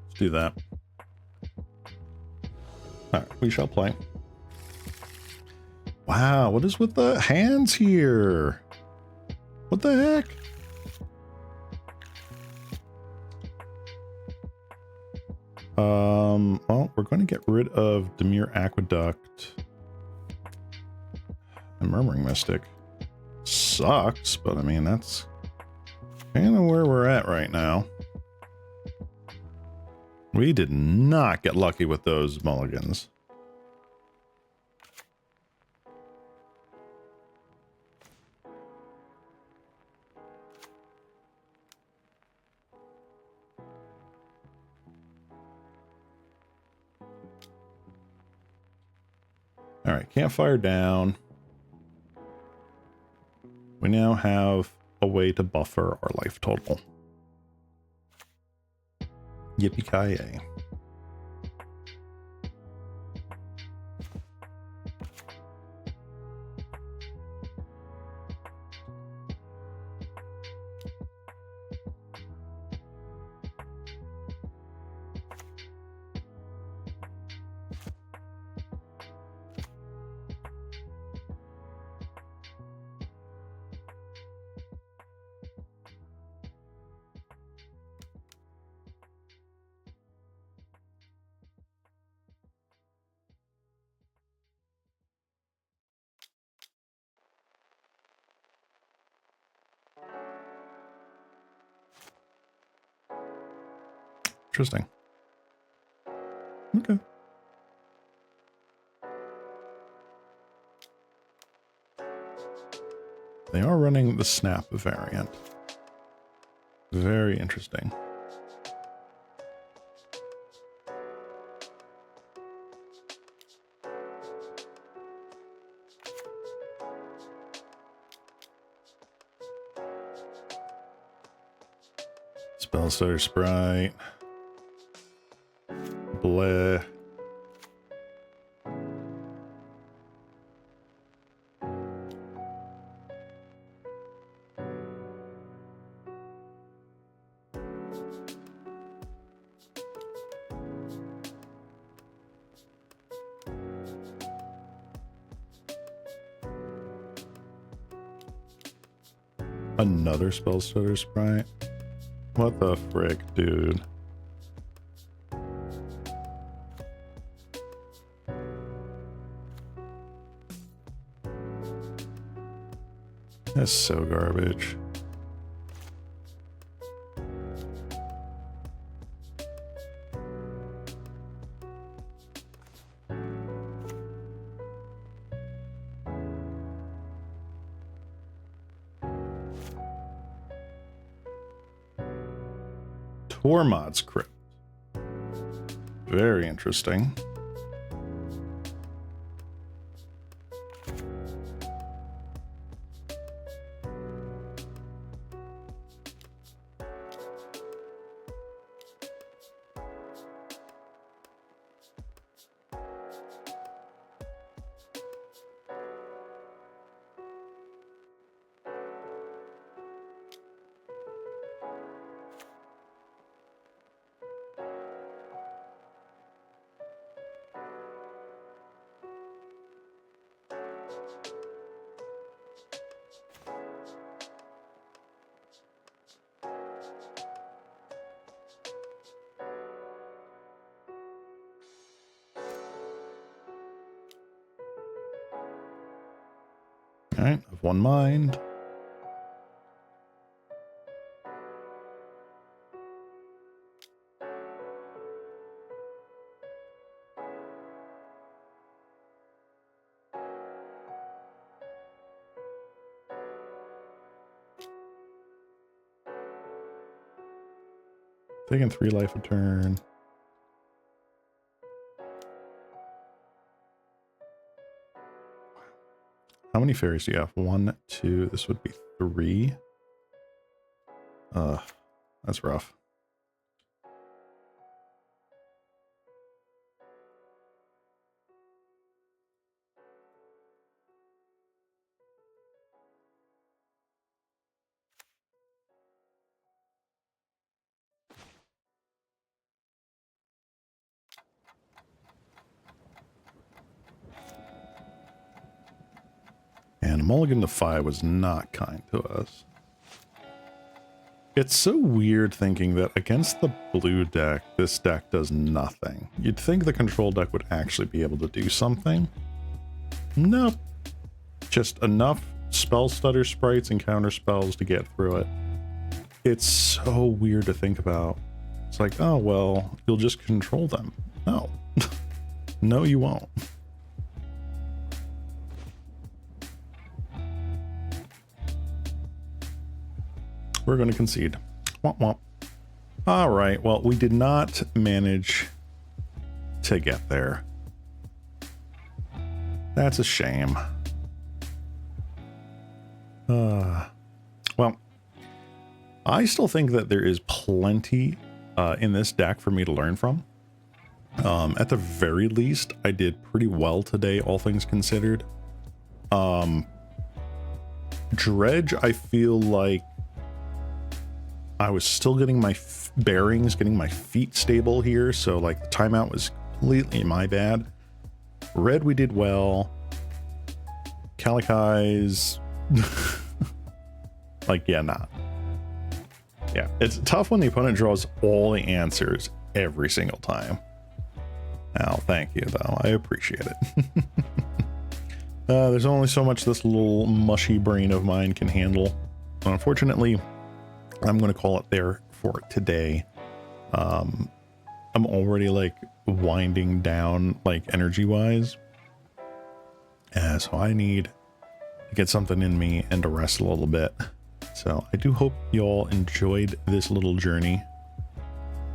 Let's do that. All right, we shall play. Wow, what is with the hands here? What the heck? Well, we're going to get rid of Dimir Aqueduct and Murmuring Mystic. Sucks, but I mean, that's kind of where we're at right now. We did not get lucky with those mulligans. All right, campfire down. We now have a way to buffer our life total. Yippee-ki-yay. Interesting. Okay. They are running the snap variant. Very interesting. Spellstutter Sprite. Bleh. Another Spellstutter Sprite? What the frick, dude? That's so garbage. Tormod's Crypt. Very interesting. All right, of one mind. Taking 3 life a turn. How How many fairies do you have? 1, 2, this would be 3. That's rough. And Mulligan to 5 was not kind to us. It's so weird thinking that against the blue deck, this deck does nothing. You'd think the control deck would actually be able to do something. Nope. Just enough spell stutter sprites and counter spells to get through it. It's so weird to think about. It's like, oh, well, you'll just control them. No. No, you won't. We're going to concede. Womp womp. All right. Well, we did not manage to get there. That's a shame. Well, I still think that there is plenty in this deck for me to learn from. At the very least, I did pretty well today, all things considered. Dredge, I feel like I was still getting my bearings, getting my feet stable here. So like the timeout was completely my bad. Red, we did well. Calicai's like, yeah, nah. Yeah, it's tough when the opponent draws all the answers every single time. Oh, thank you though. I appreciate it. There's only so much this little mushy brain of mine can handle. Unfortunately, I'm going to call it there for today. I'm already like winding down like energy wise. So I need to get something in me and to rest a little bit. So I do hope you all enjoyed this little journey.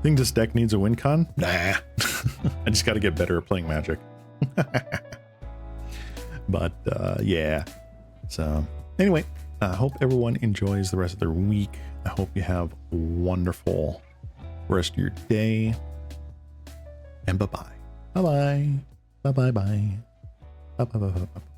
Think this deck needs a win con? Nah. I just got to get better at playing Magic. But yeah. So anyway, I hope everyone enjoys the rest of their week. I hope you have a wonderful rest of your day. And bye-bye. Bye-bye. Bye-bye-bye. Bye-bye-bye-bye.